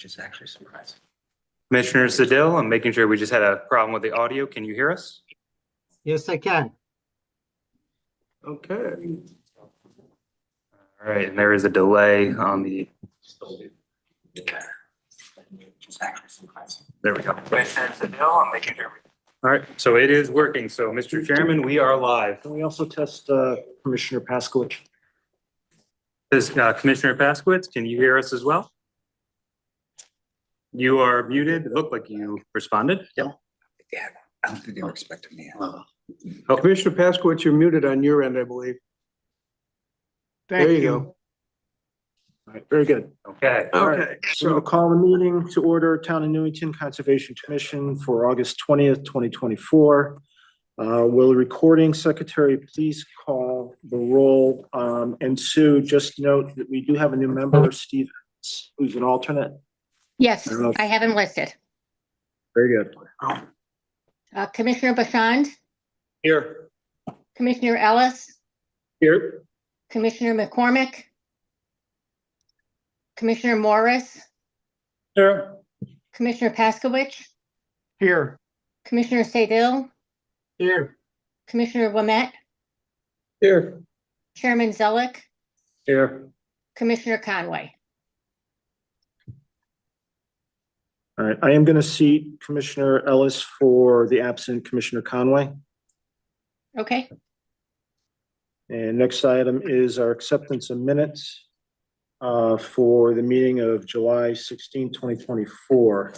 which is actually surprising. Commissioner Sedil, I'm making sure we just had a problem with the audio. Can you hear us? Yes, I can. Okay. All right, and there is a delay on the. There we go. Commissioner Sedil, I'm making sure. All right, so it is working. So, Mr. Chairman, we are live. Can we also test Commissioner Paskowitz? Commissioner Paskowitz, can you hear us as well? You are muted. It looked like you responded. Yeah, I don't think they were expecting me. Commissioner Paskowitz, you're muted on your end, I believe. There you go. All right, very good. Okay. Okay, so I'll call the meeting to order, Town of Newington Conservation Commission for August 20th, 2024. Will the recording secretary please call the roll? And Sue, just note that we do have a new member, Steve, who's an alternate. Yes, I don't know if- I have him listed. Very good. Commissioner Bashand, Here. Commissioner Ellis, Here. Commissioner McCormick, Commissioner Morris, Here. Commissioner Paskowitz, Here. Commissioner Sedil, Here. Commissioner Wemett, Here. Chairman Zellick, Here. Commissioner Conway. All right, I am going to seat Commissioner Ellis for the absent Commissioner Conway. Okay, And next item is our acceptance of minutes for the meeting of July 16, 2024.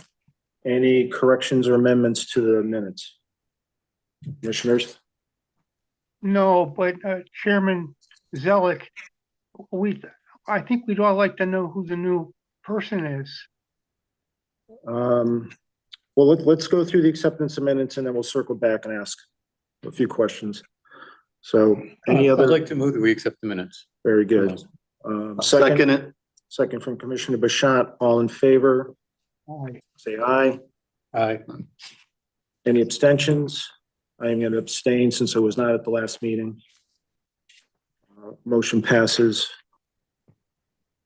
Any corrections or amendments to the minutes? Commissioners? No, but Chairman Zellick, I think we'd all like to know who the new person is. Well, let's go through the acceptance of minutes and then we'll circle back and ask a few questions. So any I'd other? like to move that we accept the minutes. Very good. Second from Commissioner Bashant, all in favor, say aye. Aye. Any abstentions? I am going to abstain since I was not at the last meeting. Motion passes.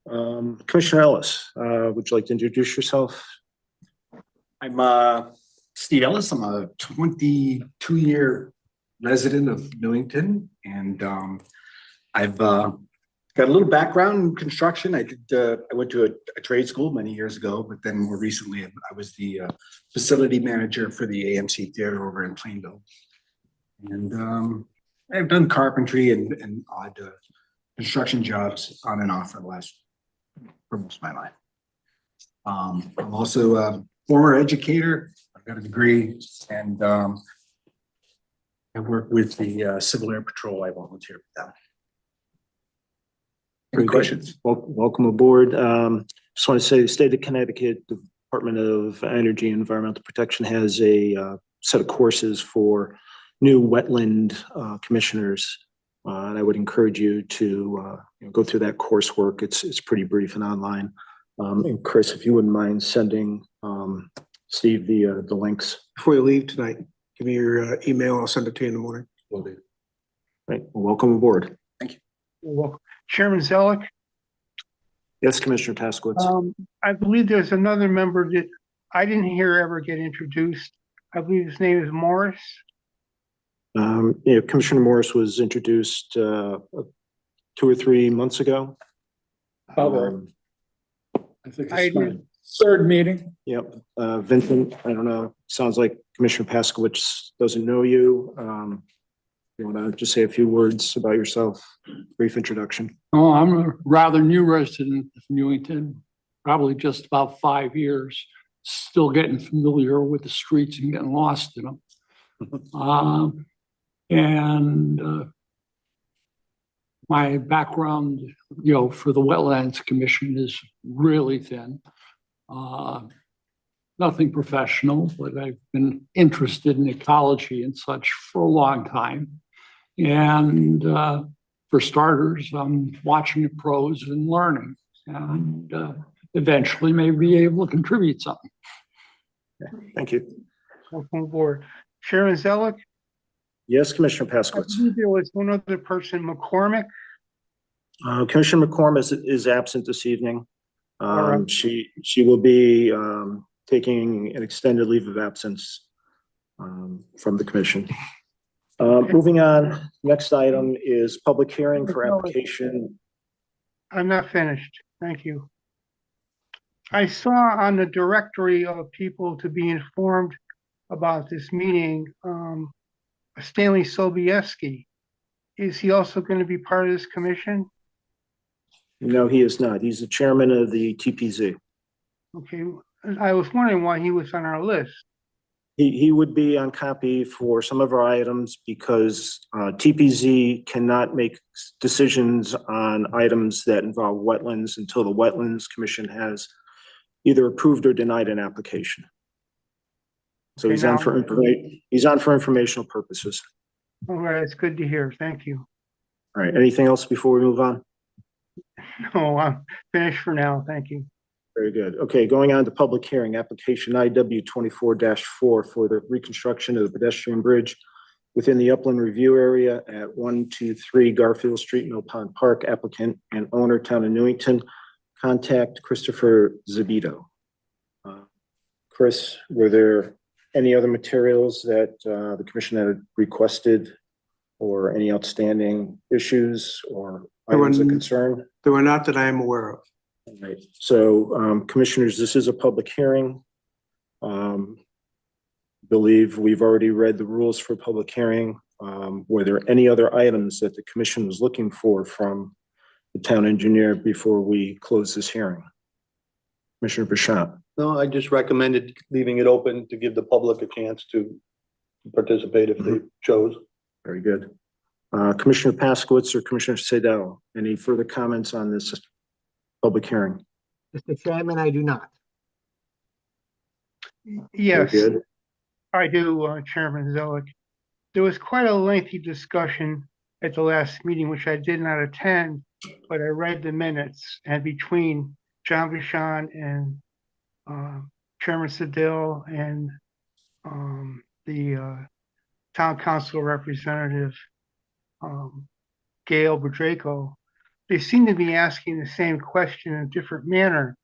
Commissioner Ellis, would you like to introduce yourself? I'm Steve Ellis. I'm a 22-year resident of Newington, and I've got a little background in construction. I went to a trade school many years ago, but then more recently I was the facility manager for the AMC Theater over in Plainville. And I've done carpentry and odd construction jobs on and off for most of my life. I'm also a former educator. I've got a degree, and I work with the Civil Air Patrol. I volunteer with them. Any questions? Welcome aboard. Just want to say the state of Connecticut Department of Energy and Environmental Protection has a set of courses for new wetland commissioners. And I would encourage you to go through that coursework. It's pretty brief and online. And Chris, if you wouldn't mind sending Steve the links. Before you leave tonight, give me your email. I'll send it to you in the morning. Will do. Right. Well, welcome aboard. Well, Chairman Zellick, Yes, Commissioner Taskowitz. I believe there's another member that I didn't hear ever get introduced. I believe his name is Morris. Commissioner Morris was introduced 2 or 3 months ago. I think I it's my did. third meeting. Yep. Vincent, I don't know. Sounds like Commissioner Paskowitz doesn't know you. You want to just say a few words about yourself? Brief introduction. Oh, I'm a rather new resident of Newington, probably just about 5 years, still getting familiar with the streets and getting lost in them. My background, for the Wetlands Commission is really thin. Nothing professional, but I've been interested in ecology and such for a long time. And for starters, I'm watching the pros and learning, and eventually may be able to contribute something. Thank you. Welcome aboard. Chairman Zellick, Yes, Commissioner I Paskowitz. believe there was one other person, McCormick. Commissioner McCormick is absent this evening. right. She will be taking an extended leave of absence from the commission. Moving on, next item is public hearing for application. I'm not finished. Thank you. I saw on the directory of people to be informed about this meeting, Stanley Sobieski. Is he also going to be part of this commission? No, he is not. He's the chairman of the TPZ. Okay, I was wondering why he was on our list. He would be on copy for some of our items because TPZ cannot make decisions on items that involve wetlands until the Wetlands Commission has either approved or denied an application. So Okay, he's on now- for informational purposes. All right, it's good to hear. Thank you. All right, anything else before we move on? No, I'm finished for now. Thank you. Very good. Okay, going on to public hearing, application IW 24-4 for the reconstruction of the pedestrian bridge within the upland review area at 123 Garfield Street, Mill Pond Park. Applicant and owner, Town of Newington. Contact Christopher Zabito. Chris, were there any other materials that the commission had requested or any outstanding issues or items of concern? There were not that I am aware of. All right, so commissioners, this is a public hearing. Believe we've already read the rules for public hearing. Were there any other items that the commission was looking for from the town engineer before we close this hearing? Commissioner Bouchard. No, I just recommended leaving it open to give the public a chance to participate if they chose. Very good. Commissioner Paskowitz or Commissioner Sadell, any further comments on this public hearing? Mr. Chairman, I do not. Yes, Very good. I do, Chairman Zelik. There was quite a lengthy discussion at the last meeting, which I did not attend, but I read the minutes, and between John Bouchard and Chairman Sedil and the town council representative, Gail Bodraco, they seem to be asking the same question in a different manner,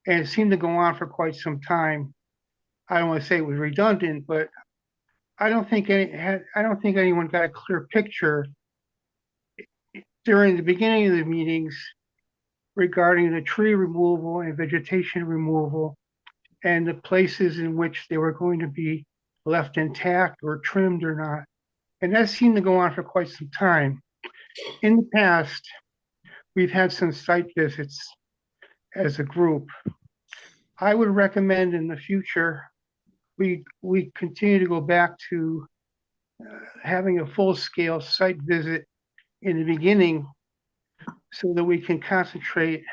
and it seemed to go on for quite some time. I don't want to say it was redundant, but I don't think anyone got a clear picture during the beginning of the meetings regarding the tree removal and vegetation removal and the places in which they were going to be left intact or trimmed or not. And that seemed to go on for quite some time. In the past, we've had some site visits as a group. I would recommend in the future, we continue to go back to having a full-scale site visit in the beginning so that we can concentrate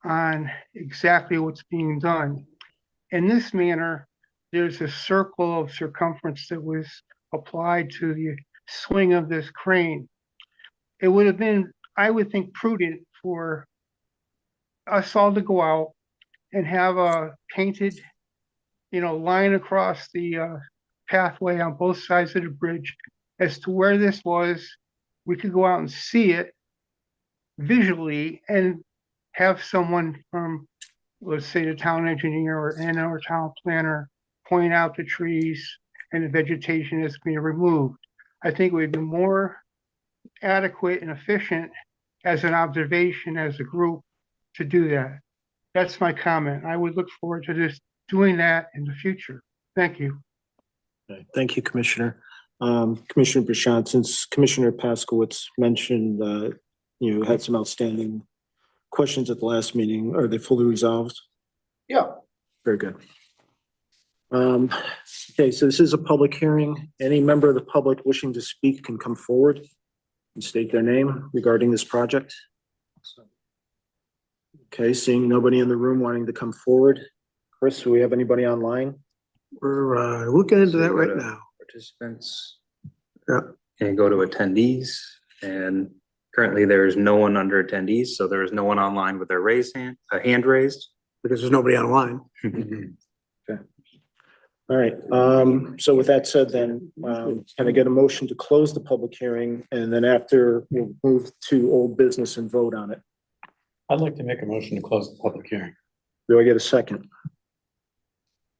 on exactly what's being done. In this manner, there's a circle of circumference that was applied to the swing of this crane. It would have been, I would think, prudent for us all to go out and have a painted, line across the pathway on both sides of the bridge as to where this was. We could go out and see it visually and have someone from, let's say, the town engineer or town planner point out the trees and the vegetation that's being removed. I think it would be more adequate and efficient as an observation as a group to do that. That's my comment. I would look forward to doing that in the future. Thank you. Okay, thank you, Commissioner. Commissioner Bouchard, since Commissioner Paskowitz mentioned you had some outstanding questions at the last meeting, are they fully resolved? Yeah. Very good. Okay, so this is a public hearing. Any member of the public wishing to speak can come forward and state their name regarding this project. Okay, seeing nobody in the room wanting to come forward. Chris, do we have anybody online? We're looking into that right now. Participants. Yeah. And go to attendees, and currently there is no one under attendees, so there is no one online with their hand raised. Because there's nobody online. Okay. All right, so with that said, then, can I get a motion to close the public hearing, and then after we'll move to old business and vote on it? I'd like to make a motion to close the public hearing. Do I get a second?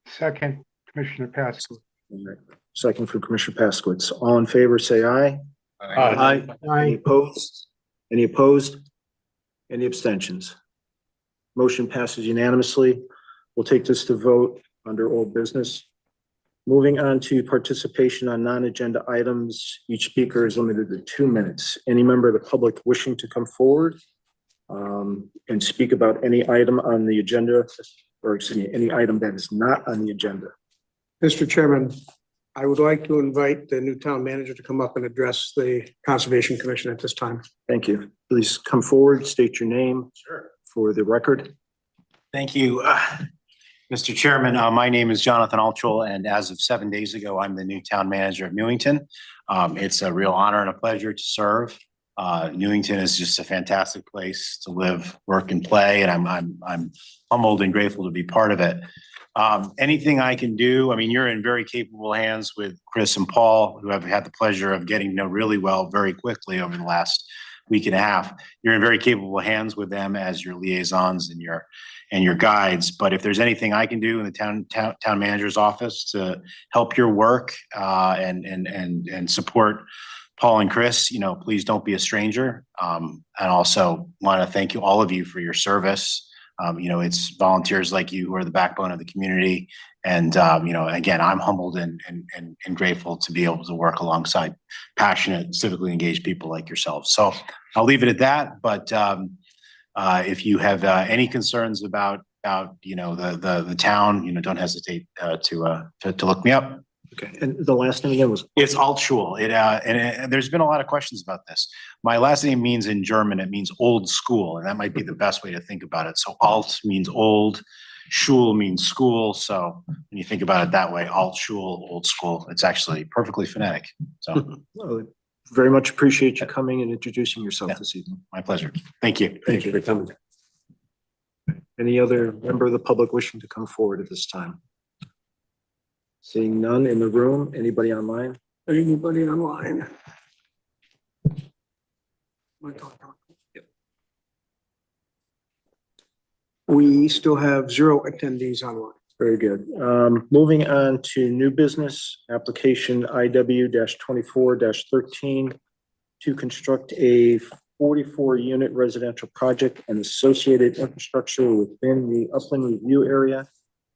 Second, Commissioner Pascal. Second from Commissioner Paskowitz. All in favor, say aye. Aye. Any opposed? Any opposed? Any abstentions? Motion passes unanimously. We'll take this to vote under old business. Moving on to participation on non-agenda items. Each speaker is limited to 2 minutes. Any member of the public wishing to come forward and speak about any item on the agenda, or excuse me, any item that is not on the agenda. Mr. Chairman, I would like to invite the new town manager to come up and address the Conservation Commission at this time. Thank you. Please come forward, state your name for the record. Thank you, Mr. Chairman. My name is Jonathan Altschul, and as of 7 days ago, I'm the new town manager of Newington. It's a real honor and a pleasure to serve. Newington is just a fantastic place to live, work, and play, and I'm humbled and grateful to be part of it. Anything I can do, I mean, you're in very capable hands with Chris and Paul, who I've had the pleasure of getting to know really well very quickly over the last week and a half. You're in very capable hands with them as your liaisons and your guides. But if there's anything I can do in the town manager's office to help your work and support Paul and Chris, you know, please don't be a stranger. And also want to thank you, all of you, for your service. You know, it's volunteers like you who are the backbone of the community. And, you know, again, I'm humbled and grateful to be able to work alongside passionate, civically engaged people like yourselves. So I'll leave it at that. But if you have any concerns about, you know, the town, you know, don't hesitate to look me up. Okay, and the last name again was? It's Altschul. There's been a lot of questions about this. My last name means in German, it means old school, and that might be the best way to think about it. So Alt means old, Schul means school. So when you think about it that way, Altschul, old school, it's actually perfectly phonetic. So Very much appreciate you coming and introducing yourself this evening. my pleasure. Thank you. Thank you for coming. Any other member of the public wishing to come forward at this time? Seeing none in the room, anybody online? Anybody online? We still have 0 attendees online. Very good. Moving on to new business, application IW-24-13 to construct a 44-unit residential project and associated infrastructure within the Upland Review area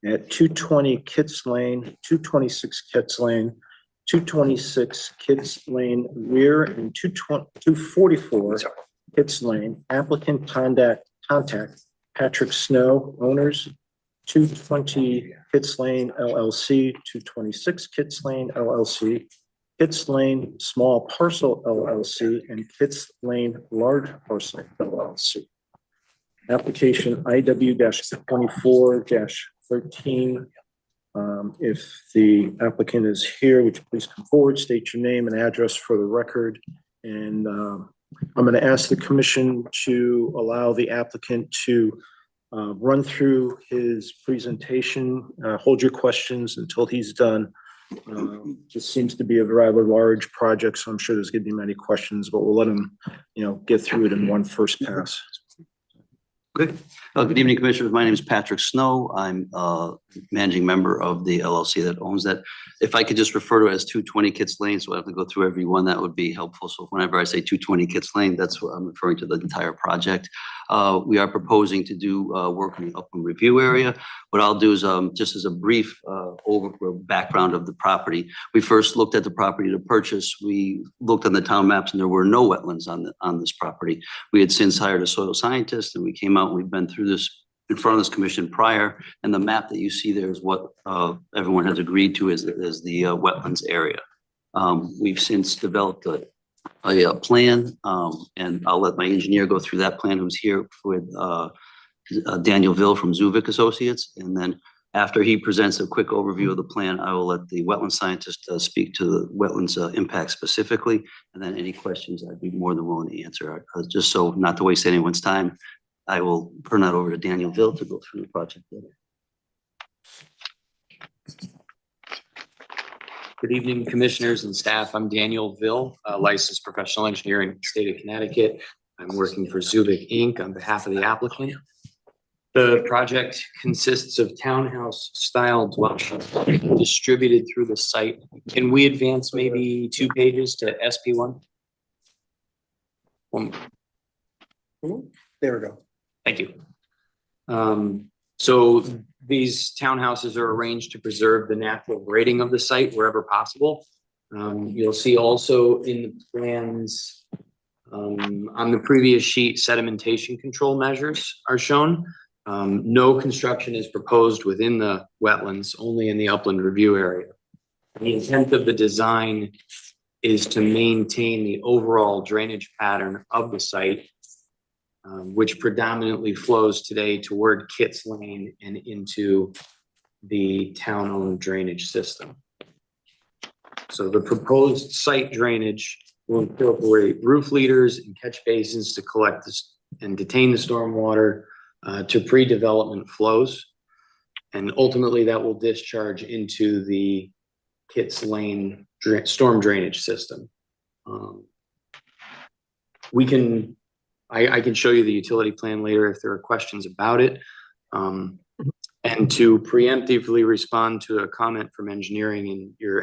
at 220 Kitts Lane, 226 Kitts Lane, 226 Kitts Lane Rear, and 244 Kitts Lane. Applicant contact Patrick Snow, owners, 220 Kitts Lane LLC, 226 Kitts Lane LLC, Kitts Lane Small Parcel LLC, and Kitts Lane Large Parcel LLC. Application IW-24-13. If the applicant is here, would you please come forward, state your name and address for the record. And I'm going to ask the commission to allow the applicant to run through his presentation, hold your questions until he's done. This seems to be a rather large project, so I'm sure there's going to be many questions, but we'll let him, you know, get through it in one first pass. Good. Good evening, Commissioners. My name is Patrick Snow. I'm managing member of the LLC that owns that. If I could just refer to it as 220 Kitts Lane, so I have to go through every one, that would be helpful. So whenever I say 220 Kitts Lane, that's what I'm referring to, the entire project. We are proposing to do work in the Upland Review area. What I'll do is just as a brief background of the property. We first looked at the property to purchase. We looked on the town maps and there were no wetlands on this property. We had since hired a soil scientist and we came out and we've been through this in front of this commission prior, and the map that you see there is what everyone has agreed to is the wetlands area. We've since developed a plan, and I'll let my engineer go through that plan, who's here with Daniel Ville from Zuvik Associates, and then after he presents a quick overview of the plan, I will let the wetland scientist speak to the wetlands impact specifically, and then any questions I'd be more than willing to answer. Just so not to waste anyone's time, I will turn that over to Daniel Ville to go through the project. Good evening, commissioners and staff. I'm Daniel Ville, a licensed professional engineer in the state of Connecticut. I'm working for Zubik Inc. on behalf of the applicant. The project consists of townhouse-style dwellings distributed through the site. Can we advance maybe 2 pages to SP1? There we go. Thank you. So these townhouses are arranged to preserve the natural grading of the site wherever possible. You'll see also in the plans, on the previous sheet, sedimentation control measures are shown. No construction is proposed within the wetlands, only in the upland review area. The intent of the design is to maintain the overall drainage pattern of the site, which predominantly flows today toward Kitts Lane and into the town-owned drainage system. So the proposed site drainage will incorporate roof leaders and catch basins to collect this and detain the stormwater to pre-development flows. And ultimately that will discharge into the Kitts Lane storm drainage system. I can show you the utility plan later if there are questions about it. And to preemptively respond to a comment from engineering in your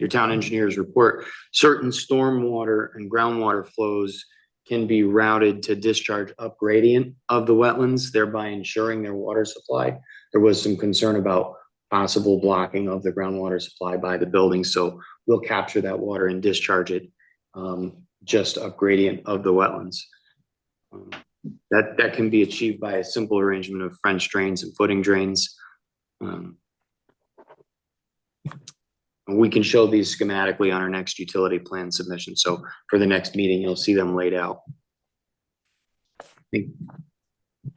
town engineer's report, certain stormwater and groundwater flows can be routed to discharge up gradient of the wetlands, thereby ensuring their water supply. There was some concern about possible blocking of the groundwater supply by the building, so we'll capture that water and discharge it just up gradient of the wetlands. That can be achieved by a simple arrangement of French drains and footing drains. We can show these schematically on our next utility plan submission. So for the next meeting, you'll see them laid out. I think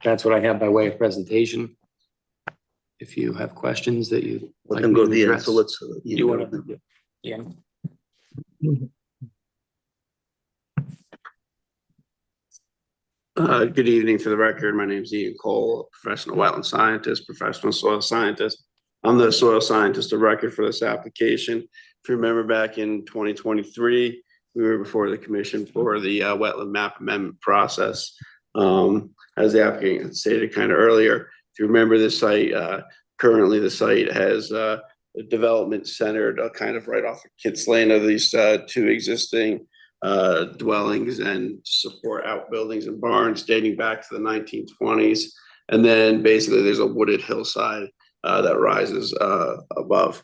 that's what I have by way of presentation. If you have questions that you Let like them me go to to the end, address. so let's. You want to? Yeah. Good evening. For the record, my name is Ian Cole, professional wetland scientist, professional soil scientist. I'm the soil scientist of record for this application. If you remember back in 2023, we were before the commission for the wetland map amendment process. As the applicant stated kind of earlier, if you remember this site, currently the site has a development centered kind of right off of Kitts Lane of these 2 existing dwellings and support outbuildings and barns dating back to the 1920s. And then basically there's a wooded hillside that rises above.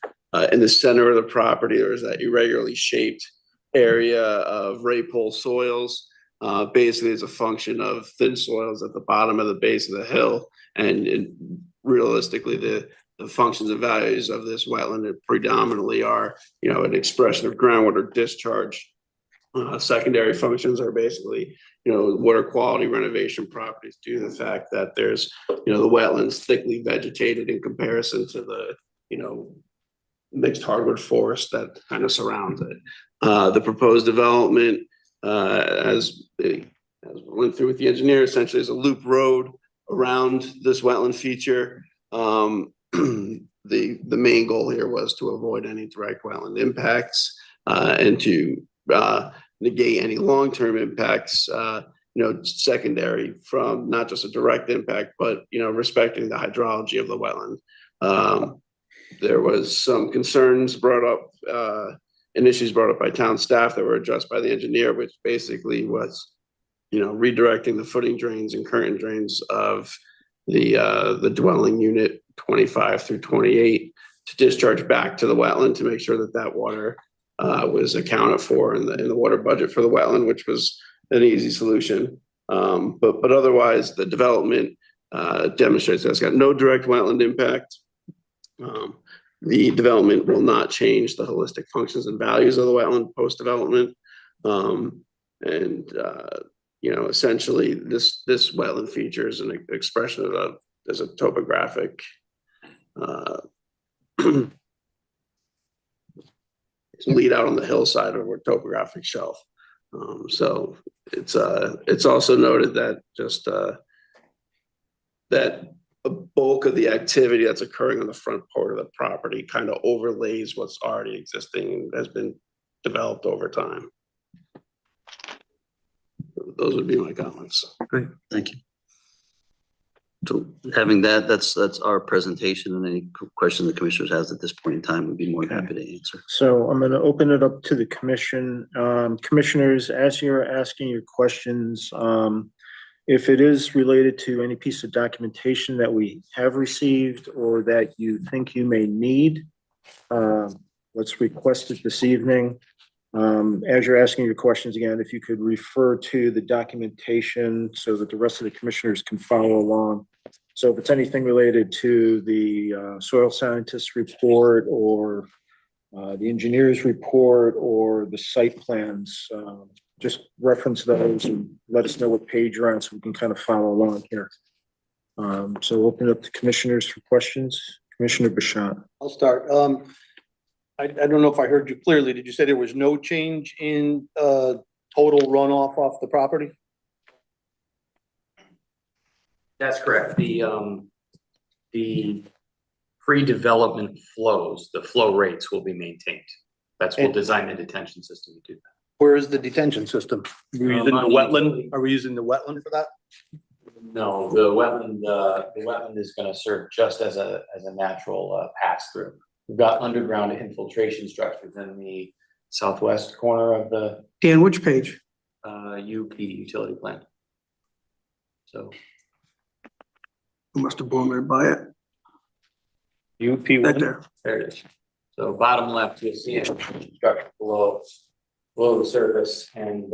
In the center of the property, there is that irregularly shaped area of raypole soils. Basically, it's a function of thin soils at the bottom of the base of the hill. And realistically, the functions and values of this wetland predominantly are, an expression of groundwater discharge. Secondary functions are basically, water quality renovation properties due to the fact that there's, the wetlands thickly vegetated in comparison to the, mixed hardwood forest that kind of surrounds it. The proposed development, as we went through with the engineer, essentially is a loop road around this wetland feature. The main goal here was to avoid any direct wetland impacts and to negate any long-term impacts, secondary from not just a direct impact, but, respecting the hydrology of the wetland. There was some concerns brought up and issues brought up by town staff that were addressed by the engineer, which basically was, redirecting the footing drains and current drains of the dwelling unit 25 through 28 to discharge back to the wetland to make sure that that water was accounted for in the water budget for the wetland, which was an easy solution. But otherwise, the development demonstrates that it's got no direct wetland impact. The development will not change the holistic functions and values of the wetland post-development. Essentially this wetland feature is an expression of as a topographic lead out on the hillside of a topographic shelf. So it's also noted that just that a bulk of the activity that's occurring on the front part of the property kind of overlays what's already existing and has been developed over time. those would be my comments. Great, thank you. So having that, that's our presentation, and any questions the commissioners has at this point in time, we'd be more than happy to answer. So I'm going to open it up to the commission. Commissioners, as you're asking your questions, if it is related to any piece of documentation that we have received or that you think you may need, let's request it this evening. As you're asking your questions again, if you could refer to the documentation so that the rest of the commissioners can follow along. So if it's anything related to the soil scientist report or the engineer's report or the site plans, just reference those and let us know what page you're on so we can kind of follow along here. So open it up to commissioners for questions. Commissioner Bashan. I'll start. I don't know if I heard you clearly. Did you say there was no change in total runoff off the property? That's correct. The pre-development flows, the flow rates will be maintained. That's what design the detention system to do that. Where is the detention system? Are we using the on wetland? Are we using the wetland for that? No, the wetland is gonna serve just as a natural pass through. We've got underground infiltration structures in the southwest corner of the Dan, which page? UP utility plant. So I must have blown right by it. UP Right there. there it is. So bottom left, you'll see it structure below the surface, and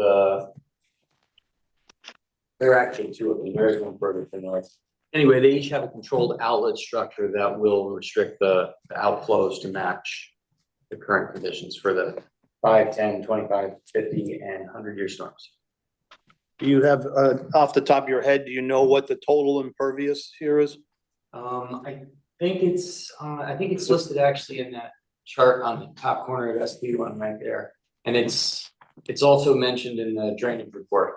there are actually two of them. There is one further to the north. Anyway, they each have a controlled outlet structure that will restrict the outflows to match the current conditions for the 5, 10, 25, 50, and 100-year storms. Do you have, off the top of your head, do you know what the total impervious here is? I think it's listed actually in that chart on the top corner of SP1 right there. And it's also mentioned in the drainage report.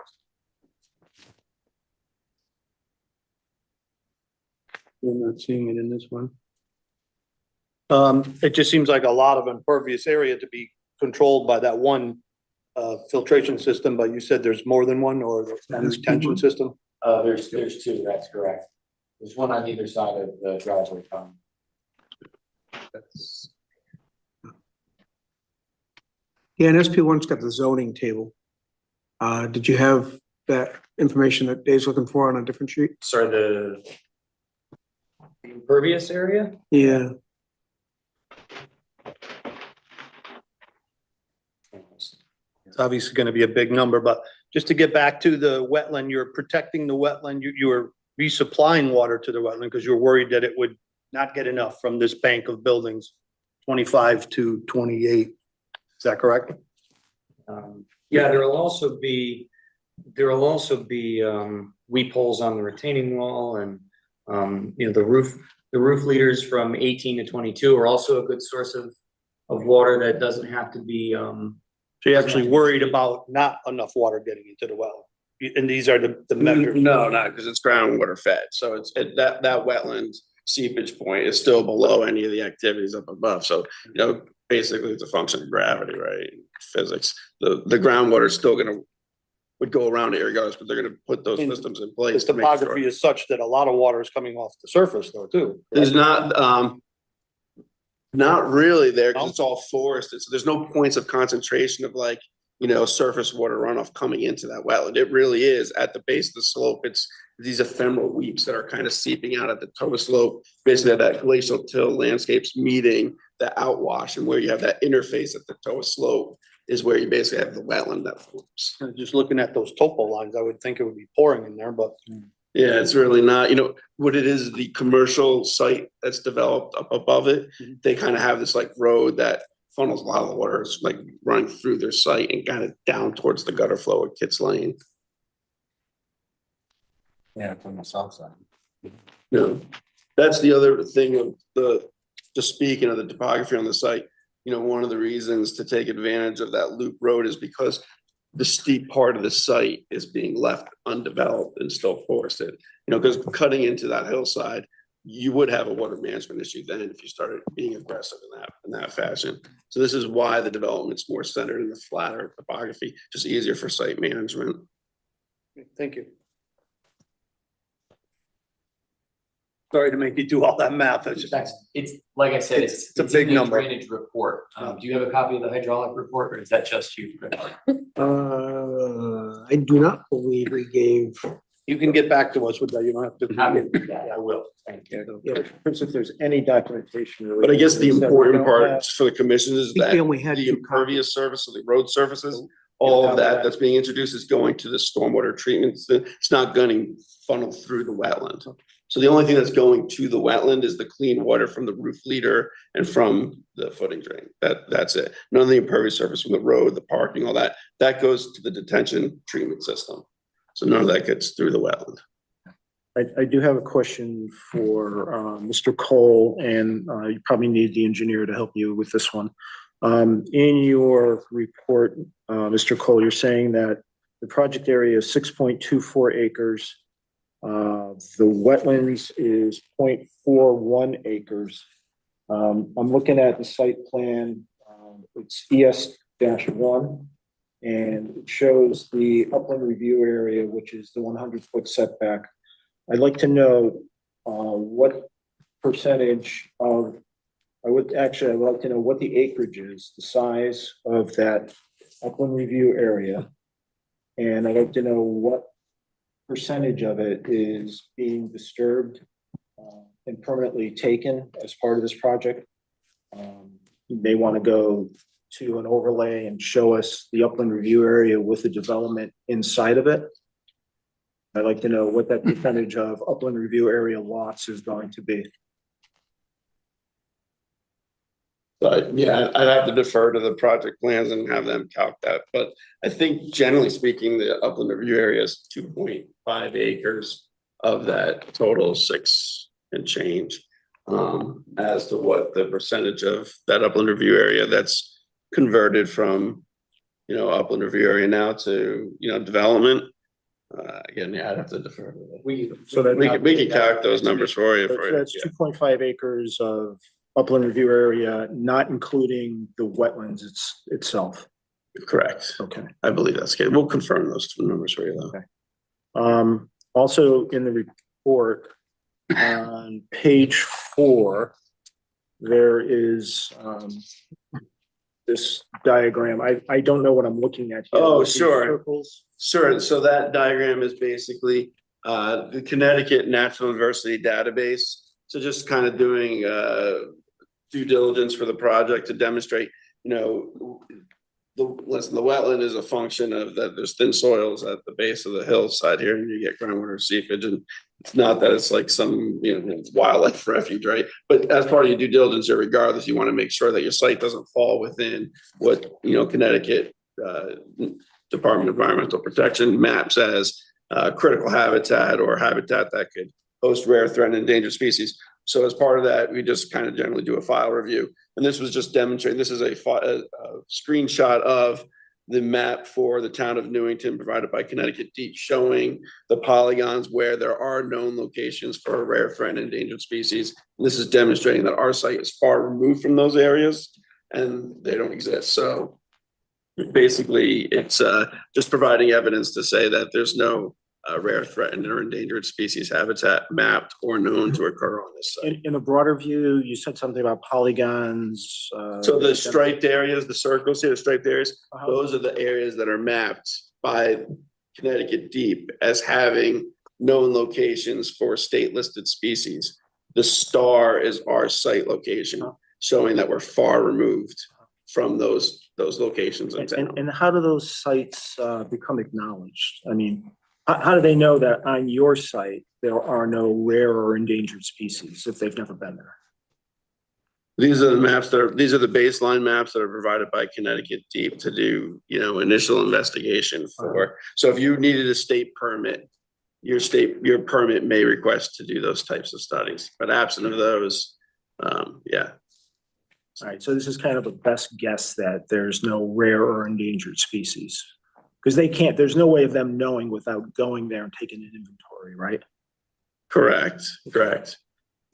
I'm not seeing it in this one. It just seems like a lot of impervious area to be controlled by that one filtration system, but you said there's more than one, or one detention system? There's two, that's correct. There's one on either side of the driveway. Yeah, and SP1's got the zoning table. Did you have that information that Dave's looking for on a different sheet? Sorry, the impervious area? Yeah. It's obviously gonna be a big number, but just to get back to the wetland, you're protecting the wetland, you were resupplying water to the wetland because you're worried that it would not get enough from this bank of buildings, 25 to 28. Is that correct? Yeah, there will also be weep holes on the retaining wall, and the roof leaders from 18 to 22 are also a good source of water that doesn't have to be. So you're actually worried about not enough water getting into the well? And these are the measures? No, not because it's groundwater fed. So that wetland seepage point is still below any of the activities up above. So, basically it's a function of gravity, right? Physics. The groundwater is still would go around it regardless, but they're gonna put those systems in place. The topography is such that a lot of water is coming off the surface though, too. There's not really there, because it's all forested, so there's no points of concentration of surface water runoff coming into that wetland. It really is at the base of the slope. It's these ephemeral weeps that are kind of seeping out at the toe of slope. Basically, that glacial till landscapes meeting the outwash, and where you have that interface at the toe of slope is where you basically have the wetland that forms. Just looking at those topo lines, I would think it would be pouring in there, but. Yeah, it's really not, what it is, the commercial site that's developed up above it, they kind of have this road that funnels a lot of the water. It's running through their site and kind of down towards the gutter flow at Kits Lane. Yeah, from the south side. No, that's the other thing of just speaking of the topography on the site, one of the reasons to take advantage of that loop road is because the steep part of the site is being left undeveloped and still forested, because cutting into that hillside, you would have a water management issue then if you started being aggressive in that fashion. So this is why the development's more centered in the flatter topography, just easier for site management. Thank you. Sorry to make you do all that math. It's just, It's, like I said, It's a in big the number. Drainage report. Do you have a copy of the hydraulic report or is that just you? I do not believe we gave. you can get back to us with that. You don't have to. I will. Thank you. Yeah, Prince, if there's any documentation. But I guess the related to this that we important don't part have, for the commission is I think that we only had the two copies. impervious surface, of the road surfaces, all of that that's being introduced is going to the stormwater treatment. It's not going funnel through the wetland. So the only thing that's going to the wetland is the clean water from the roof leader and from the footing drain. That's it. None of the impervious surface from the road, the parking, all that, that goes to the detention treatment system. So none of that gets through the wetland. I do have a question for Mr. Cole, and you probably need the engineer to help you with this one. In your report, Mr. Cole, you're saying that the project area is 6.24 acres. The wetlands is 0.41 acres. I'm looking at the site plan, it's ES-1, and it shows the upland review area, which is the 100-foot setback. I'd like to know what percentage of, I'd like to know what the acreage is, the size of that upland review area. And I'd like to know what percentage of it is being disturbed and permanently taken as part of this project. You may want to go to an overlay and show us the upland review area with the development inside of it. I'd like to know what that percentage of upland review area lots is going to be. But yeah, I'd have to defer to the project plans and have them calc that. But I think generally speaking, the upland review area is 2.5 acres of that total 6 and change. As to what the percentage of that upland review area that's converted from, upland review area now to, development. Again, yeah, I'd have to defer to that. We can calc those numbers for you. That's 2.5 acres of upland review area, not including the wetlands itself. Correct. Okay. I believe that's good. We'll confirm those two numbers for you though. Okay. Also in the report, on page 4, there is this diagram. I don't know what I'm looking at here. Oh, With these sure. circles. Sure. So that diagram is basically the Connecticut Natural Diversity Database. So just kind of doing due diligence for the project to demonstrate, the wetland is a function of that there's thin soils at the base of the hillside here and you get groundwater seepage, and it's not that it's like some wildlife refuge, right? But as part of your due diligence, regardless, you want to make sure that your site doesn't fall within what Connecticut Department of Environmental Protection maps as critical habitat or habitat that could host rare, threatened, endangered species. So as part of that, we just kind of generally do a file review. And this was just demonstrating, this is a screenshot of the map for the town of Newington provided by Connecticut Deep, showing the polygons where there are known locations for rare, threatened, endangered species. And this is demonstrating that our site is far removed from those areas and they don't exist. So basically, it's just providing evidence to say that there's no rare, threatened, or endangered species habitat mapped or known to occur on this site. In a broader view, you said something about polygons. So the striped areas, the circles here, the striped areas, those are the areas that are mapped by Connecticut Deep as having known locations for state listed species. The star is our site location, showing that we're far removed from those locations in town. And how do those sites become acknowledged? I mean, how do they know that on your site there are no rare or endangered species if they've never been there? These are the maps these are the baseline maps that are provided by Connecticut Deep to do, initial investigation for. So if you needed a state permit, your permit may request to do those types of studies, but absent of those, yeah. All right, so this is kind of a best guess that there's no rare or endangered species. Because there's no way of them knowing without going there and taking an inventory, right? Correct.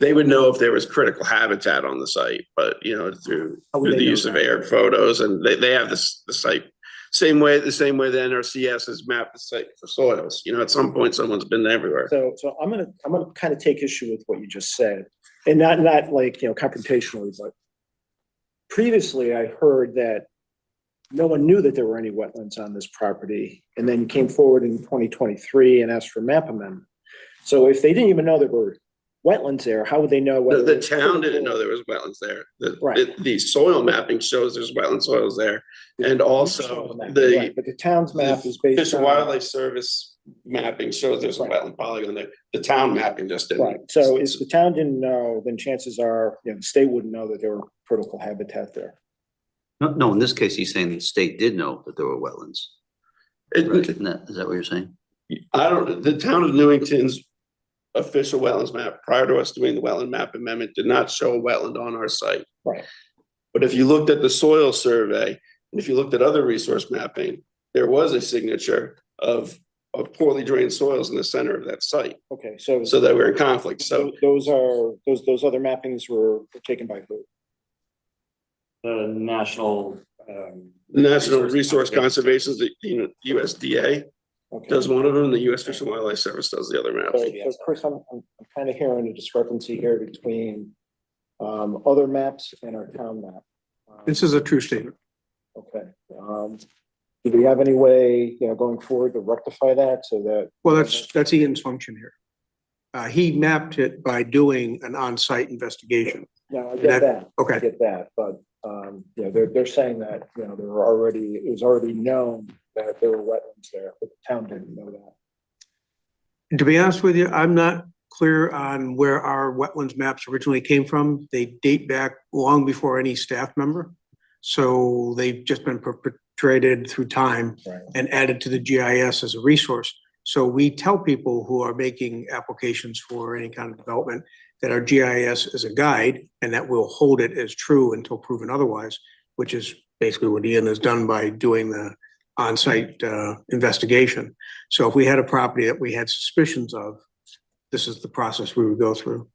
They would know if there was critical habitat on the site, but through the use of air photos, and they have the site. the same way the NRCS has mapped the site for soils. You know, at some point, someone's been everywhere. So I'm gonna kind of take issue with what you just said, and not like, you know, confrontationally, but previously I heard that no one knew that there were any wetlands on this property, and then you came forward in 2023 and asked for map amendment. So if they didn't even know there were wetlands there, how would they know whether? The town didn't know there was wetlands there. Right. The soil mapping shows there's wetland soils there. And also Right, the but the town's map is based Fish and on. Wildlife Service mapping shows there's a wetland polygon there. The town mapping just didn't. Right, so if the town didn't know, then chances are, you know, the state wouldn't know that there were critical habitat there. No, in this case, he's saying the state did know that there were wetlands. Right? Isn't that, is that what you're saying? The town of Newington's official wetlands map prior to us doing the wetland map amendment did not show a wetland on our site. Right. But if you looked at the soil survey, and if you looked at other resource mapping, there was a signature of poorly drained soils in the center of that site. Okay, so. So that we're in conflict. So Those other mappings were taken by who? The national. National Resource Conservation, the USDA Okay. does one of them, the US Fish and Wildlife Service does the other map. So Chris, I'm kind of hearing a discrepancy here between other maps and our town map. This is a true statement. Okay, do we have any way, you know, going forward to rectify that so that? Well, that's Ian's function here. He mapped it by doing an on-site investigation. Yeah, I get that. Okay. I get that, but, you know, they're saying that, you know, it was already known that there were wetlands there, but the town didn't know that. To be honest with you, I'm not clear on where our wetlands maps originally came from. They date back long before any staff member. So they've just been perpetrated through time and added to the GIS as a resource. So we tell people who are making applications for any kind of development that our GIS is a guide and that we'll hold it as true until proven otherwise, which is basically what Ian has done by doing the on-site investigation. So if we had a property that we had suspicions of, this is the process we would go through.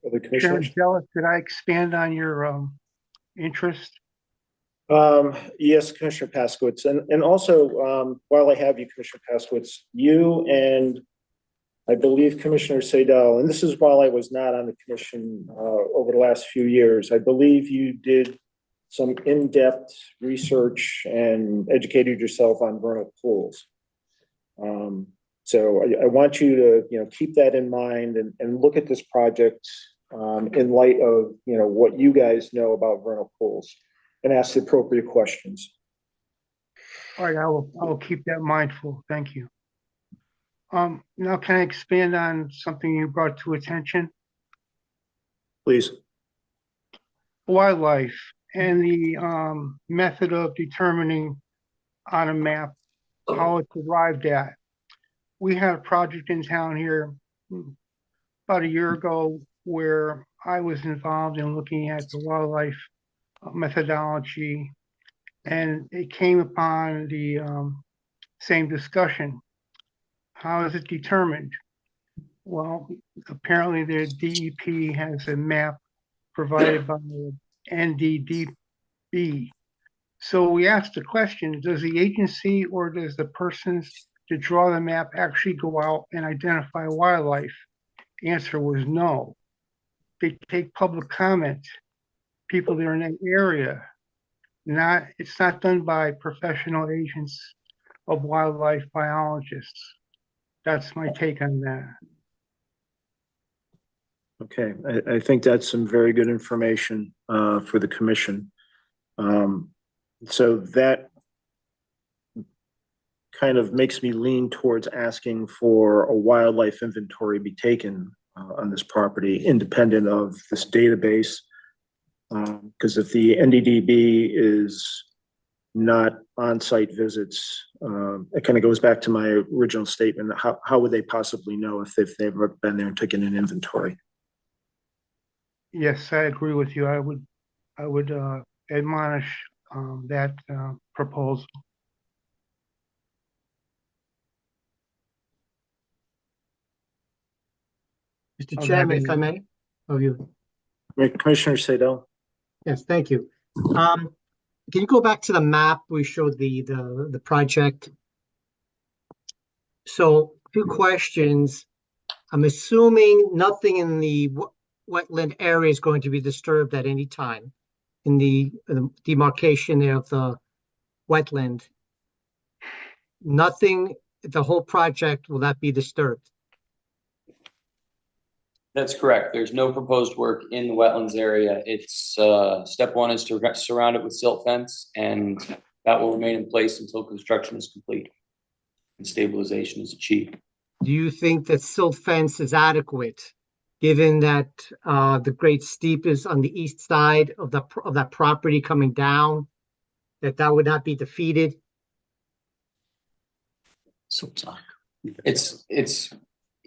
Other Chairman commissioners? Zelik, could I expand on your interest? Yes, Commissioner Paskowitz, and also, while I have you, Commissioner Paskowitz, you and I believe Commissioner Sadell, and this is while I was not on the commission over the last few years, I believe you did some in-depth research and educated yourself on vernal pools. So I want you to, you know, keep that in mind and look at this project in light of, you know, what you guys know about vernal pools and ask the appropriate questions. All right, I will keep that mindful. Thank you. Now can I expand on something you brought to attention? Please. Wildlife and the method of determining on a map how it's arrived at. We had a project in town here about a year ago where I was involved in looking at the wildlife methodology, and it came upon the same discussion. How is it determined? Well, apparently the DEP has a map provided by the NDDB. So we asked the question, does the agency or does the persons to draw the map actually go out and identify wildlife? Answer was no. They take public comment, people that are in that area. It's not done by professional agents of wildlife biologists. That's my take on that. Okay, I think that's some very good information for the commission. So that kind of makes me lean towards asking for a wildlife inventory be taken on this property, independent of this database. Because if the NDDB is not on-site visits, it kind of goes back to my original statement. How would they possibly know if they've never been there and taken an inventory? Yes, I agree with you. I would admonish that proposal. Mr. Chairman, if I may, of you. Commissioner Sadell? Yes, thank you. Can you go back to the map? We showed the project. So a few questions. I'm assuming nothing in the wetland area is going to be disturbed at any time in the demarcation of the wetland. Nothing, the whole project will not be disturbed. That's correct. There's no proposed work in the wetlands area. It's, step one is to surround it with silt fence, and that will remain in place until construction is complete and stabilization is achieved. Do you think that silt fence is adequate, given that the great steep is on the east side of that property coming down, that would not be defeated?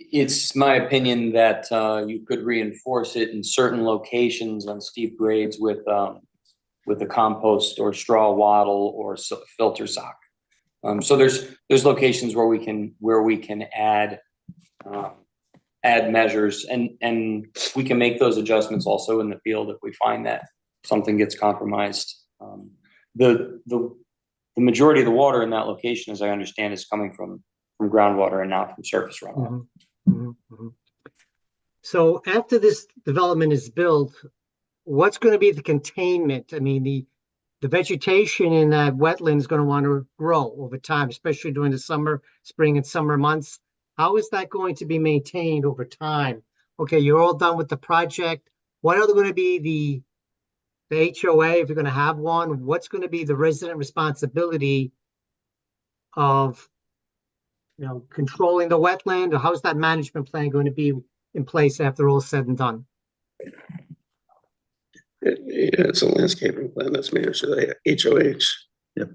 It's my opinion that you could reinforce it in certain locations on steep grades with a compost or straw wattle or filter sock. So there's locations where we can add measures, and we can make those adjustments also in the field if we find that something gets compromised. The majority of the water in that location, as I understand, is coming from groundwater and not from surface runoff. So after this development is built, what's going to be the containment? I mean, the vegetation in that wetland is going to want to grow over time, especially during the spring and summer months. How is that going to be maintained over time? Okay, you're all done with the project. What are going to be the HOA, if you're going to have one? What's going to be the resident responsibility of, controlling the wetland, or how's that management plan going to be in place after all said and done? It's a landscaping plan that's managed to the HOH. Yep.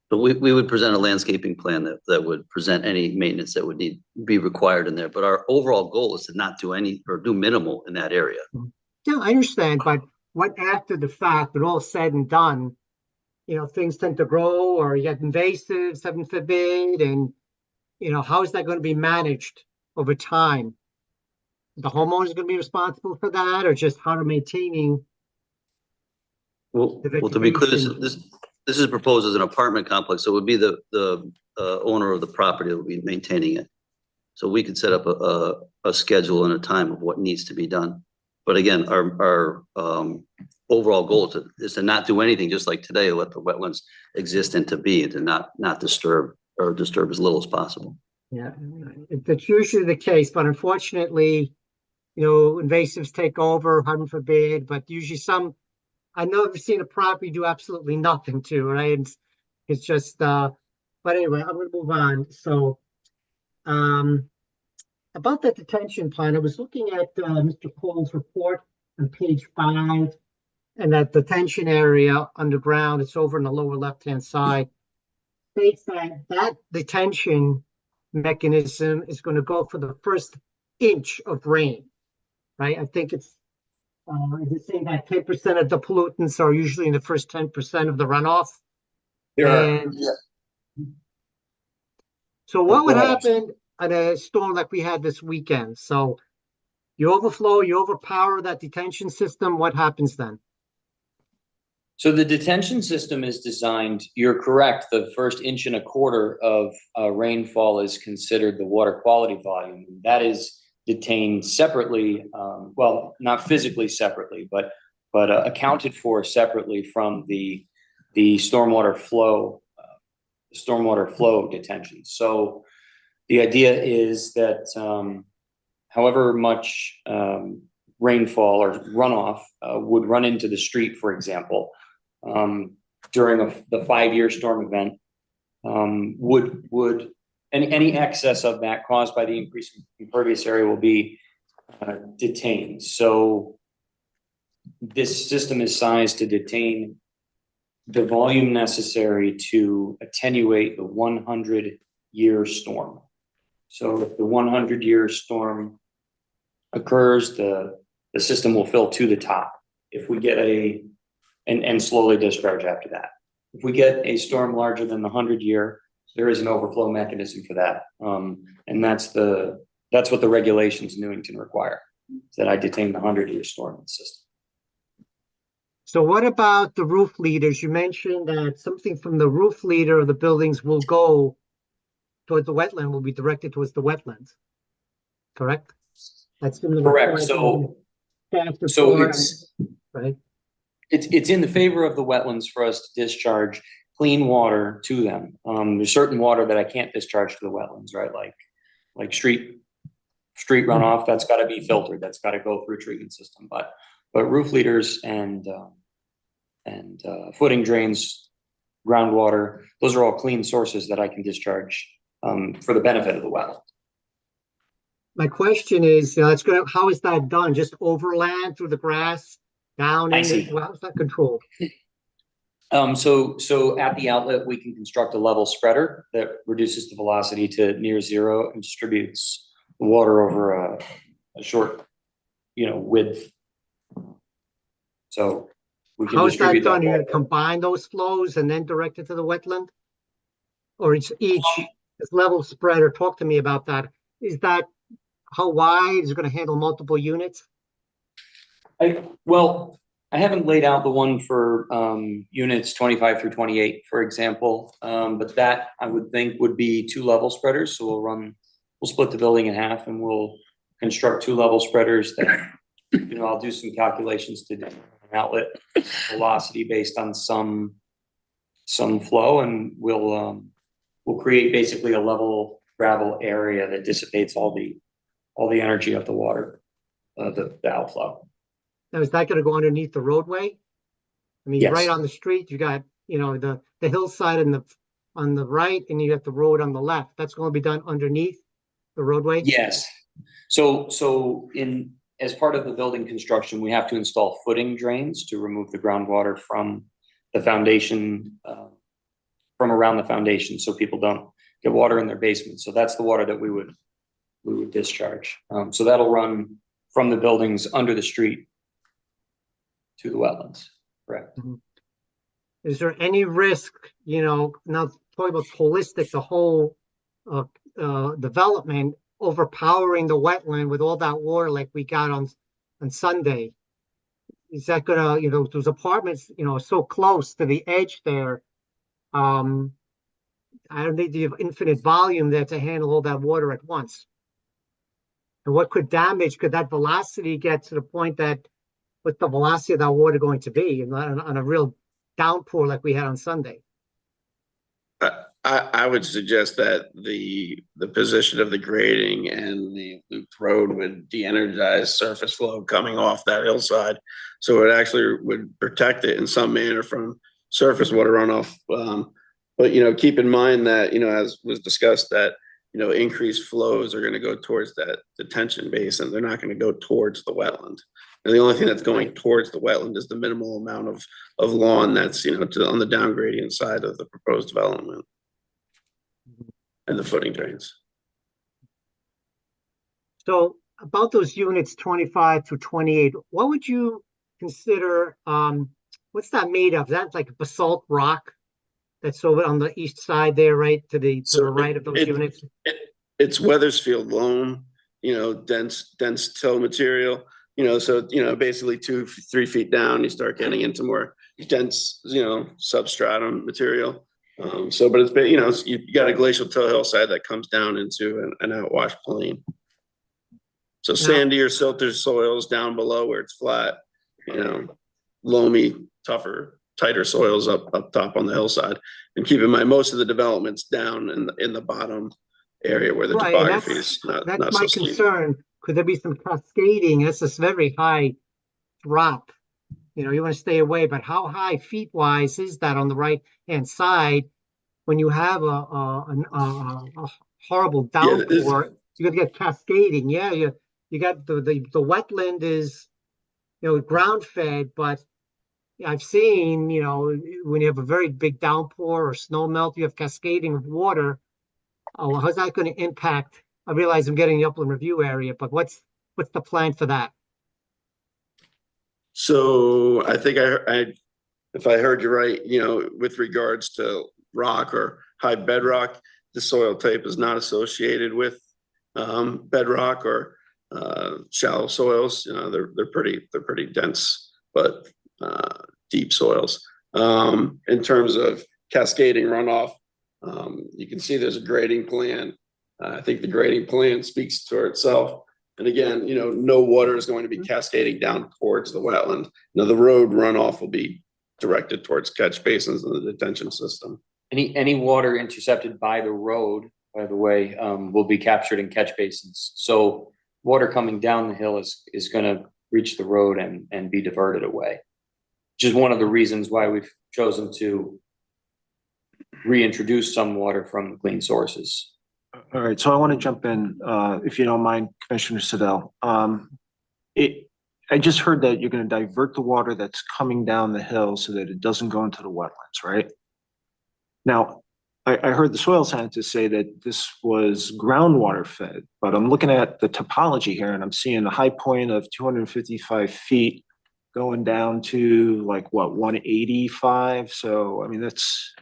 But we would present a landscaping plan that would present any maintenance that would be required in there. But our overall goal is to not do any or do minimal in that area. Yeah, I understand, but what after the fact, when all said and done, things tend to grow, or you get invasives, heaven forbid, and how is that going to be managed over time? The homeowner is going to be responsible for that, or just how to maintaining? Well, to be clear, this is proposed as an apartment complex, so it would be the owner of the property that would be maintaining it. So we could set up a schedule and a time of what needs to be done. But again, our overall goal is to not do anything, just like today, let the wetlands exist and to be, and to not disturb as little as possible. Yeah, that's usually the case, but unfortunately, invasives take over, heaven forbid, but usually I've never seen a property do absolutely nothing to, right? It's just, but anyway, I'm going to move on. So, about that detention plan, I was looking at Mr. Cole's report on page 5, and that detention area underground, it's over in the lower left-hand side, states that detention mechanism is going to go for the first inch of rain, right? I think it's saying that 10% of the pollutants are usually in the first 10% of the runoff. So what would happen on a storm like we had this weekend? So you overflow, you overpower that detention system, what happens then? So the detention system is designed, you're correct, the first inch and a quarter of rainfall is considered the water quality volume. That is detained separately, well, not physically separately, but accounted for separately from the stormwater flow detention. So the idea is that however much rainfall or runoff would run into the street, for example, during the 5-year storm event, would any excess of that caused by the increase in impervious area will be detained. So this system is sized to detain the volume necessary to attenuate the 100-year storm. So if the 100-year storm occurs, the system will fill to the top. If we get and slowly discharge after that. If we get a storm larger than the 100-year, there is an overflow mechanism for that. And that's what the regulations in Newington require, that I detain the 100-year storm in the system. So what about the roof leaders? You mentioned that something from the roof leader of the buildings will go towards the wetland, will be directed towards the wetlands. Correct? That's in the Correct. report. So Staff So report, it's, right? it's in the favor of the wetlands for us to discharge clean water to them. There's certain water that I can't discharge to the wetlands, right? Like street runoff, that's gotta be filtered, that's gotta go through a treatment system, but roof leaders and footing drains, groundwater, those are all clean sources that I can discharge, for the benefit of the wetland. My question is, it's gonna, how is that done? Just overland through the grass, down I in see. well, how's that controlled? So at the outlet, we can construct a level spreader that reduces the velocity to near zero and distributes the water over a short, width. So we can How is that distribute done? You're gonna water. combine those flows and then direct it to the wetland? Or it's this level spreader, talk to me about that. Is that, how wide? Is it gonna handle multiple units? I haven't laid out the one for units 25 through 28, for example. But that I would think would be 2 level spreaders. So we'll split the building in half and we'll construct 2 level spreaders that, I'll do some calculations to do an outlet velocity based on some flow, and we'll create basically a level gravel area that dissipates all the energy of the water, the outflow. Now, is that gonna go underneath the roadway? I mean, Yes. right on the street, you got, the hillside on the right, and you got the road on the left. That's gonna be done underneath the roadway? Yes. So as part of the building construction, we have to install footing drains to remove the groundwater from the foundation, from around the foundation, so people don't get water in their basement. So that's the water that we would discharge. So that'll run from the buildings under the street to the wetlands, correct? Is there any risk, now talking about holistic, the whole development overpowering the wetland with all that water like we got on Sunday? Is that gonna, those apartments, so close to the edge there? I don't think you have infinite volume there to handle all that water at once. And what could that velocity get to the point that, what's the velocity of that water going to be on a real downpour like we had on Sunday? I would suggest that the position of the grading and the looped road would de-energize surface flow coming off that hillside. So it actually would protect it in some manner from surface water runoff. But keep in mind that, as was discussed, that, increased flows are going to go towards that detention basin. They're not going to go towards the wetland. And the only thing that's going towards the wetland is the minimal amount of lawn that's, on the down gradient side of the proposed development. And the footing drains. So about those units 25 through 28, what would you consider, what's that made of? Is that like basalt rock that's over on the east side there, right to the right of those units? It's Weathersfield loam, dense till material, so, basically 2-3 feet down, you start getting into more dense, substratum material. But it's been, you got a glacial till hillside that comes down into an outwash plain. So sandy or silted soils down below where it's flat, loamy, tougher, tighter soils up top on the hillside. And keep in mind, most of the development's down in the bottom area where the topography is not That's so my steep. concern. Could there be some cascading? That's a very high drop. You want to stay away, but how high feet wise is that on the right hand side when you have a horrible downpour? You're gonna get cascading. Yeah, you got the wetland is ground fed, but I've seen when you have a very big downpour or snow melt, you have cascading of water. Oh, how's that going to impact? I realize I'm getting the upland review area, but what's the plan for that? So I think if I heard you right, with regards to rock or high bedrock, the soil type is not associated with bedrock or shallow soils. They're pretty dense, but deep soils. In terms of cascading runoff, you can see there's a grading plan. I think the grading plan speaks for itself. And again, no water is going to be cascading down towards the wetland. Now, the road runoff will be directed towards catch basins and the detention system. Any water intercepted by the road, by the way, will be captured in catch basins. So water coming down the hill is gonna reach the road and be diverted away. Which is one of the reasons why we've chosen to reintroduce some water from the clean sources. All right, so I want to jump in, if you don't mind, Commissioner Sedell. I just heard that you're going to divert the water that's coming down the hill so that it doesn't go into the wetlands, right? Now, I heard the soil scientists say that this was groundwater fed, but I'm looking at the topology here and I'm seeing a high point of 255 feet going down to like what, 185? So, I mean, that's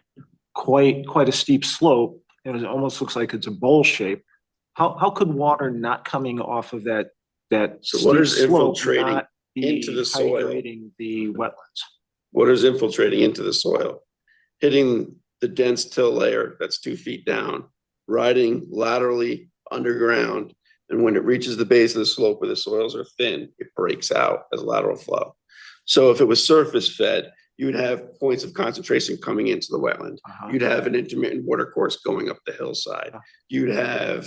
quite a steep slope. And it almost looks like it's a bowl shape. How could water not coming off of that So water is steep slope infiltrating not be into the soil. hydrating the wetlands? Water is infiltrating into the soil, hitting the dense till layer that's 2 feet down, riding laterally underground. And when it reaches the base of the slope where the soils are thin, it breaks out as lateral flow. So if it was surface fed, you would have points of concentration coming into the wetland. You'd have an intermittent water course going up the hillside. You'd have,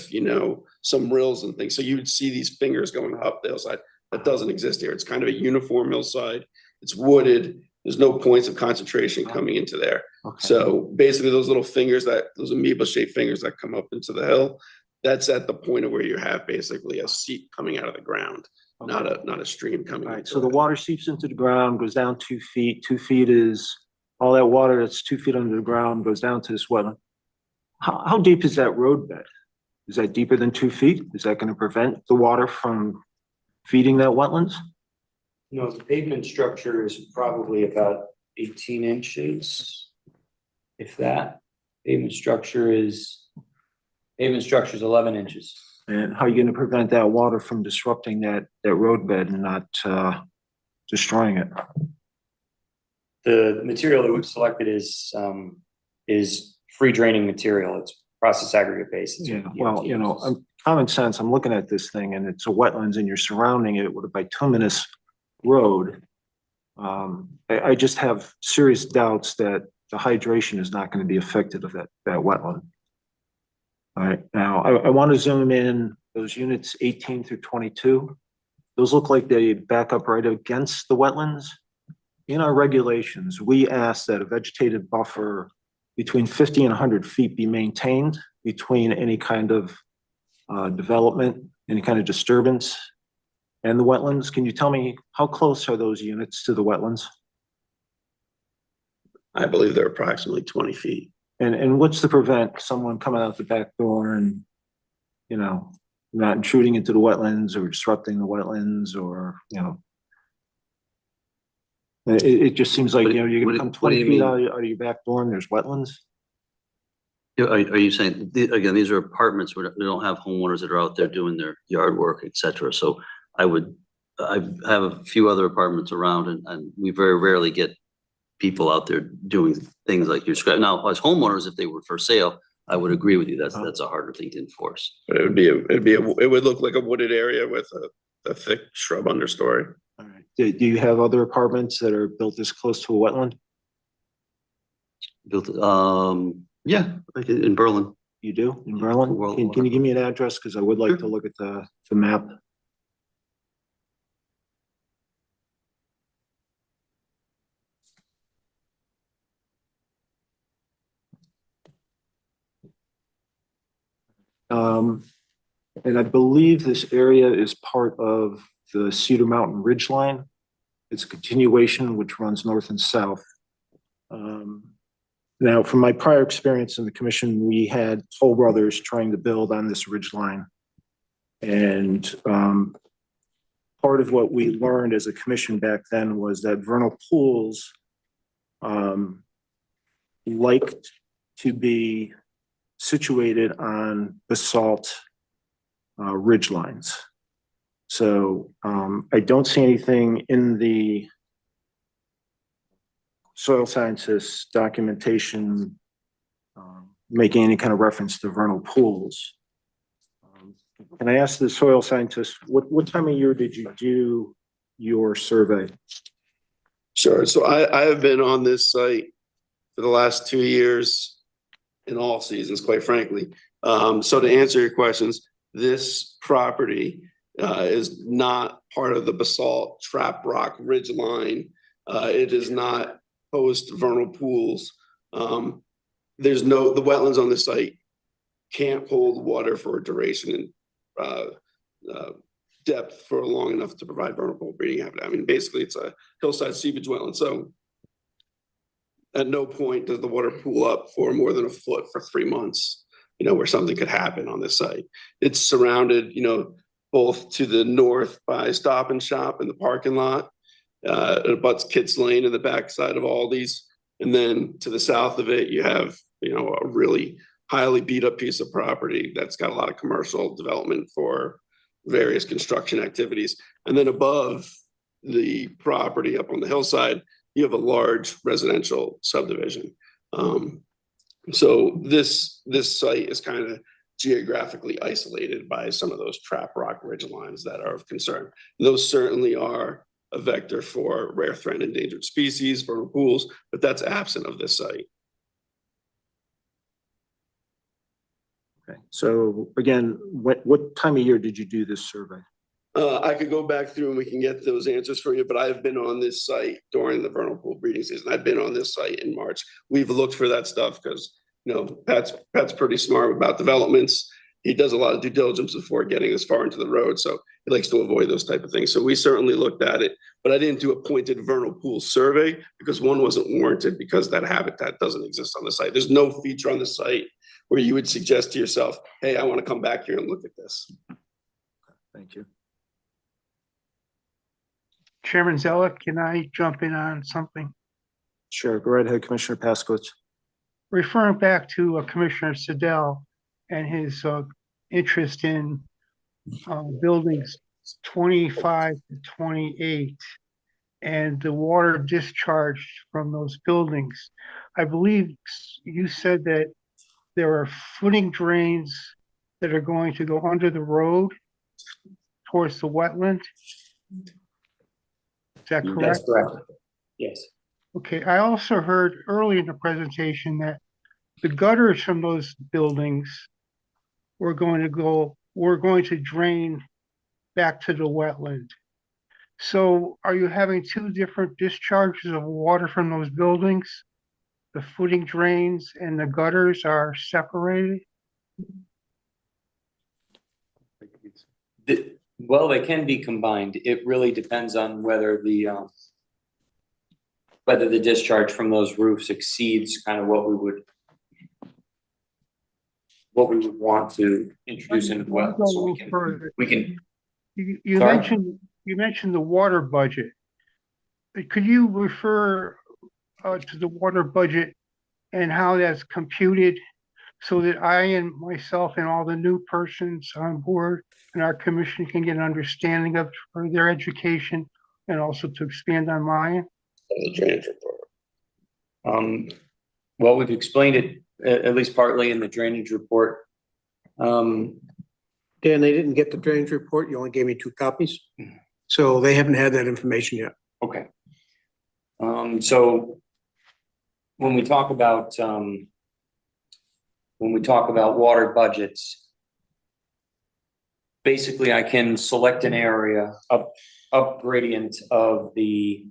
some rills and things. So you would see these fingers going up the hillside. That doesn't exist here. It's kind of a uniform hillside. It's wooded. There's no points of concentration coming into there. Okay. So basically those little fingers, those amoeba shaped fingers that come up into the hill, that's at the point of where you have basically a seep coming out of the ground. Okay. Not a stream coming. All right, so the water seeps into the ground, goes down 2 feet. 2 feet is all that water that's 2 feet under the ground goes down to this wetland. How deep is that road bed? Is that deeper than 2 feet? Is that going to prevent the water from feeding that wetlands? No, the pavement structure is probably about 18 inches. If that, pavement structure is 11 inches. And how are you going to prevent that water from disrupting that road bed and not destroying it? The material that we've selected is free draining material. It's process aggregate based. Yeah, well, common sense, I'm looking at this thing and it's a wetlands and you're surrounding it with a bituminous road. I just have serious doubts that the hydration is not going to be affected of that wetland. All right, now I want to zoom in those units 18 through 22. Those look like they back up right against the wetlands. In our regulations, we ask that a vegetative buffer between 50 and 100 feet be maintained between any kind of development, any kind of disturbance and the wetlands. Can you tell me how close are those units to the wetlands? I believe they're approximately 20 feet. And what's to prevent someone coming out the back door and, not intruding into the wetlands or disrupting the wetlands or, it just seems like, you're gonna come 20 feet out of your back door and there's wetlands? Are you saying, again, these are apartments where they don't have homeowners that are out there doing their yard work, et cetera. So I have a few other apartments around and we very rarely get people out there doing things like you're describing. Now, as homeowners, if they were for sale, I would agree with you. That's a harder thing to enforce. But it would look like a wooded area with a thick shrub understory. All right. Do you have other apartments that are built this close to a wetland? Built, yeah, like in Berlin. You do in Berlin? Can you give me an address? Because I would like to look at the map. And I believe this area is part of the Cedar Mountain Ridge Line. It's a continuation which runs north and south. Now, from my prior experience in the commission, we had Toll Brothers trying to build on this ridge line. And part of what we learned as a commission back then was that vernal pools liked to be situated on basalt ridge lines. So I don't see anything in the soil scientists documentation making any kind of reference to vernal pools. Can I ask the soil scientist, what time of year did you do your survey? Sure. So I have been on this site for the last 2 years in all seasons, quite frankly. So to answer your questions, this property is not part of the basalt trap rock ridge line. It is not post vernal pools. The wetlands on the site can't hold water for a duration and depth for long enough to provide vernal pool breeding habitat. I mean, basically it's a hillside seepage wetland. So at no point does the water pool up for more than a foot for 3 months, where something could happen on this site. It's surrounded, both to the north by Stop and Shop in the parking lot. It abuts Kids Lane in the backside of Aldi's. And then to the south of it, you have, a really highly beat up piece of property that's got a lot of commercial development for various construction activities. And then above the property up on the hillside, you have a large residential subdivision. So this site is kind of geographically isolated by some of those trap rock ridge lines that are of concern. Those certainly are a vector for rare, threatened, endangered species, vernal pools, but that's absent of this site. Okay, so again, what time of year did you do this survey? I could go back through and we can get those answers for you, but I've been on this site during the vernal pool breeding season. I've been on this site in March. We've looked for that stuff because, Pat's pretty smart about developments. He does a lot of due diligence before getting as far into the road. So he likes to avoid those type of things. So we certainly looked at it, but I didn't do a pointed vernal pool survey because one wasn't warranted because that habitat doesn't exist on the site. There's no feature on the site where you would suggest to yourself, hey, I want to come back here and look at this. Thank you. Chairman Zelik, can I jump in on something? Sure, go right ahead, Commissioner Paskowitz. Referring back to Commissioner Siddell and his interest in buildings 25 to 28 and the water discharged from those buildings. I believe you said that there are footing drains that are going to go under the road towards the wetland. Is that correct? That's correct. Yes. Okay, I also heard early in the presentation that the gutters from those buildings were going to drain back to the wetland. So are you having two different discharges of water from those buildings? The footing drains and the gutters are separated? Well, they can be combined. It really depends on whether the discharge from those roofs exceeds kind of what we would want to introduce into the well. So we can. You Sorry? mentioned the water budget. Could you refer to the water budget and how that's computed so that I and myself and all the new persons on board and our commission can get an understanding of for their education and also to expand on mine? The drainage report. Well, we've explained it at least partly in the drainage report. Dan, they didn't get the drainage report. You only gave me 2 copies. So they haven't had that information yet. Okay. So when we talk about water budgets, basically I can select an area up gradient of the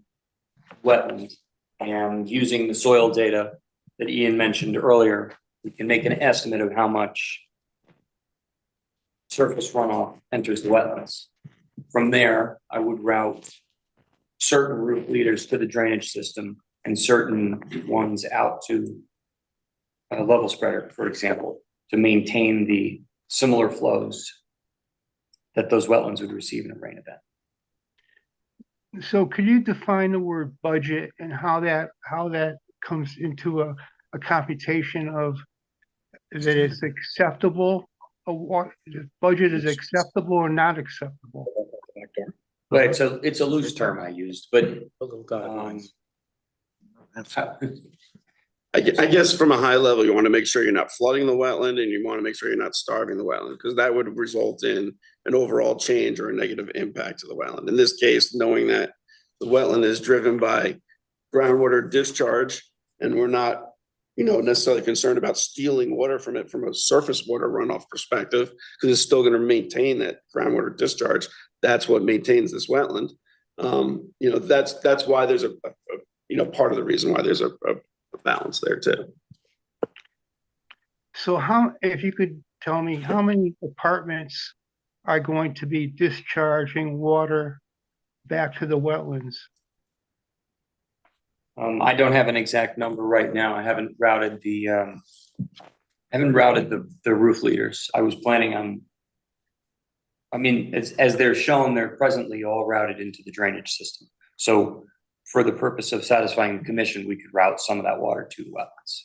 wetland, and using the soil data that Ian mentioned earlier, we can make an estimate of how much surface runoff enters the wetlands. From there, I would route certain root leaders to the drainage system and certain ones out to a level spreader, for example, to maintain the similar flows that those wetlands would receive in a rain event. So could you define the word budget and how that comes into a computation of that it's acceptable? What the budget is acceptable or not acceptable? But it's a loose term I used, but That's I guess from a high level, you want to make sure you're not flooding the wetland and you want to make sure you're not starving the wetland, because that would result in an overall change or a negative impact to the wetland. In this case, knowing that the wetland is driven by groundwater discharge and we're not, necessarily concerned about stealing water from it from a surface water runoff perspective, because it's still going to maintain that groundwater discharge. That's what maintains this wetland. That's why there's part of the reason why there's a balance there too. So if you could tell me how many apartments are going to be discharging water back to the wetlands? I don't have an exact number right now. I haven't routed the roof leaders. I was planning on. As they're shown, they're presently all routed into the drainage system. So for the purpose of satisfying the commission, we could route some of that water to the wetlands.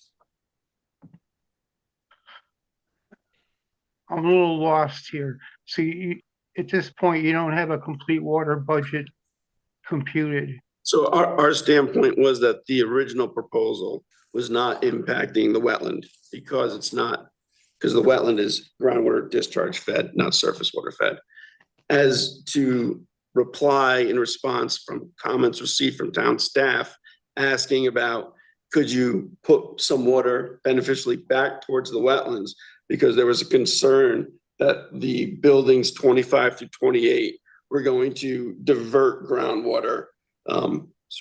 I'm a little lost here. So at this point, you don't have a complete water budget computed. So our standpoint was that the original proposal was not impacting the wetland because the wetland is groundwater discharge fed, not surface water fed. As to reply in response from comments received from town staff asking about, could you put some water beneficially back towards the wetlands? Because there was a concern that the buildings 25 through 28 were going to divert groundwater.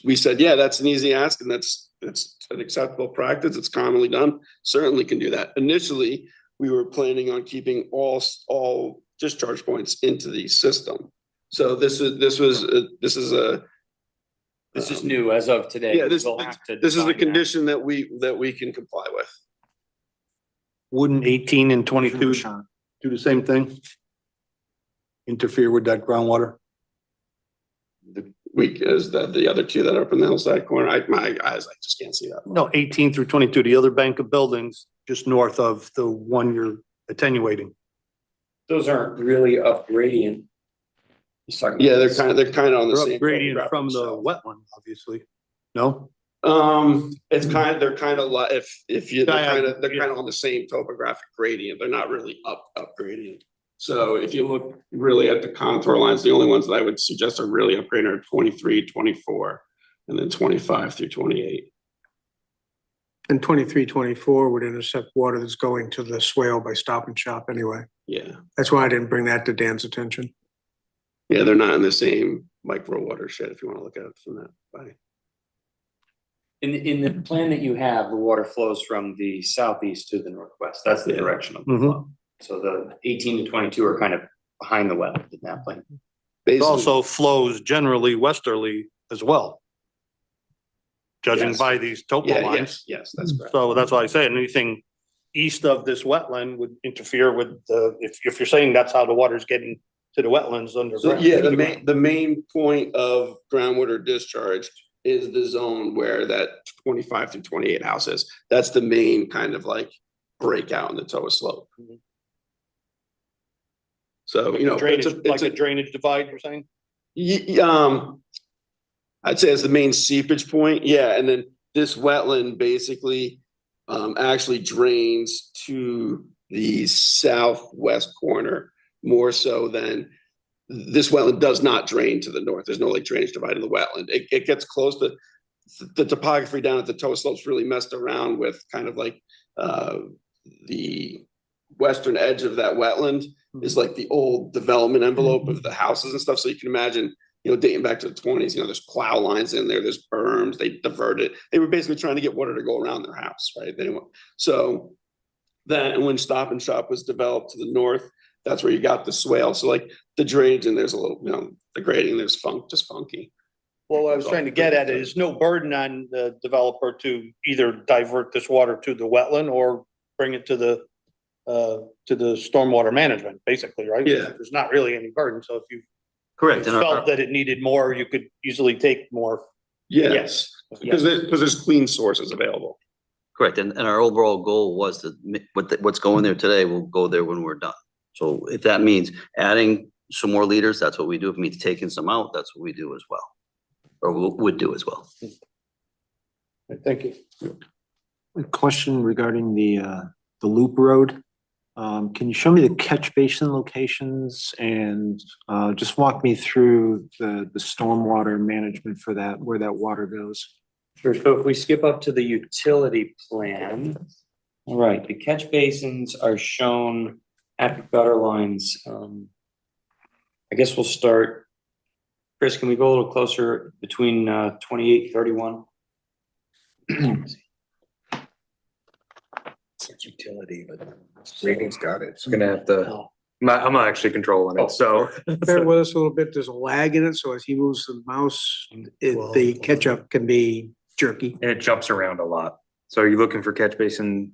We said, yeah, that's an easy ask, and it's an acceptable practice. It's commonly done. Certainly can do that. Initially, we were planning on keeping all discharge points into the system. So this is new as of today. Yeah, this is the condition that we can comply with. Wouldn't 18 and 22 do the same thing? Interfere with that groundwater? Is that the other two that are up in the hillside corner? My eyes, I just can't see that. No, 18 through 22, the other bank of buildings just north of the one you're attenuating. Those aren't really up gradient. Yeah, they're kind of on the They're same. up gradient from the wetland, obviously. No? They're kind of like, they're kind of on the same topographic gradient. They're not really up gradient. So if you look really at the contour lines, the only ones that I would suggest are really up gradient are 23, 24, and then 25 through 28. And 23, 24 would intercept water that's going to the swale by Stop and Shop anyway. Yeah. That's why I didn't bring that to Dan's attention. Yeah, they're not in the same micro watershed if you want to look at it from that way. In the plan that you have, the water flows from the southeast to the northwest. That's the direction of the flow. So the 18 to 22 are kind of behind the wetland in that plan. It also flows generally westerly as well. Judging by these topo lines. Yes, that's correct. So that's why I say anything east of this wetland would interfere with if you're saying that's how the water's getting to the wetlands underground. So yeah, the main point of groundwater discharge is the zone where that 25 through 28 house is. That's the main kind of like breakout in the Toa slope. So, Drainage, it's a drainage divide, you're saying? I'd say it's the main seepage point. Yeah. And then this wetland basically actually drains to the southwest corner more so than this wetland does not drain to the north. There's no like drainage divide in the wetland. It gets close to the topography down at the Toa slopes really messed around with kind of like the western edge of that wetland is like the old development envelope of the houses and stuff. So you can imagine, dating back to the 20s, there's plow lines in there, there's berms, they diverted. They were basically trying to get water to go around their house, right? So then when Stop and Shop was developed to the north, that's where you got the swale. So like the drainage and there's a little, the grading, there's just funky. Well, what I was trying to get at is no burden on the developer to either divert this water to the wetland or bring it to the stormwater management, basically, right? Yeah. There's not really any burden. So if you Correct. And felt that it needed more, you could easily take more. Yes. Because there's clean sources available. correct. And our overall goal was to, what's going there today will go there when we're done. So if that means adding some more liters, that's what we do. If it means taking some out, that's what we do as well. Or would do as well. Thank you. A question regarding the loop road. Can you show me the catch basin locations and just walk me through the stormwater management for that, where that water goes? Sure, so if we skip up to the utility plan. All right, the catch basins are shown at the gutter lines. I guess we'll start. Chris, can we go a little closer between 28 and 31? It's utility, but ratings got it. It's gonna have to, I'm not actually controlling it, so. Bear with us a little bit. There's a lag in it, so as he moves the mouse, the catch up can be jerky. And it jumps around a lot. So are you looking for catch basin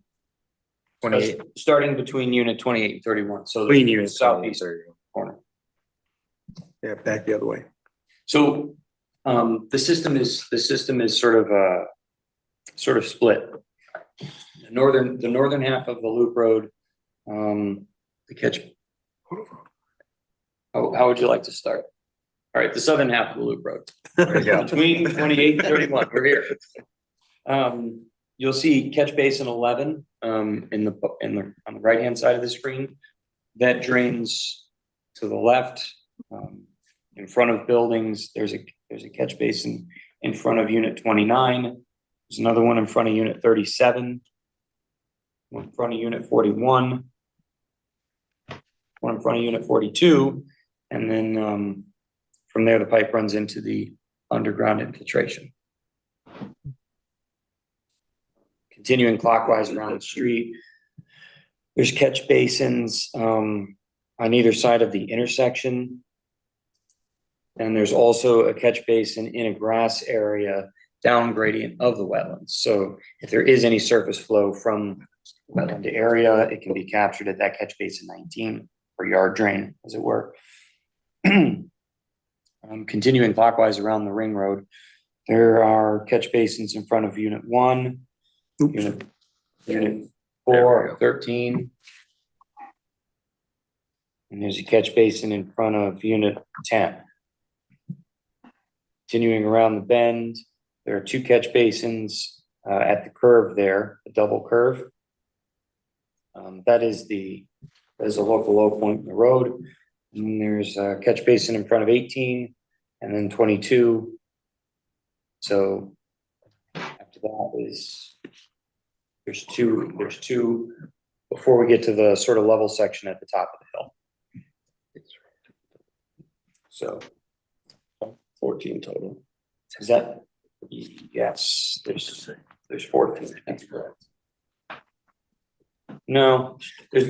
28? Starting between unit 28 and 31, so Between the units, southeast there you go. corner. Yeah, back the other way. So the system is sort of split. The northern half of the loop road, the catch. How would you like to start? All right, the southern half of the loop road. There you go. Between 28 and 31, we're here. You'll see catch basin 11 on the right hand side of the screen. That drains to the left. In front of buildings, there's a catch basin in front of unit 29. There's another one in front of unit 37. One in front of unit 41. One in front of unit 42. And then from there, the pipe runs into the underground infiltration. Continuing clockwise around the street, there's catch basins on either side of the intersection. And there's also a catch basin in a grass area down gradient of the wetlands. So if there is any surface flow from wetland area, it can be captured at that catch basin 19 or yard drain, as it were. Continuing clockwise around the ring road, there are catch basins in front of unit 1, unit 4, 13. And there's a catch basin in front of unit 10. Continuing around the bend, there are 2 catch basins at the curve there, a double curve. That is a local low point in the road. And there's a catch basin in front of 18 and then 22. So after that is, there's two before we get to the sort of level section at the top of the hill. So 14 total. Is that? Yes, there's 14. That's correct. No, there's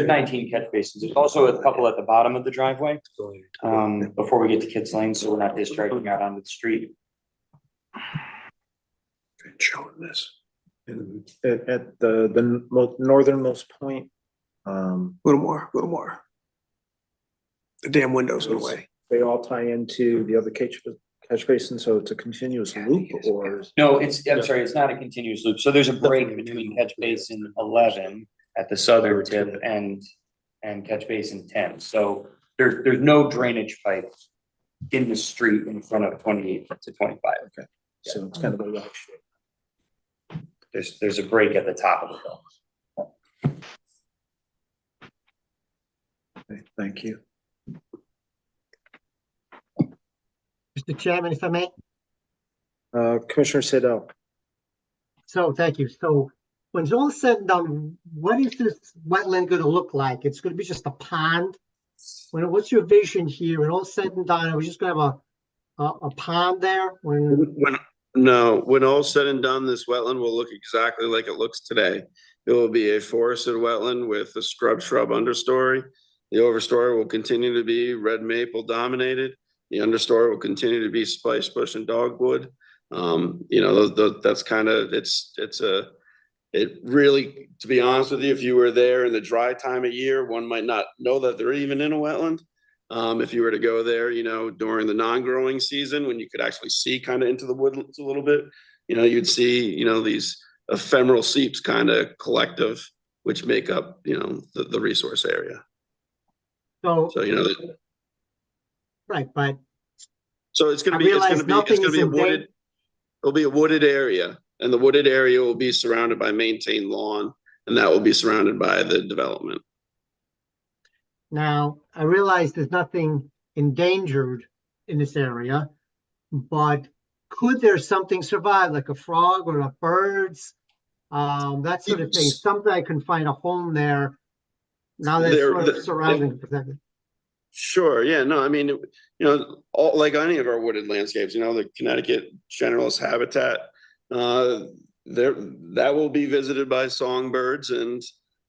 19 catch basins. There's also a couple at the bottom of the driveway. Before we get to Kids Lane, so we're not discharging out onto the street. Showing this. At the northernmost point. A little more. The damn windows in the way. They all tie into the other catch basin, so it's a continuous loop, or? No, I'm sorry, it's not a continuous loop. So there's a break between catch basin 11 at the southern tip and catch basin 10. So there's no drainage pipe in the street in front of 28 to 25. Okay, so it's kind of a rock shape. There's a break at the top of the hill. Okay, thank you. Mr. Chairman, if I may. Commissioner Siddell. So, thank you. So when it's all said and done, what is this wetland going to look like? It's going to be just a pond? What's your vision here? When all said and done, are we just going to have a pond there? When all said and done, this wetland will look exactly like it looks today. It will be a forested wetland with a shrub understory. The overstory will continue to be red maple dominated. The understory will continue to be spice bush and dogwood. That's kind of, it really, to be honest with you, if you were there in the dry time of year, one might not know that they're even in a wetland. If you were to go there, during the non-growing season, when you could actually see kind of into the woodlands a little bit, you'd see, these ephemeral seeps kind of collective, which make up, the resource area. So, Right, but so it's gonna be a wooded area, And the wooded area will be surrounded by maintained lawn, and that will be surrounded by the development. Now, I realize there's nothing endangered in this area, but could there something survive, like a frog or a birds? That sort of thing, Yes. something I can find a home there. Now that it's There- sort of there- surrounding, protected. Sure, yeah, no, I mean, you know, all, like any of our wooded landscapes, you know, the Connecticut generalist habitat, there, that will be visited by songbirds and,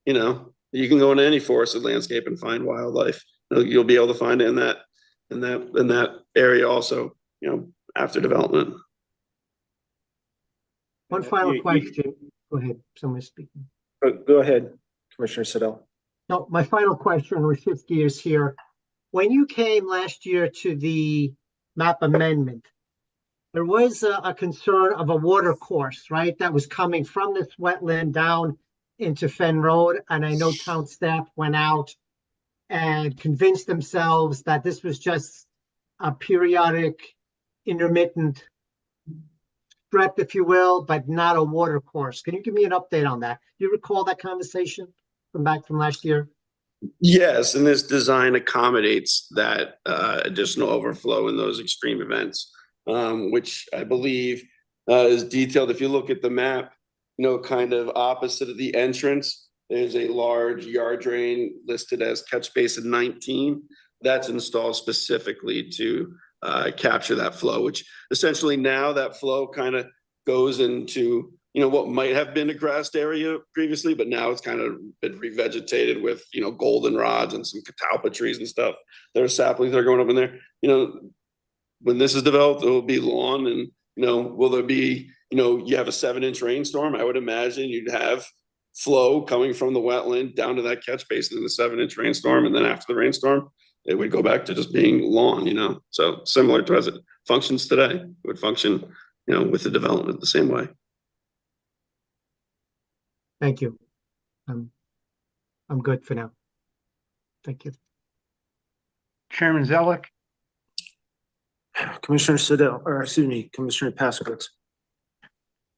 you know, you can go into any forested landscape and find wildlife. You'll be able to find it in that area also, you know, after development. One final You- question. Go ahead, someone's speaking. Go ahead, Commissioner Siddell. No, my final question, we shift gears here. When you came last year to the map amendment, there was a concern of a water course, right? That was coming from this wetland down into Fen Road. And I know town staff went out and convinced themselves that this was just a periodic, intermittent strip, if you will, but not a water course. Can you give me an update on that? Do you recall that conversation from back from last year? Yes, and this design accommodates that additional overflow in those extreme events, which I believe is detailed. If you look at the map, you know, kind of opposite of the entrance, there's a large yard drain listed as catch basin 19. That's installed specifically to capture that flow, which essentially now that flow kind of goes into, you know, what might have been a grassed area previously, but now it's kind of been revegetated with, you know, goldenrods and some catalpa trees and stuff. There are saplings that are going up in there. You know, when this is developed, it will be lawn and, you know, will there be, you know, you have a 7-inch rainstorm, I would imagine you'd have flow coming from the wetland down to that catch basin in the 7-inch rainstorm. And then after the rainstorm, it would go back to just being lawn, you know, so similar to as it functions today, it would function, you know, with the development the same way. Thank you. I'm good for now. Thank you. Chairman Zelik, Commissioner Siddell, or excuse me, Commissioner Paskowitz.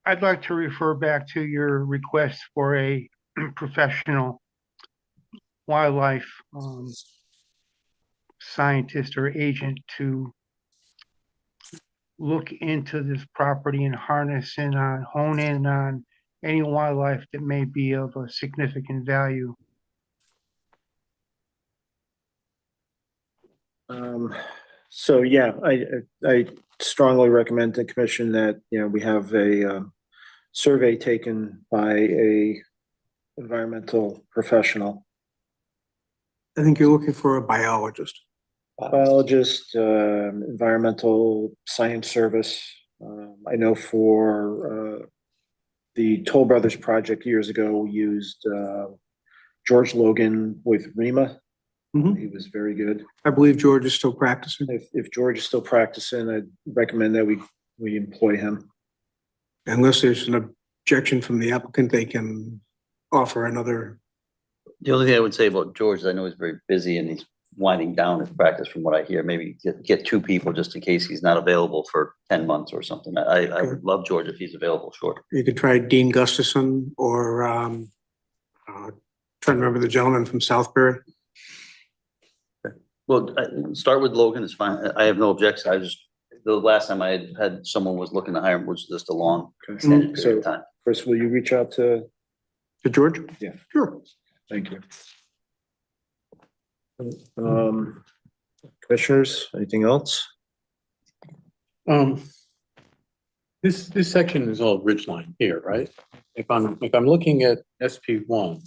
I'd like to refer back to your request for a professional wildlife scientist or agent to look into this property and harness in on, hone in on any wildlife that may be of a significant value. So yeah, I strongly recommend to the commission that, you know, we have a survey taken by a environmental professional, I think you're looking for a biologist. biologist, environmental science service. I know for the Toll Brothers project years ago, we used George Logan with REMA. Mhm. He was very good. I believe George is still practicing. If George is still practicing, I'd recommend that we employ him. Unless there's an objection from the applicant, they can offer another. The only thing I would say about George is I know he's very busy and he's winding down his practice from what I hear. Maybe get 2 people just in case he's not available for 10 months or something. I would love George if he's available, sure. You could try Dean Gustafson or trying to remember the gentleman from Southbury. Well, start with Logan, it's fine. I have no objection. The last time I had someone was looking to hire him, was just a long extended period of time. Chris, will you reach out to? To George? Yeah. Sure. Thank you. Commissioners, anything else? This section is all ridgeline here, right? If I'm looking at SP1,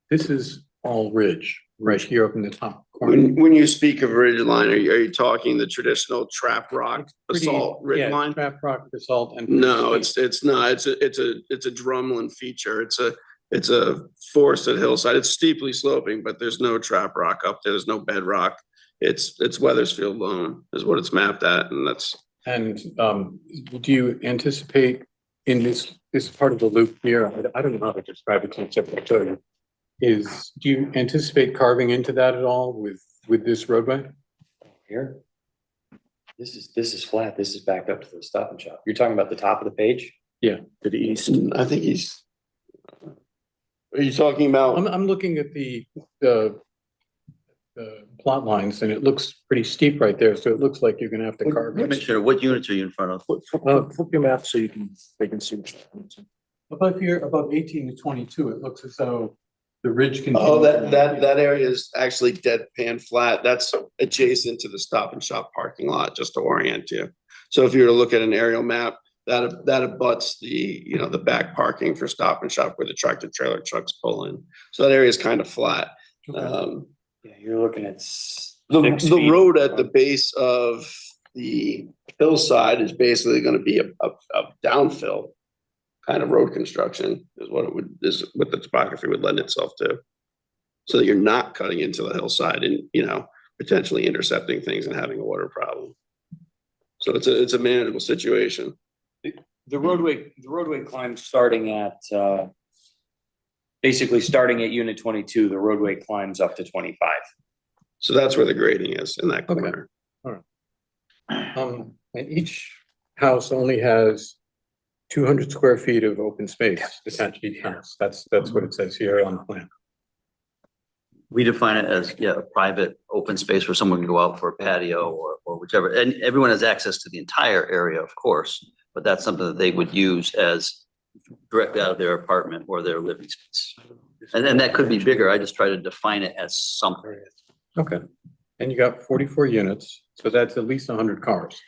this is all ridge right here up in the top corner. When you speak of ridgeline, are you talking the traditional trap rock basalt Yeah, ridgeline? trap rock basalt and. No, it's not. It's a drumlin feature. It's a forested hillside. It's steeply sloping, but there's no trap rock up there. There's no bedrock. It's Weathersfield loam is what it's mapped at, and that's. And do you anticipate in this part of the loop here, I don't know how to describe it except for tell you, do you anticipate carving into that at all with this roadway? Here. This is flat. This is backed up to the Stop and Shop. You're talking about the top of the page? To the east. I think are you talking about? I'm looking at the plot lines and it looks pretty steep right there, so it looks like you're gonna have to carve it. Commissioner, what units are you in front of? Flip your map so they can see. Above here, above 18 to 22, it looks as though the ridge continues. Oh, that area is actually deadpan flat. That's adjacent to the Stop and Shop parking lot, just to orient you. So if you were to look at an aerial map, that abuts the, the back parking for Stop and Shop where the tractor trailer trucks pull in. So that area is kind of flat. Yeah, you're looking at The road at the base of the hillside is basically gonna be a downfill kind of road construction is what the topography would lend itself to. So that you're not cutting into the hillside and, potentially intercepting things and having a water problem. So it's a manageable situation. The roadway climbs starting at, basically starting at unit 22, the roadway climbs up to 25. So that's where the grading is in that corner. And each house only has 200 square feet of open space attached to each house. That's what it says here on the plan. We define it as, a private open space where someone can go out for a patio or whichever, and everyone has access to the entire area, of course, but that's something that they would use as directly out of their apartment or their living space. And then that could be bigger. I just try to define it as something. Okay. And you got 44 units, so that's at least 100 cars.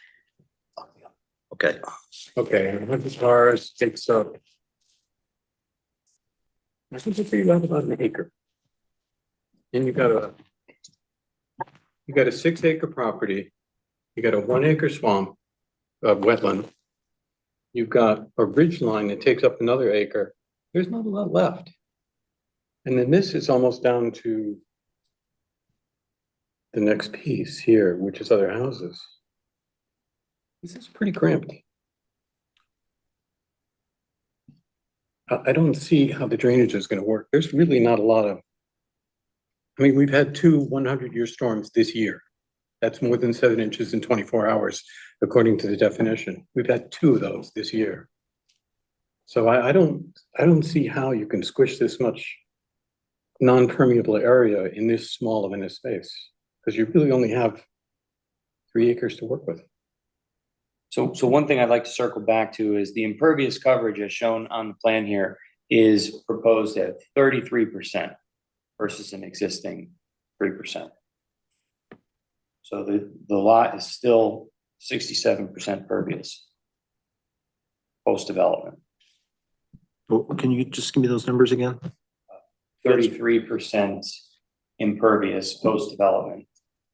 Okay. Okay, and 100 cars takes up, I think it's about an acre. And you got a 6 acre property, you got a 1 acre swamp, wetland. You've got a ridge line that takes up another acre. There's not a lot left. And then this is almost down to the next piece here, which is other houses. This is pretty cramped. I don't see how the drainage is gonna work. There's really not a lot of, we've had 2 100-year storms this year. That's more than 7 inches in 24 hours, according to the definition. We've had 2 of those this year. So I don't see how you can squish this much non-permeable area in this small of a space, because you really only have 3 acres to work with. So one thing I'd like to circle back to is the impervious coverage as shown on the plan here is proposed at 33% versus an existing 3%. So the lot is still 67% pervious post-development. Can you just give me those numbers again? 33% impervious post-development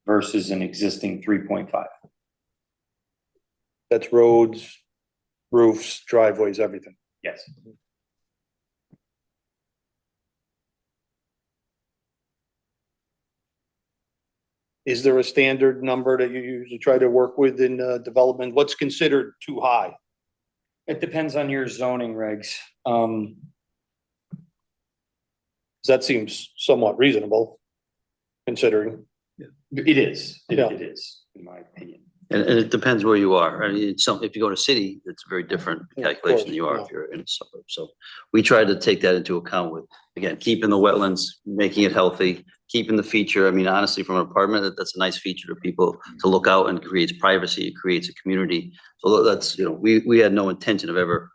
versus an existing 3.5. That's roads, roofs, driveways, everything. Yes. Is there a standard number that you usually try to work with in development? What's considered too high? It depends on your zoning regs. That seems somewhat reasonable, considering. It is, Yeah. it is, in my opinion. And it depends where you are. I mean, if you go to city, it's a very different calculation than you are if you're in a suburb. So we try to take that into account with, again, keeping the wetlands, making it healthy, keeping the feature. I mean, honestly, from an apartment, that's a nice feature to people to look out and creates privacy, it creates a community. So that's, we had no intention of ever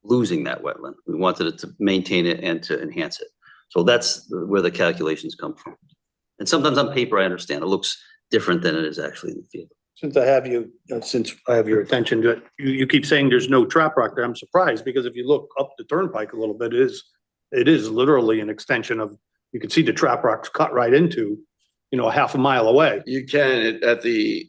losing that wetland. We wanted it to maintain it and to enhance it. So that's where the calculations come from. And sometimes on paper, I understand it looks different than it is actually in the field. Since I have your attention to it, you keep saying there's no trap rock there. I'm surprised because if you look up the turnpike a little bit, it is literally an extension of, you can see the trap rocks cut right into, a half a mile away. You can at the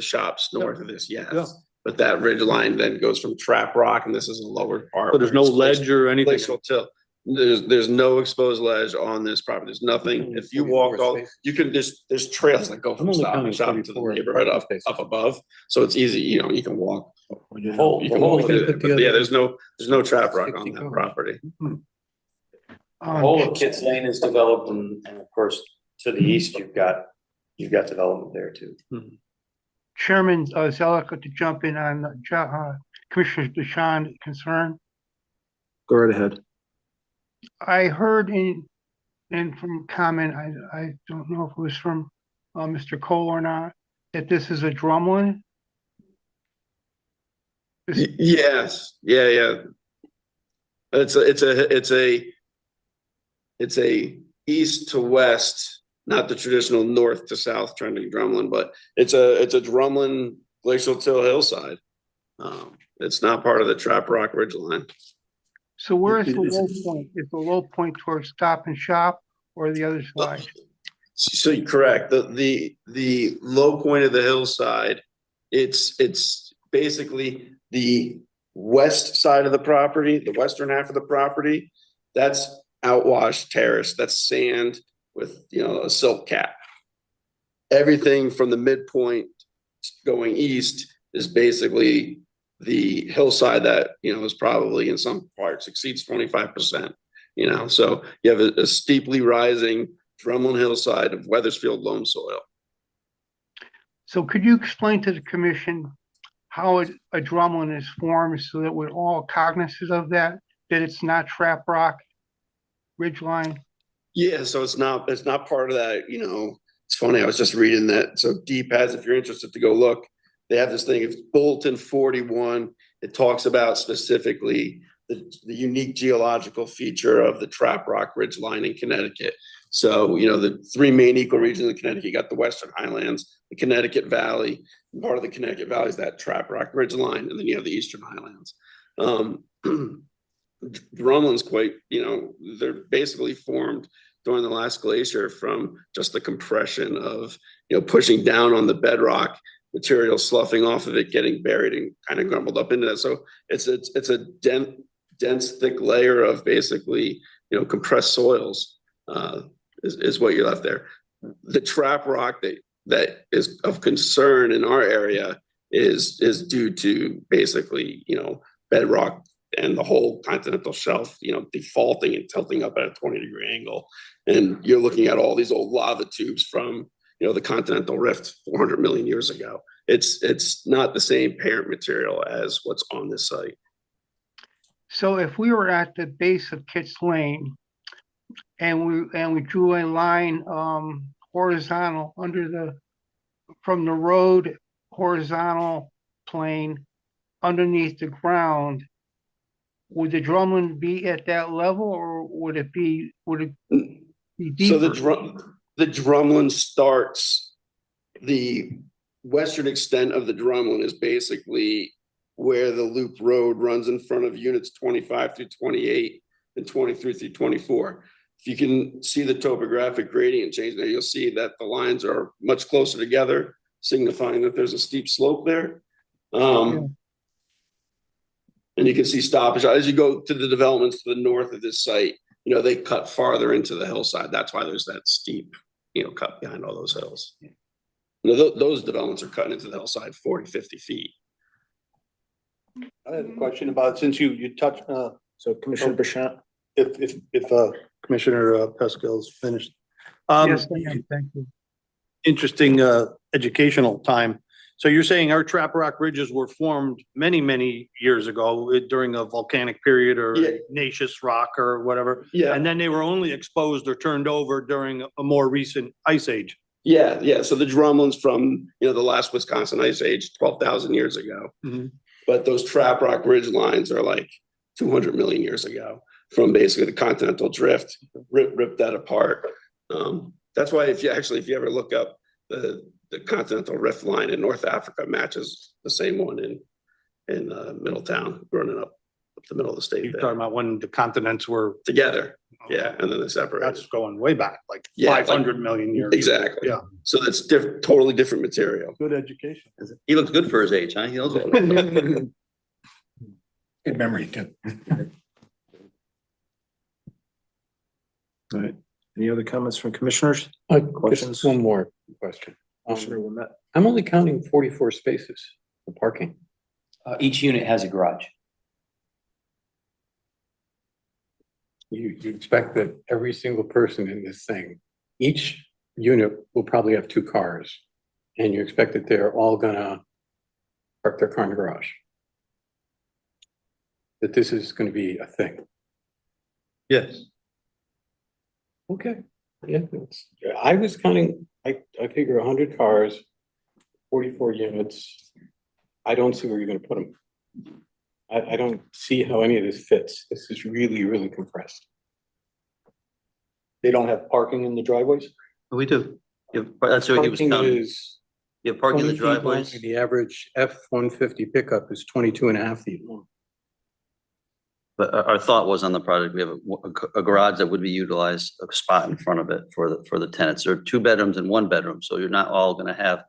shops north of this, yes. Yeah. But that ridge line then goes from trap rock and this is a lower part. But there's no ledge or anything. Glacial till. There's no exposed ledge on this property. There's nothing. If you walk you can there's trails that go from Stop and Shop to the neighborhood up above. So it's easy, you can walk. You can walk yeah, there's no trap rock on that property. Whole of Kits Lane is developed and of course, to the east, you've got development there too. Chairman Zellick, to jump in on Commissioner Deshawn concern. Go right ahead. I heard and from comment, I don't know if it was from Mr. Cole or not, that this is a drumlin. Yes, yeah. It's a east to west, not the traditional north to south trending drumlin, but it's a drumlin glacial till hillside. It's not part of the Trap Rock Ridgeline. So where is the low point? Is the low point towards Stop and Shop or the other side? So you're correct. The low point of the hillside, it's basically the west side of the property, the western half of the property. That's outwash terrace. That's sand with, you know, a silt cap. Everything from the midpoint going east is basically the hillside that, you know, is probably in some parts exceeds 25%, you know, so you have a steeply rising drumlin hillside of Weathersfield loam soil. So could you explain to the commission how a drumlin is formed so that we're all cognizant of that it's not Trap Rock Ridgeline? Yeah, so it's not part of that, you know. It's funny, I was just reading that. So DPAS, if you're interested to go look, they have this thing, it's Bulletin 41. It talks about specifically the unique geological feature of the Trap Rock Ridgeline in Connecticut. So, you know, the three main ecoregions of Connecticut, you got the Western Highlands, the Connecticut Valley. Part of the Connecticut Valley is that Trap Rock Ridgeline, and then you have the Eastern Highlands. Drumlin's quite, you know, they're basically formed during the last glacier from just the compression of, you know, pushing down on the bedrock, material sloughing off of it, getting buried and kind of crumbled up into that. So it's a dense, thick layer of basically, you know, compressed soils is what you're left there. The trap rock that is of concern in our area is due to basically, you know, bedrock and the whole continental shelf, you know, defaulting and tilting up at a 20-degree angle. And you're looking at all these old lava tubes from, you know, the continental rift 400 million years ago. It's not the same parent material as what's on this site. So if we were at the base of Kitts Lane and we drew a line horizontal from the road horizontal plane underneath the ground, would the drumlin be at that level, or would it be deeper? So the drumlin starts, the western extent of the drumlin is basically where the loop road runs in front of units 25 through 28 and 23 through 24. If you can see the topographic gradient change there, you'll see that the lines are much closer together, signifying that there's a steep slope there. And you can see stoppage as you go to the developments to the north of this site. You know, they cut farther into the hillside. That's why there's that steep, you know, cut behind all those hills. You know, those developments are cutting into the hillside 40, 50 feet. I had a question about, since you touched, So Commissioner Bouchard. if Commissioner Pascal's finished. Yes, I am. Thank you. Interesting educational time. So you're saying our trap rock ridges were formed many, many years ago during a volcanic period or Yeah. nacreous rock or whatever. Yeah. And then they were only exposed or turned over during a more recent ice age. Yeah. So the drumlins from, you know, the last Wisconsin ice age, 12,000 years ago. Mhm. But those trap rock ridge lines are like 200 million years ago from basically the continental drift, ripped that apart. That's why if you ever look up the continental rift line in North Africa matches the same one in Middletown, running up the middle of the state You're there. talking about when the continents were. Together. Yeah, and then they separated. That's going way back, like Yeah, like- 500 million years. Exactly. Yeah. So that's totally different material. Good education. He looks good for his age, huh? He knows what. Good memory too. All right. Any other comments from commissioners? Questions? Just one more question. Commissioner Wilmette. I'm only counting 44 spaces for parking. Each unit has a garage. You expect that every single person in this thing, each unit will probably have 2 cars. And you expect that they're all gonna park their car in the garage. That this is gonna be a thing. Yes. Okay, yeah, I was counting, I figure 100 cars, 44 units. I don't see where you're gonna put them. I don't see how any of this fits. This is really, really compressed. They don't have parking in the driveways? We do. That's what he was Parking counting. is You have parking in the 20 feet long, driveways. and the average F-150 pickup is 22.5 feet long. But our thought was on the project, we have a garage that would be utilized, a spot in front of it for the tenants. There are 2 bedrooms and 1 bedroom, so you're not all gonna have.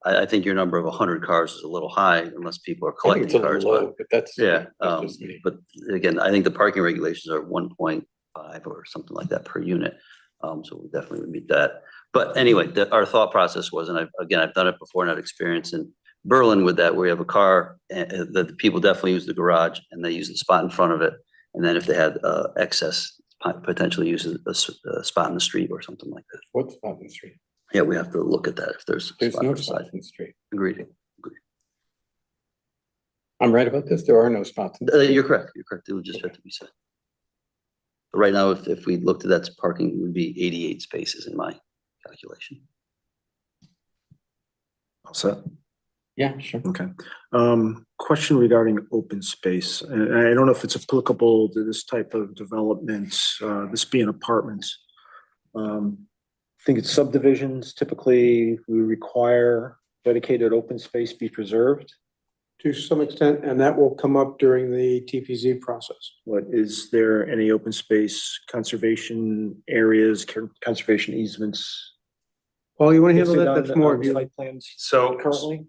I think your number of 100 cars is a little high unless people are I think it's collecting a cars, little but low, but that's. yeah. that's just me. But again, I think the parking regulations are 1.5 or something like that per unit. So we definitely would meet that. But anyway, our thought process was, and I've done it before and had experience in Berlin with that, where you have a car that the people definitely use the garage and they use the spot in front of it. And then if they had excess, potentially use a spot in the street or something like that. What spot in the street? Yeah, we have to look at that if there's. There's spot no for spot side. in the street. Agreed. I'm right about this. There are no spots. in the street. You're correct. You're correct. It would just have to be said. But right now, if we looked at that parking, it would be 88 spaces in my calculation. All set. Yeah, sure. Okay. Question regarding open space. And I don't know if it's applicable to this type of development, this being apartments. I think it's subdivisions. Typically, we require dedicated open space be preserved. To some extent, and that will come up during the TPZ process. What is there any open space conservation areas, conservation easements? Paul, you want to handle listed that? on That's the- more on of the you. Site plans So, currently?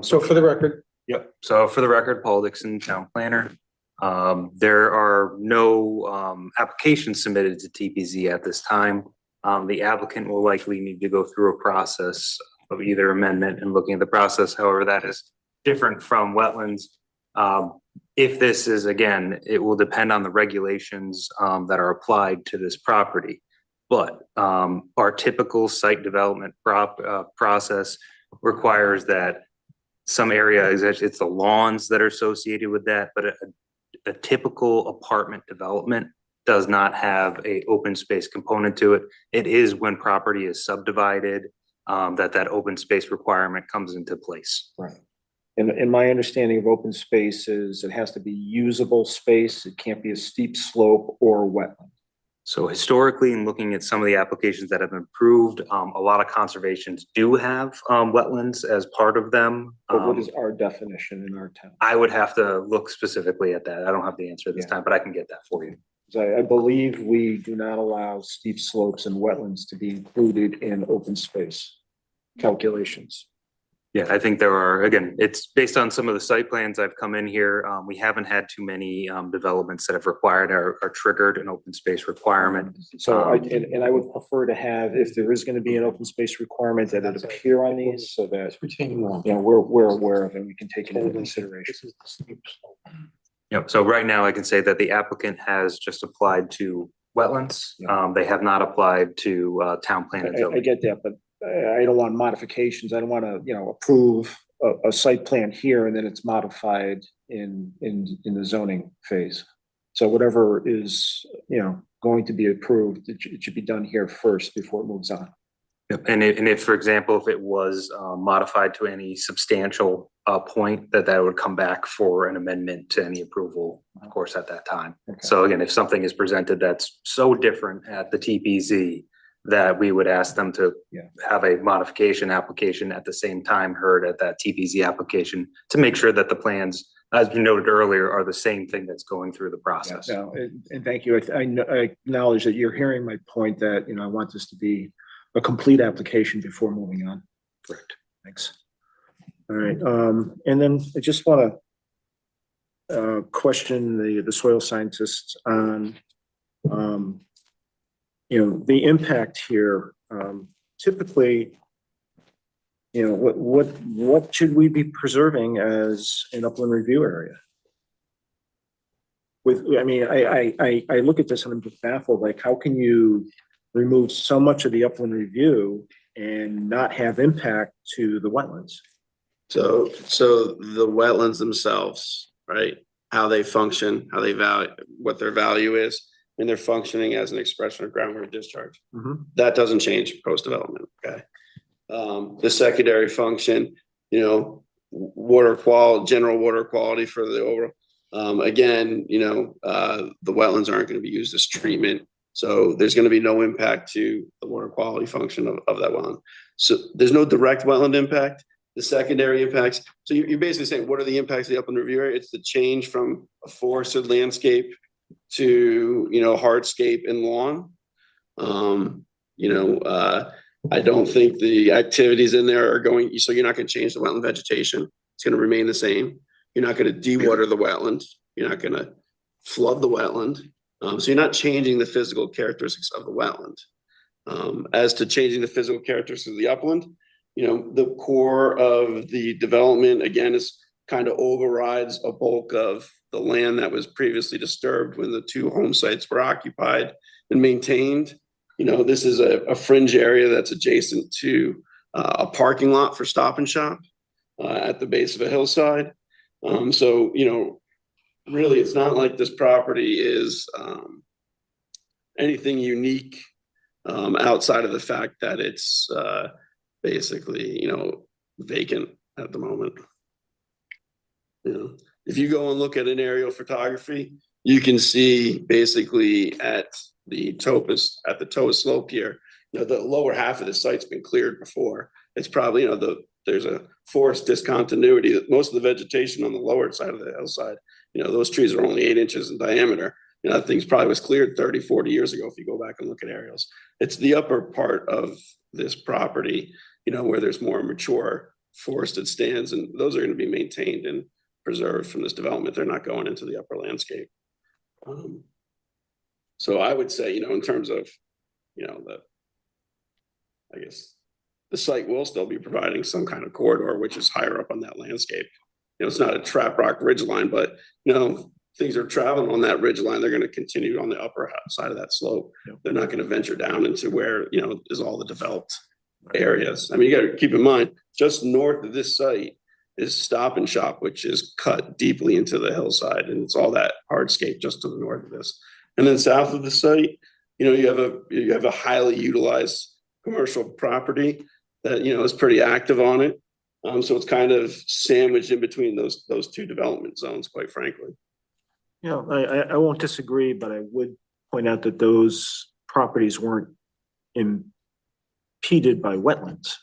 So for the record, yep. So for the record, Paul Dixon, town planner. There are no applications submitted to TPZ at this time. The applicant will likely need to go through a process of either amendment and looking at the process. However, that is different from wetlands. If this is, again, it will depend on the regulations that are applied to this property. But our typical site development process requires that some area is actually, it's the lawns that are associated with that, but a typical apartment development does not have a open space component to it. It is when property is subdivided that open space requirement comes into place. Right. And my understanding of open space is it has to be usable space. It can't be a steep slope or wetland. So historically, in looking at some of the applications that have been approved, a lot of conservations do have wetlands as part of them. But what is our definition in our town? I would have to look specifically at that. I don't have the answer this time, but I can get that for you. I believe we do not allow steep slopes and wetlands to be included in open space calculations. Yeah, I think there are, again, it's based on some of the site plans I've come in here. We haven't had too many developments that have required or triggered an open space requirement. So I would prefer to have, if there is going to be an open space requirement, that it appear on these so that, we're aware of it and we can take it into consideration. Yep, so right now I can say that the applicant has just applied to wetlands. They have not applied to town plan and I zoning. get that, but I don't want modifications. I don't want to, approve a site plan here and then it's modified in the zoning phase. So whatever is, going to be approved, it should be done here first before it moves on. Yep. And if, for example, if it was modified to any substantial point, that would come back for an amendment to any approval, of course, at that time. Okay. So again, if something is presented that's so different at the TPZ, that we would ask them to have a modification application at the same time heard at that TPZ application to make sure that the plans, as you noted earlier, are the same thing that's going through the process. No, and thank you. I acknowledge that you're hearing my point that, I want this to be a complete application before moving on. Correct. Thanks. All right. And then I just want to question the soil scientists on, the impact here. Typically, what should we be preserving as an upland review area? I look at this and I'm just baffled, like, how can you remove so much of the upland review and not have impact to the wetlands? So the wetlands themselves, right? How they function, how they value, what their value is. and they're functioning as an expression of groundwater discharge. Mhm. That doesn't change post-development, okay? The secondary function, you know, water quality, general water quality for the overall. Again, you know, the wetlands aren't gonna be used as treatment, so there's gonna be no impact to the water quality function of that wetland. So there's no direct wetland impact. The secondary impacts, so you're basically saying, what are the impacts of the upland review area? It's the change from a forested landscape to, you know, hardscape and lawn. You know, I don't think the activities in there are going, so you're not gonna change the wetland vegetation. It's gonna remain the same. You're not gonna de-water the wetland. You're not gonna flood the wetland. So you're not changing the physical characteristics of the wetland. As to changing the physical characteristics of the upland, you know, the core of the development, again, is kind of overrides a bulk of the land that was previously disturbed when the two home sites were occupied and maintained. You know, this is a fringe area that's adjacent to a parking lot for Stop and Shop at the base of a hillside. So, you know, really, it's not like this property is anything unique outside of the fact that it's basically, you know, vacant at the moment. You know, if you go and look at an aerial photography, you can see basically at the topus, at the toe slope here, you know, the lower half of the site's been cleared before. It's probably, you know, there's a forest discontinuity that most of the vegetation on the lower side of the hillside, you know, those trees are only 8 inches in diameter. You know, that thing's probably was cleared 30, 40 years ago if you go back and look at aerials. It's the upper part of this property, you know, where there's more mature forested stands, and those are going to be maintained and preserved from this development. They're not going into the upper landscape. So I would say, you know, in terms of, you know, I guess the site will still be providing some kind of corridor, which is higher up on that landscape. You know, it's not a trap rock ridgeline, but, you know, things are traveling on that ridgeline. They're going to continue on the upper side of that slope. They're not going to venture down into where, you know, is all the developed areas. I mean, you got to keep in mind, just north of this site is Stop and Shop, which is cut deeply into the hillside, and it's all that hardscape just to the north of this. And then south of the site, you know, you have a highly utilized commercial property that, you know, is pretty active on it. So it's kind of sandwiched in between those two development zones, quite frankly. You know, I won't disagree, but I would point out that those properties weren't impeded by wetlands.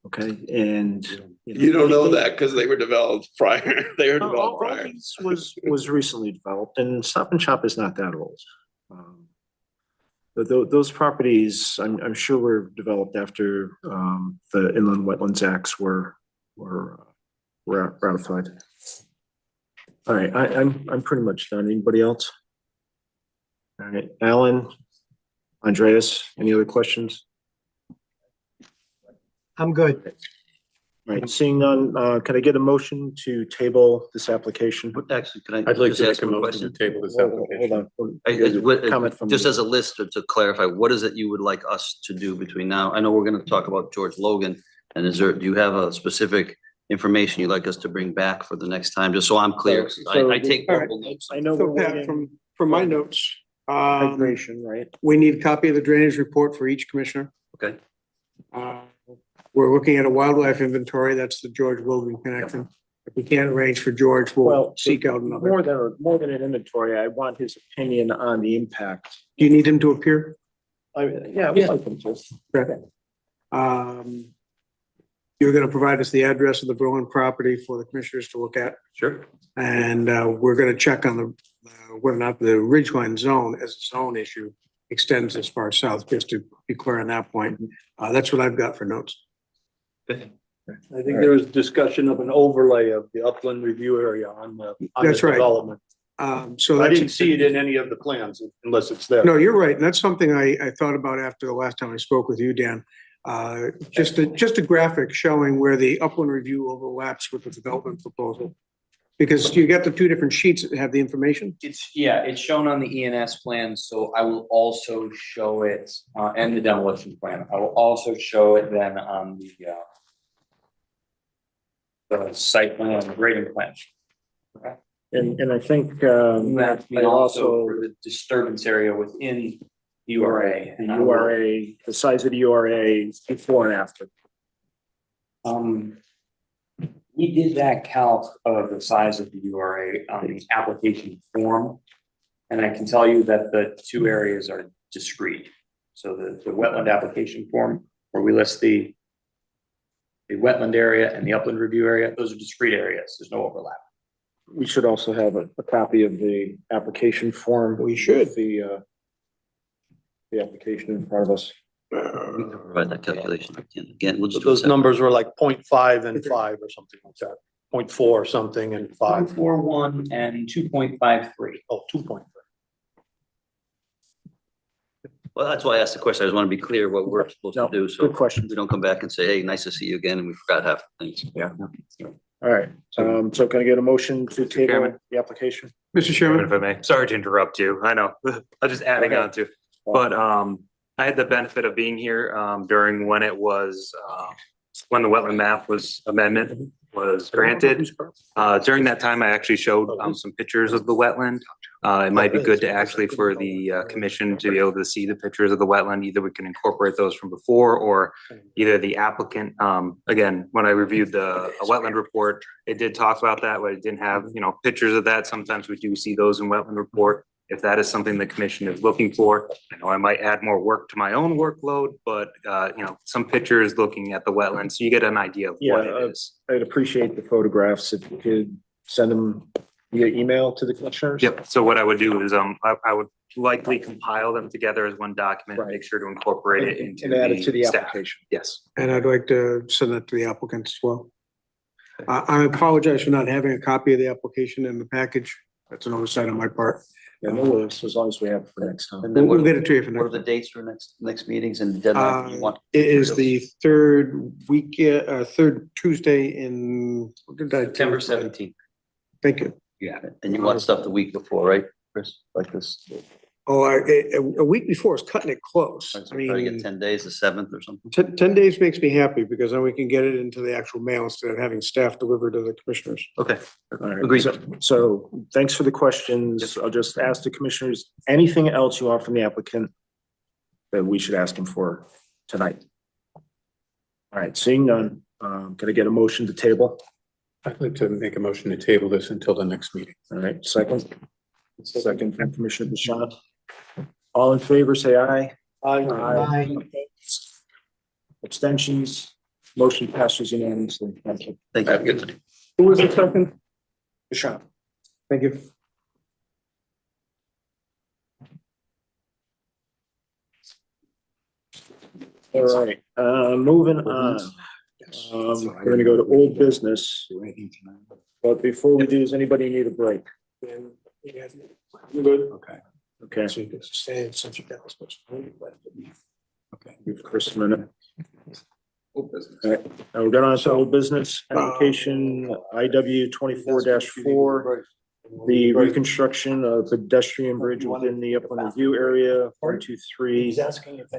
Okay, and. You don't know that because they were developed prior. They were developed prior. Was recently developed, and Stop and Shop is not that old. But those properties, I'm sure were developed after the Inland Wetlands Acts were ratified. All right, I'm pretty much done. Anybody else? All right, Alan, Andreas, any other questions? I'm good. All right, seeing none, can I get a motion to table this application? Actually, can I I'd like just to ask make a one motion to question? table this Hold application. on. Comment from Just you. as a list to clarify, what is it you would like us to do between now? I know we're gonna talk about George Logan, and do you have a specific information you'd like us to bring back for the next time, just so I'm clear? 'Cause So- I take verbal notes. I know So we're Pat, waiting. from my notes, Hydration, right? we need a copy of the drainage report for each commissioner. Okay, We're looking at a wildlife inventory. That's the George Logan connection. If we can't arrange for George, we'll Well, seek out another. more than an inventory, I want his opinion on the impact. Do you need him to appear? Yeah, we'd like him to. Okay. You're gonna provide us the address of the Berlin property for the commissioners to look at. sure. And we're gonna check on the whether or not the ridgeline zone as a zone issue extends as far south, just to be clear on that point. That's what I've got for notes. I think there was discussion of an overlay of the upland review area on the That's right. development. So I that's. didn't see it in any of the plans unless it's there. No, you're right. And that's something I thought about after the last time I spoke with you, Dan. Just a graphic showing where the upland review overlaps with the development proposal. Because you got the two different sheets that have the information. It's shown on the ENS plan, so I will also show it, and the demolition plan. I will also show it then on the site plan and grading plan. Okay. And I think, You asked me I also also, for the disturbance area within URA. the URA, the size of the URA before and after. We did that calc of the size of the URA on the application form. And I can tell you that the two areas are discrete. So the wetland application form, where we list the wetland area and the upland review area, those are discrete areas. There's no overlap. We should also have a copy of the application form. We should. with the application in front of us. We can provide that calculation again. We'll So just do it those separate. numbers were like 0.5 and 5 or something like that. 0.4 something and 5. 0.41 and 2.53. Oh, 2.5. Well, that's why I asked the question. I just want to be clear what we're supposed to No, do, so good question. we don't come back and say, hey, nice to see you again, and we forgot half the things. Yeah. All right, so can I get a motion to table Chairman. the application? Mr. Chairman, If I may, sorry to interrupt you. I know, I'm just adding on to, but, I had the benefit of being here, during when it was, when the wetland map amendment was granted. During that time, I actually showed, some pictures of the wetland. It might be good to actually for the, commission to be able to see the pictures of the wetland. Either we can incorporate those from before, or either the applicant, again, when I reviewed the wetland report, it did talk about that, but it didn't have, pictures of that. Sometimes we do see those in wetland report. If that is something the commission is looking for, I know I might add more work to my own workload, but, some pictures looking at the wetlands, so you get an idea of what it is. I'd appreciate the photographs if you could send them via email to the commissioners. Yep, so what I would do is, I would likely compile them together as one document, Right. make sure to incorporate it into And add it to the staff. application. Yes. and I'd like to send that to the applicants as well. I apologize for not having a copy of the application in the package. That's an oversight on my part. Yeah, no worries, as long as we have it for next time. And then We'll what get it to you for what are next. the dates for next meetings and deadline you want? It is the third week, third Tuesday in. what did I do? September 17th. Thank you. Yeah. And you want stuff the week before, right, Chris, like this? Oh, a week before is cutting it close. I Try to get mean, 10 days, the 7th or something. 10 days makes me happy because then we can get it into the actual mail instead of having staff deliver to the commissioners. Okay, All right, agreed. So thanks for the questions. I'll just ask the commissioners, anything else you want from the applicant that we should ask him for tonight? All right, seeing none, can I get a motion to table? I'd like to make a motion to table this until the next meeting. All right, second. Second from Commissioner Bashad. All in favor, say aye. Aye. Abstentions, motion passes unanimously. Thank you. Thank you. Who was the second? Bashad. Thank you. All right, moving on. We're gonna go to old business, but before we do, does anybody need a break? You good? Okay. Okay, So you can stay since you got this person. okay, give Chris a minute. All right, now we're going on to old business, application IW 24-4. The reconstruction of pedestrian bridge within the upland review area, 123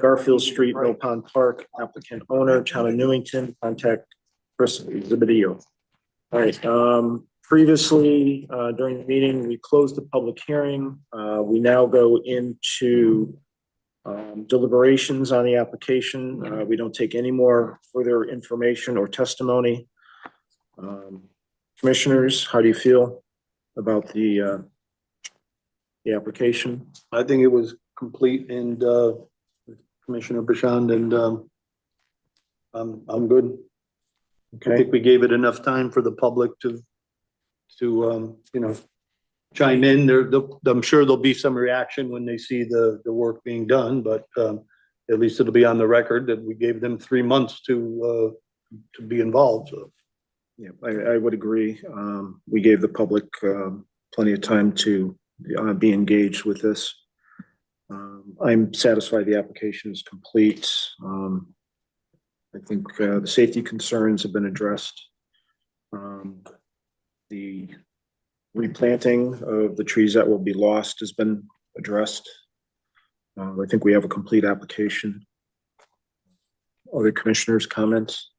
Garfield Street, Mill Pond Park, applicant owner, town of Newington, contact Chris Zibidio. All right, previously, during the meeting, we closed the public hearing. We now go into deliberations on the application. We don't take any more further information or testimony. Commissioners, how do you feel about the application? I think it was complete and Commissioner Bashand and I'm good. I Okay, think we gave it enough time for the public to chime in. I'm sure there'll be some reaction when they see the work being done, but at least it'll be on the record that we gave them 3 months to be involved, so. yeah, I would agree. We gave the public plenty of time to be engaged with this. I'm satisfied the application is complete. I think the safety concerns have been addressed. The replanting of the trees that will be lost has been addressed. I think we have a complete application. Other commissioners' comments?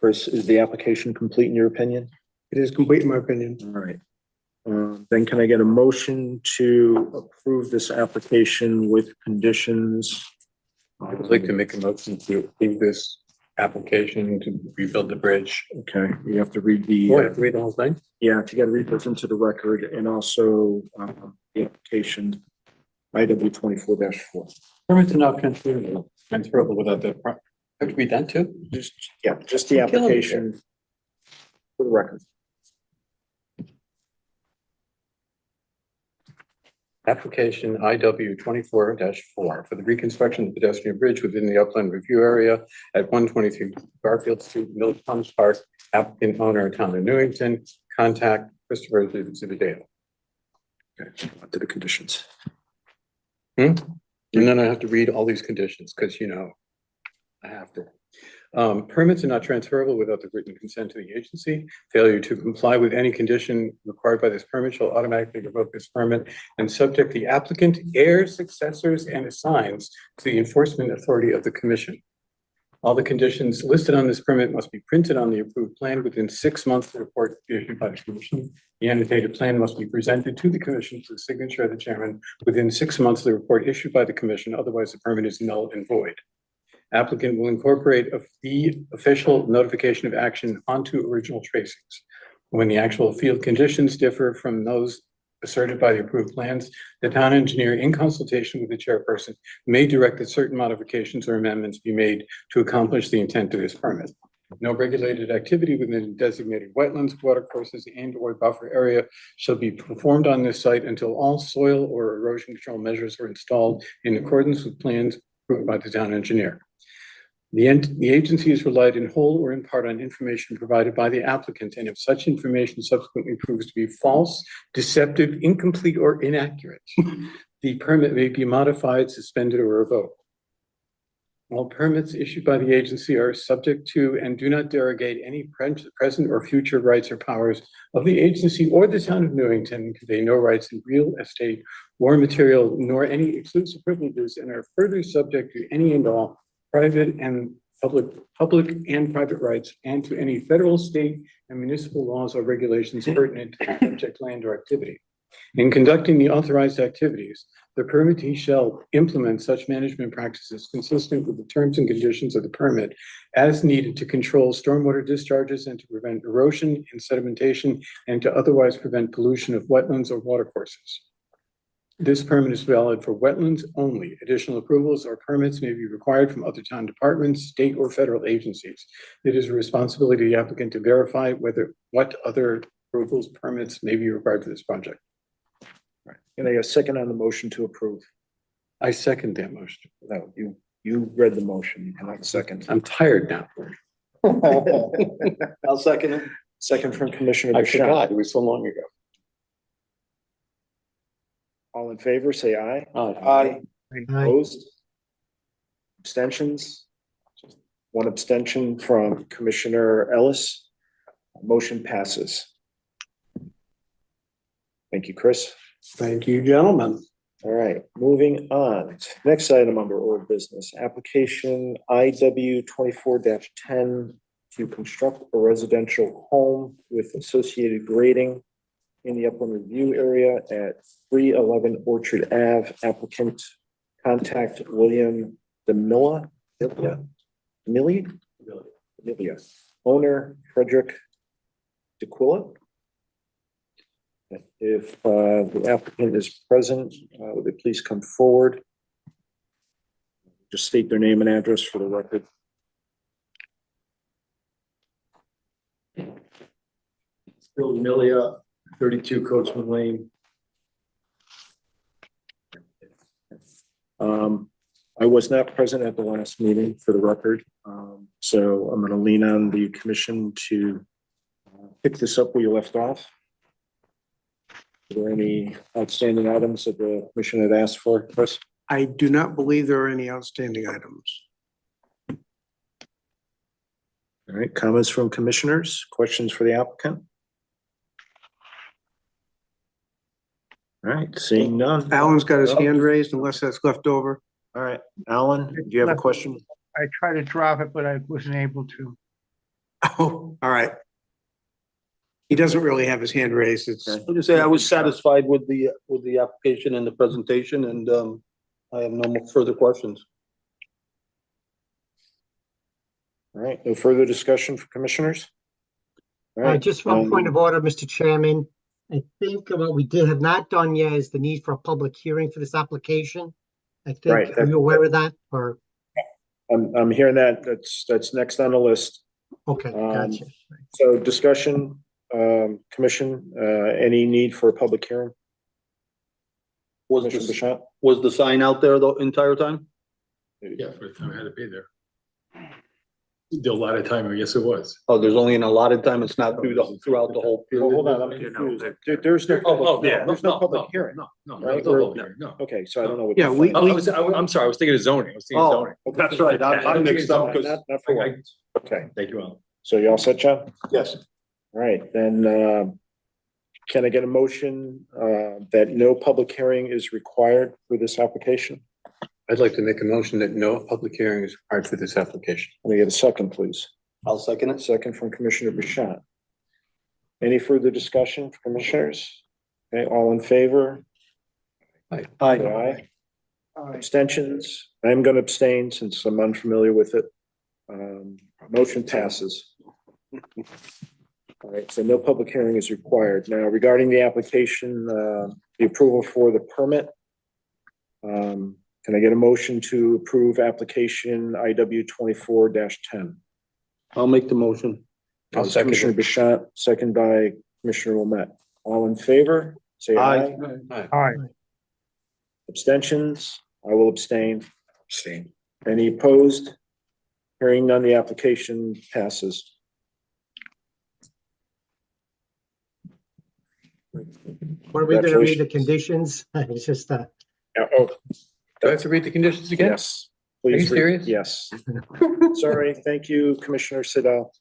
Chris, is the application complete in your opinion? It is complete in my opinion. All right. Then can I get a motion to approve this application with conditions? I would like to make a motion to approve this application to rebuild the bridge. Okay, you have to read the. Oh, I have to read the whole thing? Yeah, you got to read this into the record and also the application IW 24-4. Permits are not transferable without the, have to read that too? Just the You're killing me application for the record. Application IW 24-4 for the reconstruction of the pedestrian bridge within the upland review area at 123 Garfield Street, Mill Pond Park. Applicant owner, Town of Newington, contact Christopher Zibidale. Okay, on to the conditions. And then I have to read all these conditions, because I have to. Permits are not transferable without the written consent of the agency. Failure to comply with any condition required by this permit shall automatically revoke this permit and subject the applicant, heirs, successors, and assigns to the enforcement authority of the commission. All the conditions listed on this permit must be printed on the approved plan within 6 months of the report issued by the commission. The annotated plan must be presented to the commission for the signature of the chairman within 6 months of the report issued by the commission. Otherwise, the permit is null and void. Applicant will incorporate the official notification of action onto original tracings. When the actual field conditions differ from those asserted by the approved plans, the town engineer, in consultation with the chairperson, may direct that certain modifications or amendments be made to accomplish the intent of this permit. No regulated activity within designated wetlands, watercourses, and/or buffer area shall be performed on this site until all soil or erosion control measures are installed in accordance with plans approved by the town engineer. The agency is relied in whole or in part on information provided by the applicant, and if such information subsequently proves to be false, deceptive, incomplete, or inaccurate, the permit may be modified, suspended, or revoked. All permits issued by the agency are subject to and do not derogate any present or future rights or powers of the agency or the town of Newington, convey no rights in real estate or material, nor any exclusive privileges, and are further subject to any and all private and public and private rights, and to any federal, state, and municipal laws or regulations pertinent to the subject land or activity. In conducting the authorized activities, the permittee shall implement such management practices consistent with the terms and conditions of the permit as needed to control stormwater discharges and to prevent erosion and sedimentation and to otherwise prevent pollution of wetlands or watercourses. This permit is valid for wetlands only. Additional approvals or permits may be required from other town departments, state or federal agencies. It is a responsibility of the applicant to verify what other approvals, permits may be required for this project. Right. Can I get a second on the motion to approve? I second that motion. No, you read the motion. You cannot second. I'm tired now. I'll second it. Second from Commissioner I Basham. forgot, it was so long ago. All in favor, say aye. Aye. Opposed? Abstentions? One abstention from Commissioner Ellis. Motion passes. Thank you, Chris. Thank you, gentlemen. All right, moving on. Next item under old business, application IW 24-10 to construct a residential home with associated grading in the upland review area at 311 Orchard Ave. Applicant contact William Demilla. Owner Frederick DeQuilla. If the applicant is present, would they please come forward? Just state their name and address for the record. Bill Amelia, 32 Coachman Lane. I was not present at the last meeting for the record, so I'm going to lean on the commission to pick this up where you left off. Are there any outstanding items that the commission had asked for, Chris? I do not believe there are any outstanding items. All right, comments from commissioners, questions for the applicant? All right, seeing none. Alan's got his hand raised unless that's left over. All right, Alan, do you have a question? I tried to drop it, but I wasn't able to. Oh, all right. He doesn't really have his hand raised. It's. I'll just say I was satisfied with the application and the presentation and, I have no more further questions. All right, no further discussion for commissioners? All right, Just one point of order, Mr. Chairman. I think what we have not done yet is the need for a public hearing for this application. I Right, think, are you aware of that, or, I'm hearing that, that's next on the list. okay, gotcha. So discussion, commission, any need for a public hearing? Commissioner Bashant? Was the sign out there the entire time? Yeah, for the time I had to be there. The allotted time, yes, it was. Oh, there's only an allotted time. It's not throughout the whole period. Well, hold on, I'm confused. There's no, there's no public hearing. No, Right, no, we're- public hearing, no. Okay, so I don't know what. Yeah, the we- fuck- I'm sorry, I was thinking of zoning. I was thinking of Oh, zoning. that's right. I'm mixed up because. Not for what? Okay, Thank you, Alan. so you all set, John? Yes. All right, then, can I get a motion, that no public hearing is required for this application? I'd like to make a motion that no public hearing is required for this application. Let me get a second, please. I'll second it. Second from Commissioner Bashant. Any further discussion for commissioners? Okay, all in favor? Say aye. Abstentions? I'm going to abstain since I'm unfamiliar with it. Motion passes. All right, so no public hearing is required. Now regarding the application, the approval for the permit. Can I get a motion to approve application IW 24-10? I'll make the motion. I'll second Commissioner it. Bashant, second by Commissioner Wilmette. All in favor? Say aye. Aye. All right. Abstentions? I will abstain. Abstain. Any opposed? Hearing none, the application passes. What are we gonna read the conditions? It's just, Oh, Do I have to read the conditions again? yes. Please you read- serious? Yes. Sorry, thank you, Commissioner Siddall.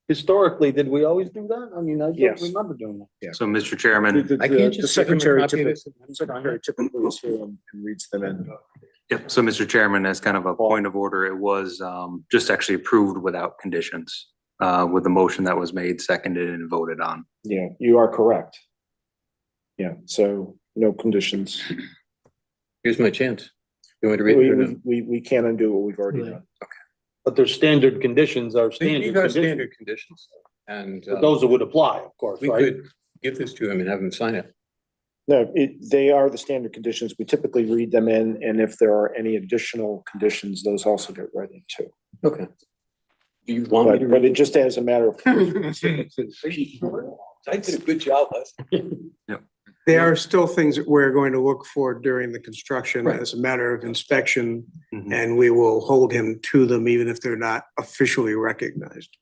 Historically, did we always do that? I mean, I don't Yes. remember doing that. So, Mr. Chairman, I can't The just give him a secretary copy of this. typically is here and reads them in. yep, so Mr. Chairman, as kind of a point of order, it was just actually approved without conditions. With the motion that was made, seconded and voted on. Yeah, you are correct. Yeah, so no conditions. Here's my chance. You want me to read it or no? We can't undo what we've already Right. done. But their standard conditions are standard These are conditions. standard conditions. And But those that would apply, of course, we right? could give this to him and have him sign it. No, they are the standard conditions. We typically read them in, and if there are any additional conditions, those also get read into. Okay. Do you want me to? But it just as a matter of. I did a good job last. There are still things that we're going to look for during the construction Right. as a matter of inspection, Mhm. and we will hold him to them even if they're not officially recognized.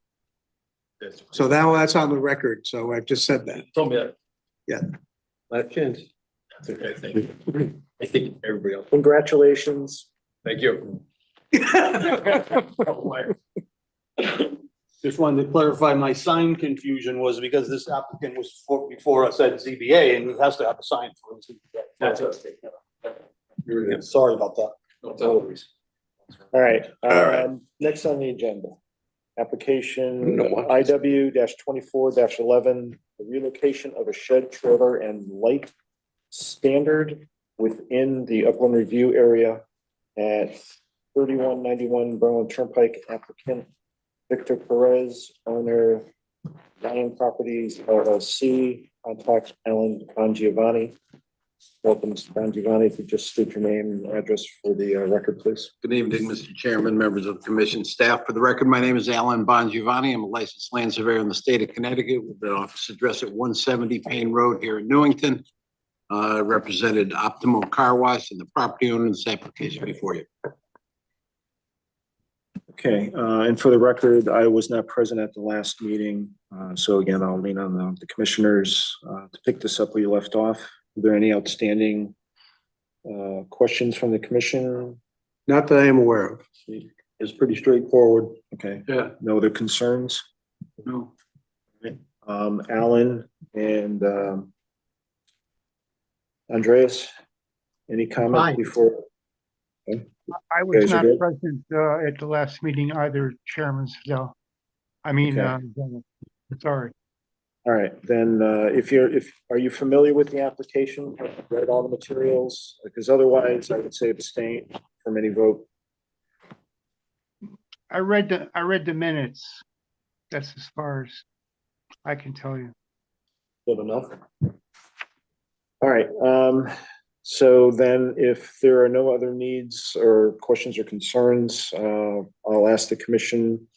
So now that's on the record, so I've just said that. Told me that. Yeah. Last chance. That's okay, thank you. I think everybody else. Congratulations. Thank you. Just wanted to clarify, my sign confusion was because this applicant was before us at ZBA and he has to have a sign for his ZBA. That's Yeah, sorry about that. All right, right. next on the agenda. Application No, what? IW 24-11, the relocation of a shed trailer and light standard within the upland review area at 3191 Berlin Turnpike. Applicant Victor Perez, owner Lion Properties LLC, contact Ellen Bongiovanni. Welcome, Mr. Bongiovanni. If you just state your name and address for the record, please. Good evening, Mr. Chairman, members of the commission, staff. For the record, my name is Alan Bongiovanni. I'm a licensed land surveyor in the state of Connecticut with an office address at 170 Payne Road here in Newington. Represented Optimal Car Wash and the property owner in this application before you. Okay, and for the record, I was not present at the last meeting. So again, I'll lean on the commissioners to pick this up where you left off. Are there any outstanding questions from the commission? Not that I am aware of. It's pretty straightforward. Okay, Yeah. no other concerns? No. Alan and Andreas, any comment Fine. before? I was Guys are not good? present at the last meeting either, Chairman Sedell. I mean, sorry. All right, then, are you familiar with the application? Read all the materials? Because otherwise, I would say abstain from any vote. I read the minutes. That's as far as I can tell you. Good enough. All right, so then if there are no other needs or questions or concerns, I'll ask the commission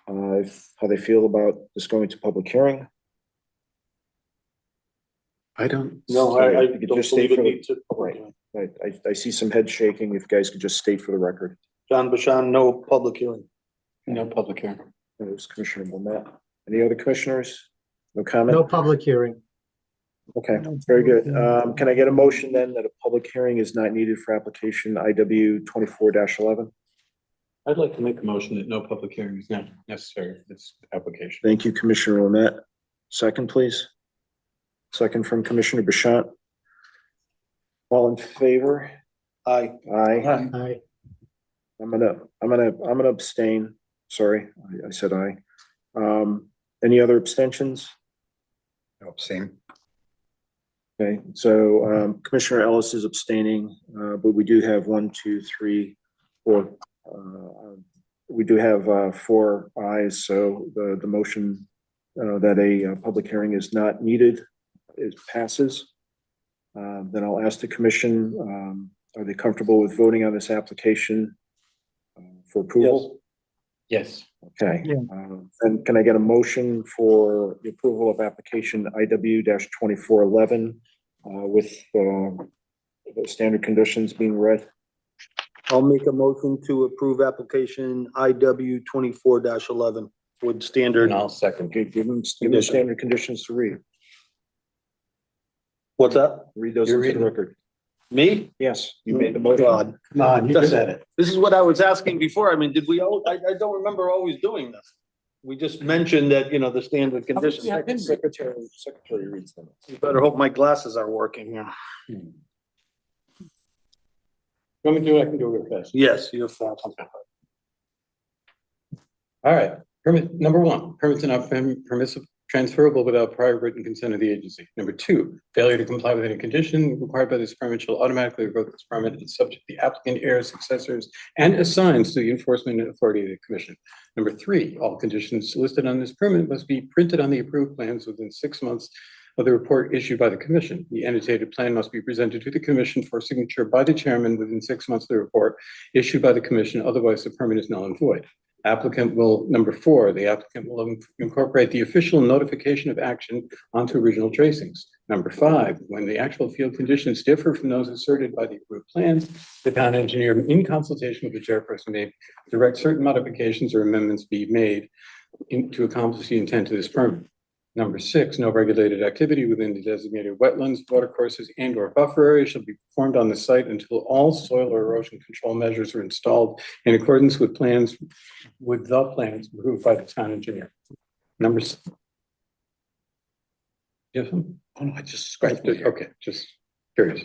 how they feel about this going to public hearing. I don't. No, I You could don't just state believe it for the- needs it. Right, I see some head shaking. If you guys could just state for the record. John Bashan, no public hearing. No public hearing. There's Commissioner Wilmette. Any other commissioners? No comment? No public hearing. Okay, very good. Can I get a motion then that a public hearing is not needed for application IW 24-11? I'd like to make a motion that no public hearing is not necessary for this application. Thank you, Commissioner Wilmette. Second, please. Second from Commissioner Bashan. All in favor? Aye. Aye. Aye. I'm gonna abstain. Sorry, I said aye. Any other abstentions? Abstain. Okay, so Commissioner Ellis is abstaining, but we do have 1, 2, 3, 4. We do have 4 ayes, so the motion that a public hearing is not needed, it passes. Then I'll ask the commission, are they comfortable with voting on this application for approval? Yes. Okay. Yeah. And can I get a motion for the approval of application IW-2411 with the standard conditions being read? I'll make a motion to approve application IW 24-11 with standard. And I'll second. Okay, give them standard conditions to read. What's that? Read those You're into the reading. record. Me? Yes, you made the motion. God. Come on, you just said it. This is what I was asking before. I mean, did we all, I don't remember always doing this. We just mentioned that, you know, the standard conditions. Secretary reads them. You better hope my glasses are working here. Want me to do it? I can do it real fast. Yes, you're fine. All right, permit number 1, permits are not permissible, transferable without prior written consent of the agency. Number 2, failure to comply with any condition required by this permit shall automatically revoke this permit and subject the applicant, heirs, successors, and assigns to the enforcement authority of the commission. Number 3, all conditions listed on this permit must be printed on the approved plans within 6 months of the report issued by the commission. The annotated plan must be presented to the commission for signature by the chairman within 6 months of the report issued by the commission, otherwise the permit is null and void. Number 4, the applicant will incorporate the official notification of action onto original tracings. Number 5, when the actual field conditions differ from those asserted by the approved plans, the town engineer, in consultation with the chairperson, may direct certain modifications or amendments be made to accomplish the intent of this permit. Number 6, no regulated activity within the designated wetlands, watercourses, and/or buffer area shall be performed on the site until all soil or erosion control measures are installed in accordance with the plans approved by the town engineer. Number 7. Yes, oh no, I just scratched it. Okay, just curious.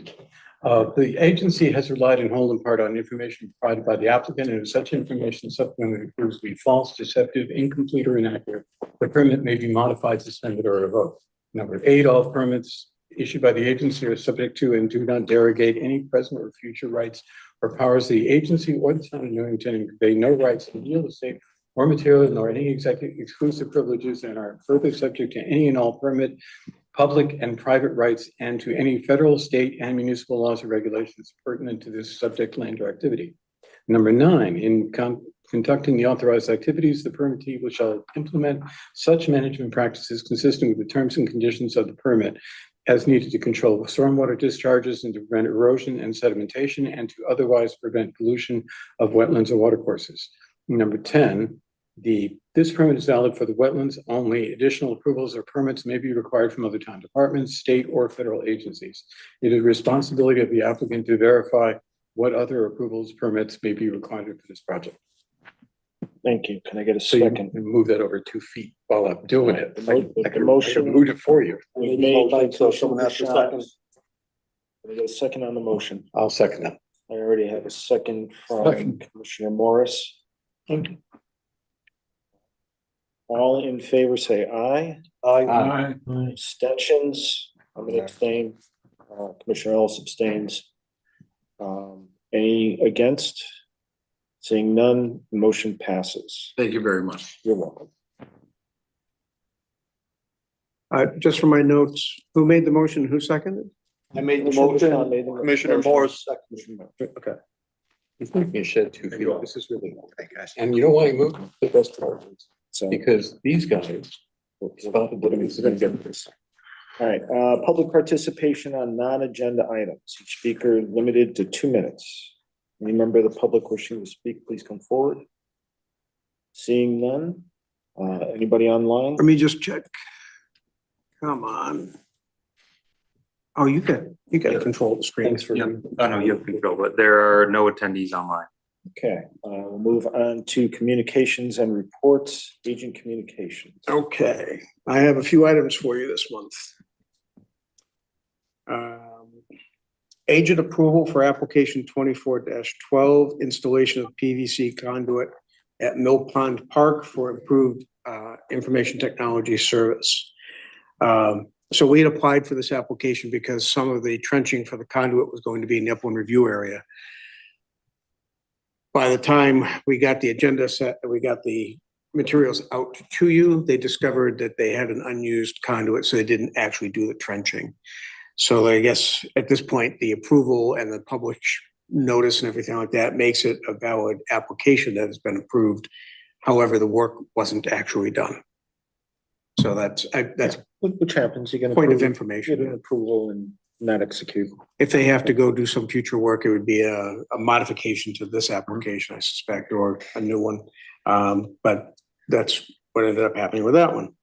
The agency has relied in whole and part on information provided by the applicant, and if such information subsequently proves to be false, deceptive, incomplete, or inaccurate, the permit may be modified, suspended, or revoked. Number 8, all permits issued by the agency are subject to and do not derogate any present or future rights or powers of the agency or the town of Newington, and convey no rights in real estate or material, nor any exclusive privileges, and are further subject to any and all permit, public and private rights, and to any federal, state, and municipal laws or regulations pertinent to this subject land or activity. Number 9, in conducting the authorized activities, the permittee shall implement such management practices consistent with the terms and conditions of the permit as needed to control stormwater discharges and to prevent erosion and sedimentation, and to otherwise prevent pollution of wetlands or watercourses. Number 10, this permit is valid for the wetlands only. Additional approvals or permits may be required from other town departments, state, or federal agencies. It is the responsibility of the applicant to verify what other approvals, permits may be required for this project. Thank you. Can I get a So you second? can move that over 2 feet while I'm doing it. I can motion- move it for you. Made by So someone has to Commissioner second. Bashan. Can I get a second on the motion? I'll second that. I already have a second from Second. Commissioner Morris. All in favor, say aye. Aye. Abstentions, I'm gonna abstain. Commissioner Ellis abstains. Any against? Seeing none, the motion passes. Thank you very much. You're welcome. Just for my notes, who made the motion? Who seconded? I made the Commissioner motion, made the motion. Commissioner Morris Commissioner Okay. You think you shed 2 feet. This is really, Thank you, guys. and you know why I moved the best part is So, because these guys spotted that it was gonna get this. all right, public participation on non-agenda items. Each speaker limited to 2 minutes. Any member of the public wishing to speak, please come forward. Seeing none, anybody online? Let me just check. Come on. Oh, you got control of the screen. Thanks for, oh no, you have control, but there are no attendees online. Okay, we'll move on to communications and reports, agent communications. Okay, I have a few items for you this month. Agent approval for application 24-12, installation of PVC conduit at Mill Pond Park for improved information technology service. So we had applied for this application because some of the trenching for the conduit was going to be in the upland review area. By the time we got the agenda set, we got the materials out to you, they discovered that they had an unused conduit, so they didn't actually do the trenching. So I guess at this point, the approval and the public notice and everything like that makes it a valid application that has been approved. However, the work wasn't actually done. So that's Which happens, you can. point of approve- information. Get an approval and not execute. If they have to go do some future work, it would be a modification to this application, I suspect, or a new one. But that's what ended up happening with that one.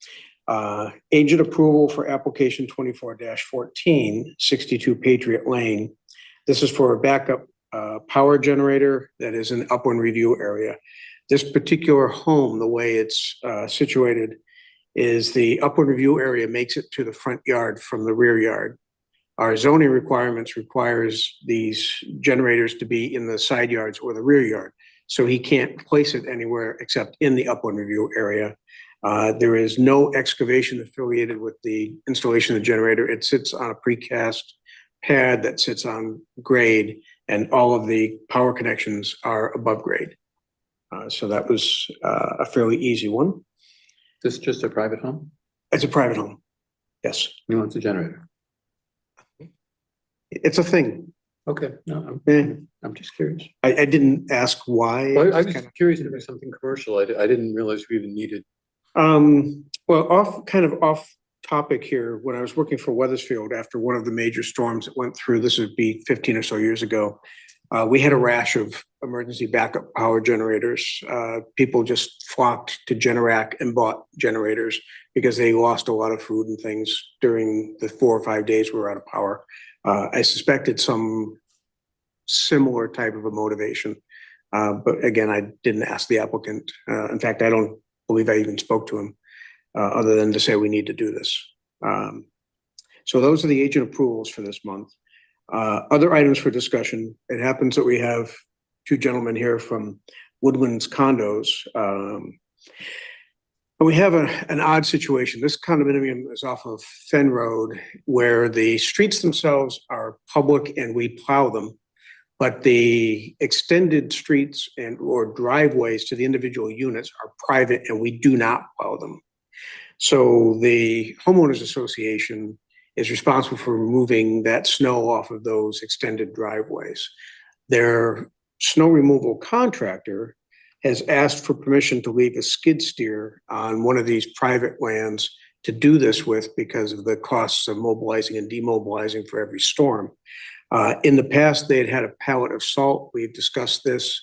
Agent approval for application 24-14, 62 Patriot Lane. This is for a backup power generator that is in upland review area. This particular home, the way it's situated, is the upland review area makes it to the front yard from the rear yard. Our zoning requirements requires these generators to be in the side yards or the rear yard. So he can't place it anywhere except in the upland review area. There is no excavation affiliated with the installation of the generator. It sits on a precast pad that sits on grade, and all of the power connections are above grade. So that was a fairly easy one. This is just a private home? It's a private home. Yes, He wants a generator. it's a thing. Okay, no, Eh, I'm just curious. I didn't ask why. Well, I was curious if it was something commercial. I didn't realize we even needed. Well, kind of off topic here, when I was working for Weathersfield after one of the major storms that went through, this would be 15 or so years ago, we had a rash of emergency backup power generators. People just flocked to Generac and bought generators because they lost a lot of food and things during the 4 or 5 days we were out of power. I suspected some similar type of a motivation. But again, I didn't ask the applicant. In fact, I don't believe I even spoke to him, other than to say we need to do this. So those are the agent approvals for this month. Other items for discussion. It happens that we have 2 gentlemen here from Woodwinds Condos. But we have an odd situation. This condominium is off of Fen Road, where the streets themselves are public and we plow them. But the extended streets and or driveways to the individual units are private and we do not plow them. So the homeowners association is responsible for removing that snow off of those extended driveways. Their snow removal contractor has asked for permission to leave a skid steer on one of these private lands to do this with because of the costs of mobilizing and demobilizing for every storm. In the past, they had a pallet of salt. We've discussed this.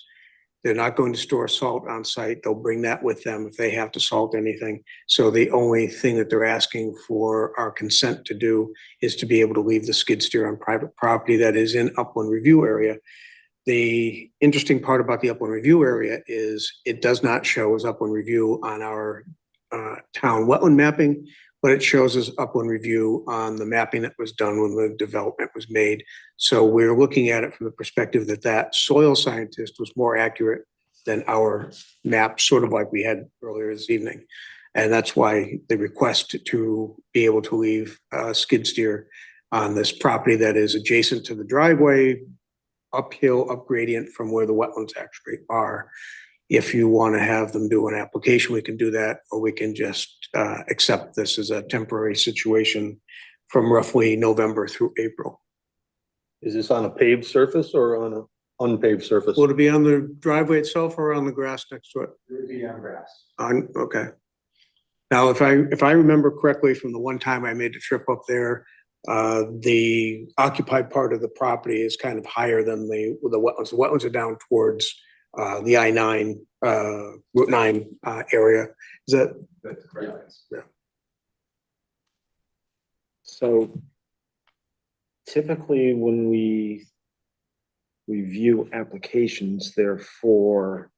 They're not going to store salt on site. They'll bring that with them if they have to salt anything. So the only thing that they're asking for our consent to do is to be able to leave the skid steer on private property that is in upland review area. The interesting part about the upland review area is it does not show as upland review on our town wetland mapping. but it shows us upland review on the mapping that was done when the development was made. So we're looking at it from the perspective that that soil scientist was more accurate than our map, sort of like we had earlier this evening. And that's why the request to be able to leave skid steer on this property that is adjacent to the driveway, uphill, up gradient from where the wetlands actually are. If you want to have them do an application, we can do that, or we can just accept this as a temporary situation from roughly November through April. Is this on a paved surface or on an unpaved surface? Will it be on the driveway itself or on the grass next to it? It would be on grass. Okay. Now, if I remember correctly from the one time I made the trip up there, the occupied part of the property is kind of higher than the wetlands. The wetlands are down towards the I-9, Route 9 area. Is that? That's correct. Yeah. So typically when we review applications, they're for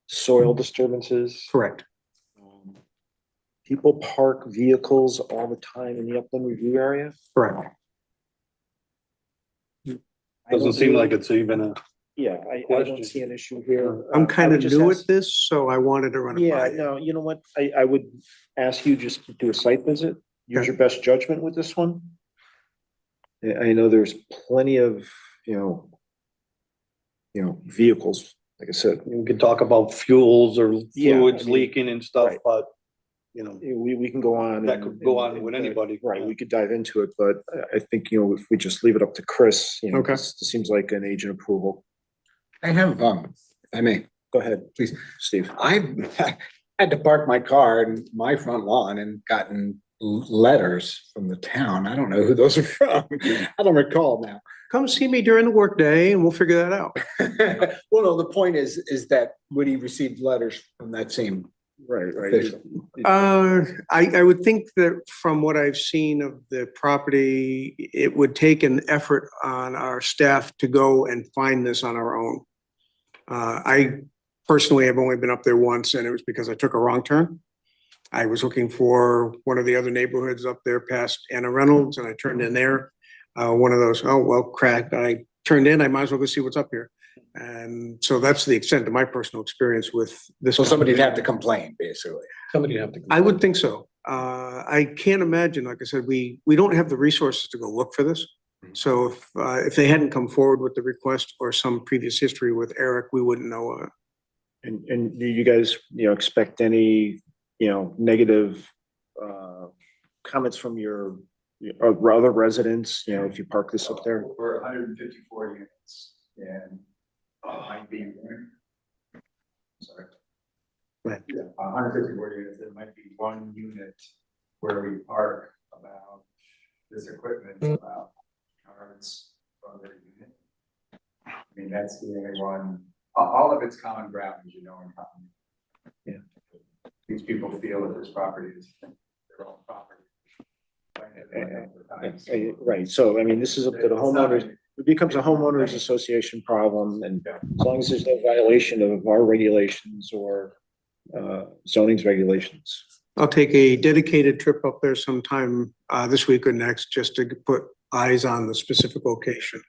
soil disturbances. Correct. People park vehicles all the time in the upland review area. Correct. Doesn't seem like it's even a. Yeah, I don't see an issue here. I'm I kind would of just new ask- at this, so I wanted to run it Yeah, by you. no, you know what? I would ask you just to do a site visit. Use your best judgment with this one. I know there's plenty of, vehicles, like I said. We could talk about fuels or Yeah, fluids I mean, leaking and stuff, right. but, We can go on. that could go on with anybody. Right, we could dive into it, but I think, if we just leave it up to Chris, Okay. this seems like an agent approval. I have, I may, Go ahead, please. Steve. I've had to park my car in my front lawn and gotten letters from the town. I don't know who those are from. I don't recall now. Come see me during the workday and we'll figure that out. Well, no, the point is that would he receive letters from that same Right. official? I would think that from what I've seen of the property, it would take an effort on our staff to go and find this on our own. I personally have only been up there once, and it was because I took a wrong turn. I was looking for one of the other neighborhoods up there past Anna Reynolds, and I turned in there. One of those, oh, well, crap, I turned in, I might as well go see what's up here. And so that's the extent of my personal experience with this. So somebody'd have to complain, basically. Somebody have to. I would think so. I can't imagine, like I said, we don't have the resources to go look for this. So if they hadn't come forward with the request or some previous history with Eric, we wouldn't know. And do you guys, expect any, negative comments from your other residents, if you park this up there? We're 154 units and might be. Sorry. Go ahead. Yeah, 154 units, there might be one unit where we park about this equipment, about cars from their unit. I mean, that's the only one, all of it's common ground, as you know, in common. Yeah. These people feel that this property is their own property. Right, so I mean, this is up to the homeowners, it becomes a homeowners association problem, and as long as there's no violation of our regulations or zoning's regulations. I'll take a dedicated trip up there sometime this week or next, just to put eyes on the specific location.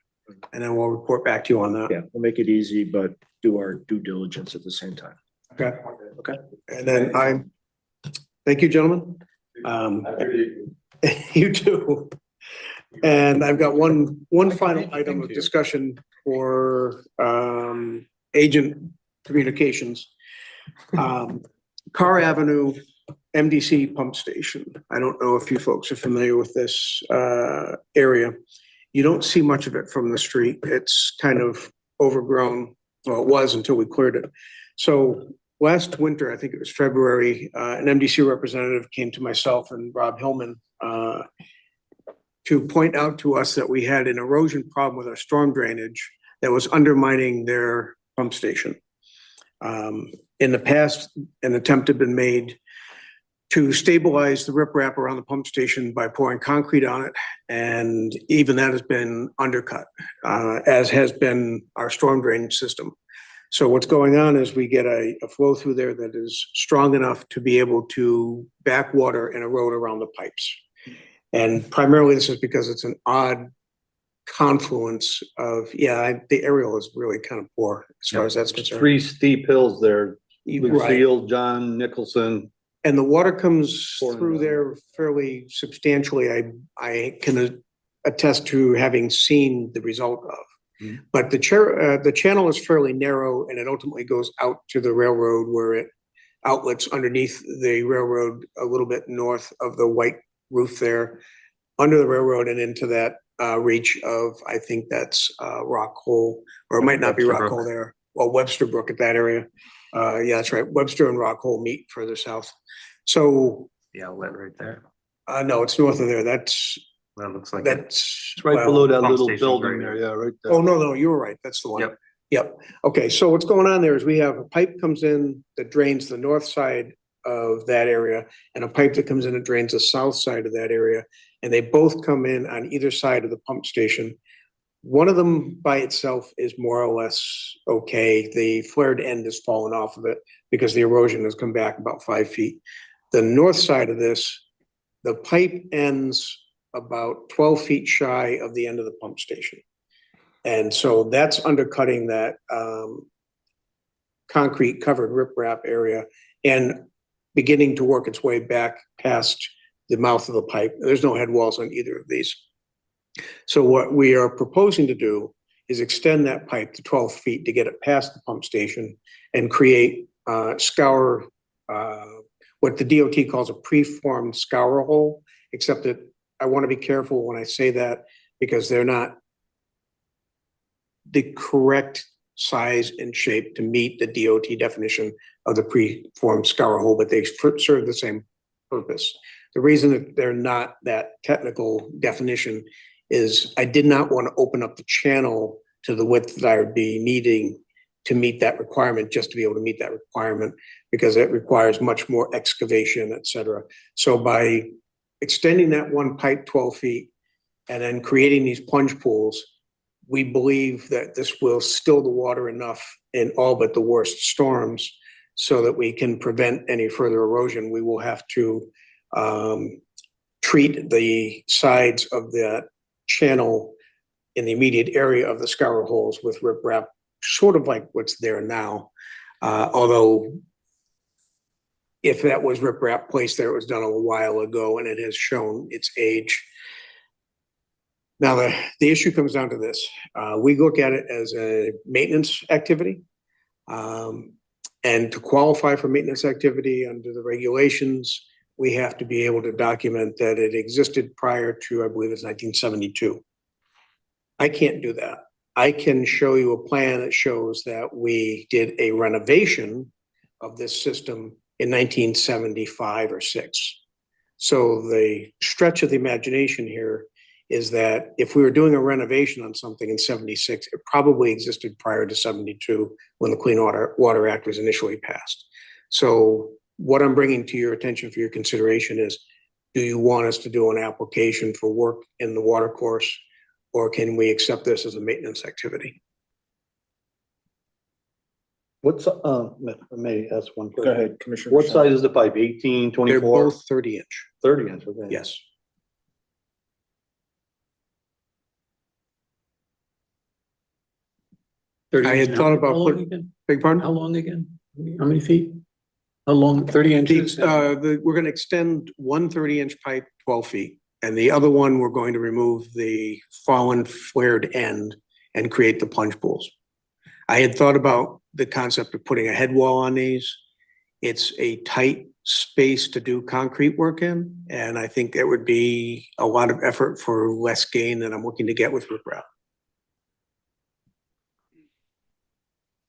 And then we'll report back to you on that. Yeah, we'll make it easy, but do our due diligence at the same time. Okay. Okay. And then thank you, gentlemen. You too. And I've got one final item of discussion for agent communications. Carr Avenue MDC pump station. I don't know if you folks are familiar with this area. You don't see much of it from the street. It's kind of overgrown. Well, it was until we cleared it. So last winter, I think it was February, an MDC representative came to myself and Rob Hillman to point out to us that we had an erosion problem with our storm drainage that was undermining their pump station. In the past, an attempt had been made to stabilize the riprap around the pump station by pouring concrete on it, and even that has been undercut, as has been our storm drainage system. So what's going on is we get a flow through there that is strong enough to be able to back water and erode around the pipes. And primarily this is because it's an odd confluence of, the aerial is really kind of poor as far as that's concerned. Three steep hills there, Right. Lucille, John, Nicholson. And the water comes Pouring through down. there fairly substantially. I can attest to having seen the result of. But the channel is fairly narrow and it ultimately goes out to the railroad where it outlets underneath the railroad a little bit north of the white roof there, under the railroad and into that reach of, I think that's Rock Hole, or it might not be Webster Rock Brook. Hole there. Well, Webster Brook at that area. Yeah, that's right. Webster and Rock Hole meet further south. So, The outlet right there. no, it's north of there. That's, That looks like it. that's. It's right well, below that pump little station's building right there, here. yeah, right there. Oh, no, you were right. That's the one. Yep. Yep. Okay, so what's going on there is we have a pipe comes in that drains the north side of that area and a pipe that comes in that drains the south side of that area. And they both come in on either side of the pump station. One of them by itself is more or less okay. The flared end has fallen off of it because the erosion has come back about 5 feet. The north side of this, the pipe ends about 12 feet shy of the end of the pump station. And so that's undercutting that concrete covered riprap area and beginning to work its way back past the mouth of the pipe. There's no head walls on either of these. So what we are proposing to do is extend that pipe to 12 feet to get it past the pump station and create scour, what the DOT calls a preformed scour hole, except that I want to be careful when I say that because they're not the correct size and shape to meet the DOT definition of the preformed scour hole, but they serve the same purpose. The reason that they're not that technical definition is I did not want to open up the channel to the width that I would be needing to meet that requirement, just to be able to meet that requirement, because it requires much more excavation, et cetera. So by extending that one pipe 12 feet and then creating these plunge pools, we believe that this will still the water enough in all but the worst storms so that we can prevent any further erosion. We will have to treat the sides of that channel in the immediate area of the scour holes with riprap, sort of like what's there now. Although if that was riprap placed there, it was done a while ago and it has shown its age. Now, the issue comes down to this. We look at it as a maintenance activity. And to qualify for maintenance activity under the regulations, we have to be able to document that it existed prior to, I believe it's 1972. I can't do that. I can show you a plan that shows that we did a renovation of this system in 1975 or 6. So the stretch of the imagination here is that if we were doing a renovation on something in 76, it probably existed prior to 72 when the Clean Water Act was initially passed. So what I'm bringing to your attention for your consideration is, do you want us to do an application for work in the water course, or can we accept this as a maintenance activity? What's, may I ask one Go question? ahead, Commissioner. What size is the pipe? 18, They're 24? both 30 inch. 30 inch, okay. Yes. I had thought about How long putting, again? beg pardon? How long again? How many feet? How long? 30 inches? We're gonna extend one 30-inch pipe 12 feet, and the other one, we're going to remove the fallen flared end and create the plunge pools. I had thought about the concept of putting a head wall on these. It's a tight space to do concrete work in, and I think there would be a lot of effort for less gain than I'm looking to get with riprap.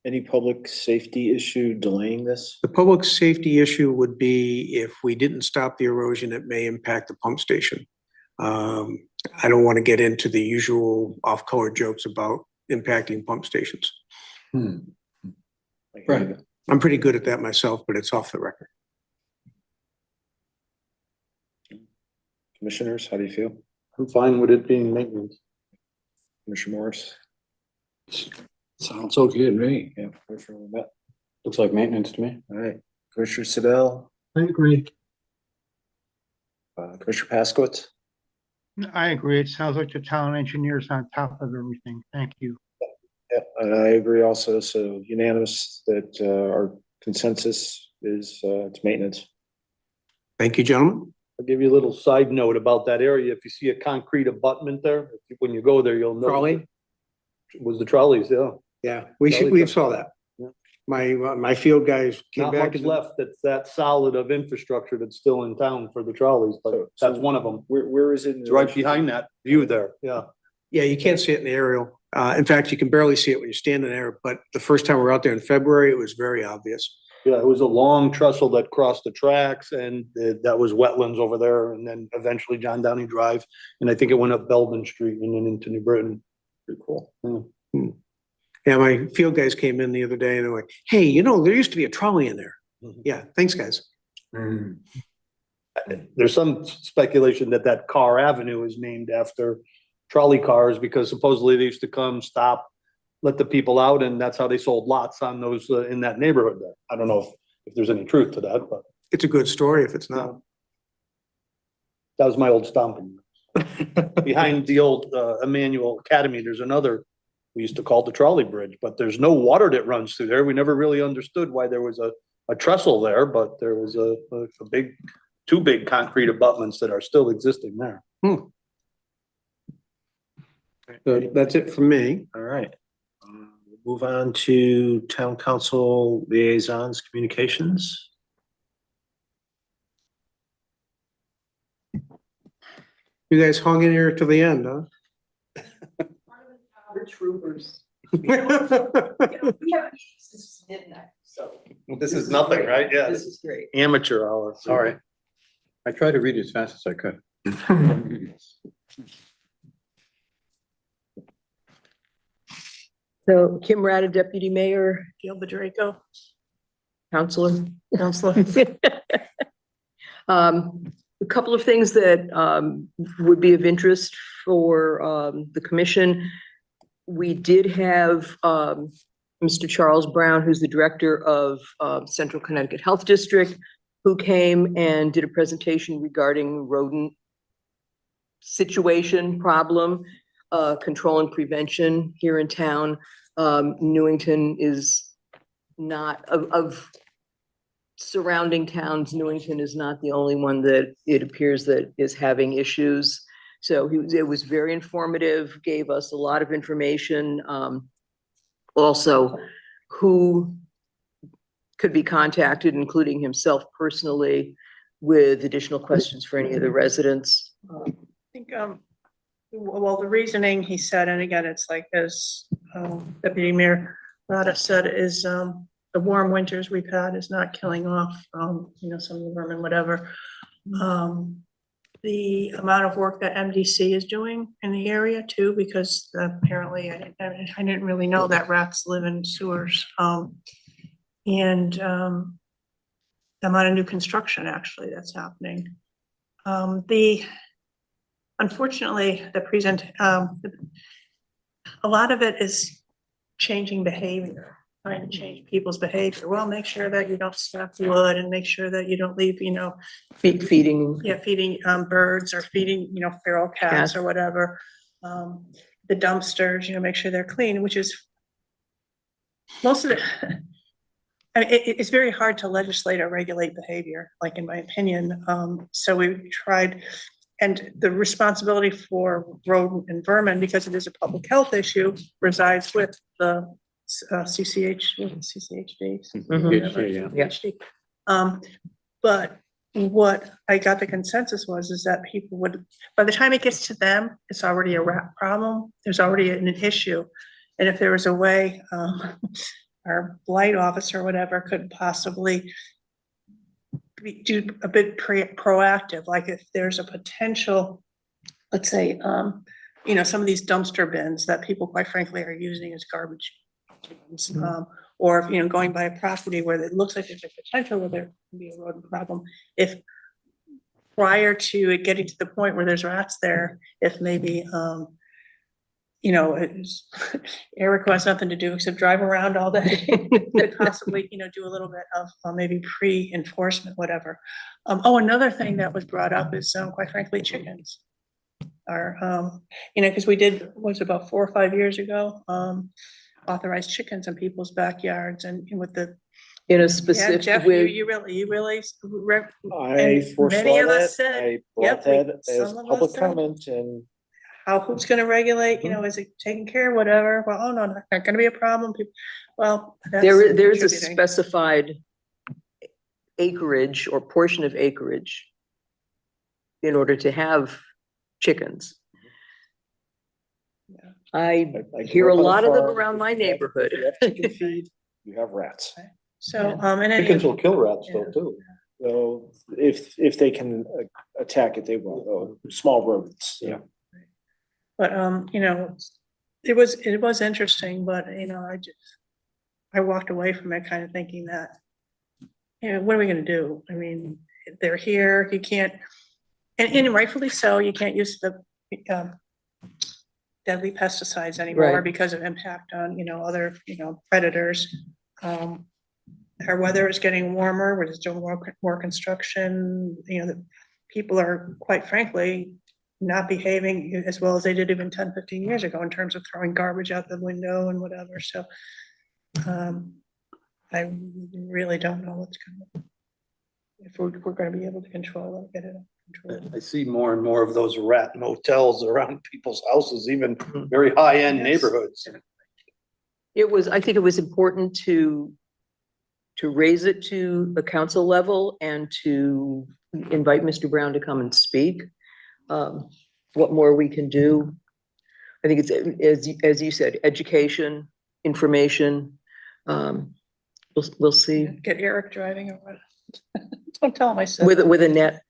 Any public safety issue delaying this? The public safety issue would be if we didn't stop the erosion, it may impact the pump station. I don't want to get into the usual off-color jokes about impacting pump stations. Right. I'm pretty good at that myself, but it's off the record. Commissioners, how do you feel? I'm fine with it being maintenance. Commissioner Morris? Sounds okay to me. Yeah, Commissioner Wimett. Looks like maintenance to me. All right, Commissioner Siddell, I agree. Commissioner Paskowitz. I agree. It sounds like the town engineer's on top of everything. Thank you. Yeah, and I agree also. So unanimous that our consensus is it's maintenance. Thank you, gentlemen. I'll give you a little side note about that area. If you see a concrete abutment there, when you go there, you'll know. Trolley? It was the trolleys, yeah. Yeah, Trolley we truck. saw that. Yeah. My field guys came Not back. much left that's that solid of infrastructure that's still in town for the trolleys, but that's one of them. Where is it? It's right behind that view there, yeah. Yeah, you can't see it in the aerial. In fact, you can barely see it when you're standing there, but the first time we were out there in February, it was very obvious. Yeah, it was a long trestle that crossed the tracks and that was wetlands over there and then eventually John Downey Drive. And I think it went up Belden Street and then into New Britain. Pretty cool. Yeah. Yeah, my field guys came in the other day and they're like, hey, you know, there used to be a trolley in there. Mhm. Yeah, thanks, guys. There's some speculation that that Carr Avenue is named after trolley cars because supposedly they used to come, stop, let the people out, and that's how they sold lots on those in that neighborhood there. I don't know if there's any truth to that, but It's a good story if it's not. that was my old stomping. Behind the old Emmanuel Academy, there's another, we used to call it the trolley bridge, but there's no water that runs through there. We never really understood why there was a trestle there, but there was a two big concrete abutments that are still existing there. So that's it for me. All right. We'll move on to town council liaisons communications. You guys hung in here till the end, huh? We're troopers. We have since midnight, so This is nothing, right? Yeah. this is great. Amateur hour, sorry. I tried to read as fast as I could. So Kim Rada, Deputy Mayor, Gail Badraco, Counselor. A couple of things that would be of interest for the commission. We did have Mr. Charles Brown, who's the director of Central Connecticut Health District, who came and did a presentation regarding rodent situation, problem, control and prevention here in town. Newington is not, of surrounding towns, Newington is not the only one that it appears that is having issues. So it was very informative, gave us a lot of information. Also, who could be contacted, including himself personally, with additional questions for any of the residents. I think, well, the reasoning he said, and again, it's like as Deputy Mayor Rada said, is the warm winters we've had is not killing off, you know, some of the vermin, whatever. The amount of work that MDC is doing in the area too, because apparently I didn't really know that rats live in sewers. And the amount of new construction actually that's happening. Unfortunately, a lot of it is changing behavior, trying to change people's behavior. Well, make sure that you don't stack wood and make sure that you don't leave, you know, Feeding. yeah, feeding birds or feeding, you know, feral cats or whatever. The dumpsters, you know, make sure they're clean, which is most of it. I mean, it's very hard to legislate or regulate behavior, like in my opinion. So we tried, and the responsibility for rodent and vermin, because it is a public health issue, resides with the CCHD. But what I got the consensus was that people would, by the time it gets to them, it's already a rat problem. There's already an issue. And if there was a way, our blight officer or whatever could possibly do a bit proactive, like if there's a potential, let's say, you know, some of these dumpster bins that people quite frankly are using as garbage bins, or, you know, going by a property where it looks like there's a potential where there can be a rodent problem. If prior to it getting to the point where there's rats there, if maybe, you know, it's, Eric wants nothing to do except drive around all day to possibly, you know, do a little bit of maybe pre-enforcement, whatever. Oh, another thing that was brought up is, quite frankly, chickens are, you know, because we did, was it about 4 or 5 years ago, authorized chickens in people's backyards and with the. In a Yeah, specific, Jeff, with, you really. I and foresaw many of us that. said, I yep, brought that as some of us public said, comment and how, who's gonna regulate, you know, is it taken care of, whatever? Well, oh, no, not gonna be a problem. People, well. that's there's a contributing. specified acreage or portion of acreage in order to have chickens. I I hear grew a up on lot of them farm. around my If you have- neighborhood. if you have chicken feed, you have rats. So, and any, Chickens will kill rats Yeah. though too. So if they can attack it, they will. Small rodents, yeah. but, you know, it was interesting, but, you know, I walked away from it kind of thinking that, you know, what are we gonna do? I mean, they're here, you can't, and rightfully so, you can't use the, deadly pesticides anymore Right. because of impact on, you know, other, you know, predators. Our weather is getting warmer, we're just doing more construction, you know, the people are quite frankly not behaving as well as they did even 10, 15 years ago in terms of throwing garbage out the window and whatever, so. I really don't know what's gonna, if we're gonna be able to control it, get it under control. I see more and more of those rat motels around people's houses, even very high-end Yes. neighborhoods. I think it was important to raise it to the council level and to invite Mr. Brown to come and speak. What more we can do. I think it's, as you said, education, information. We'll see. Get Eric driving or what? Don't tell him I said. With a net.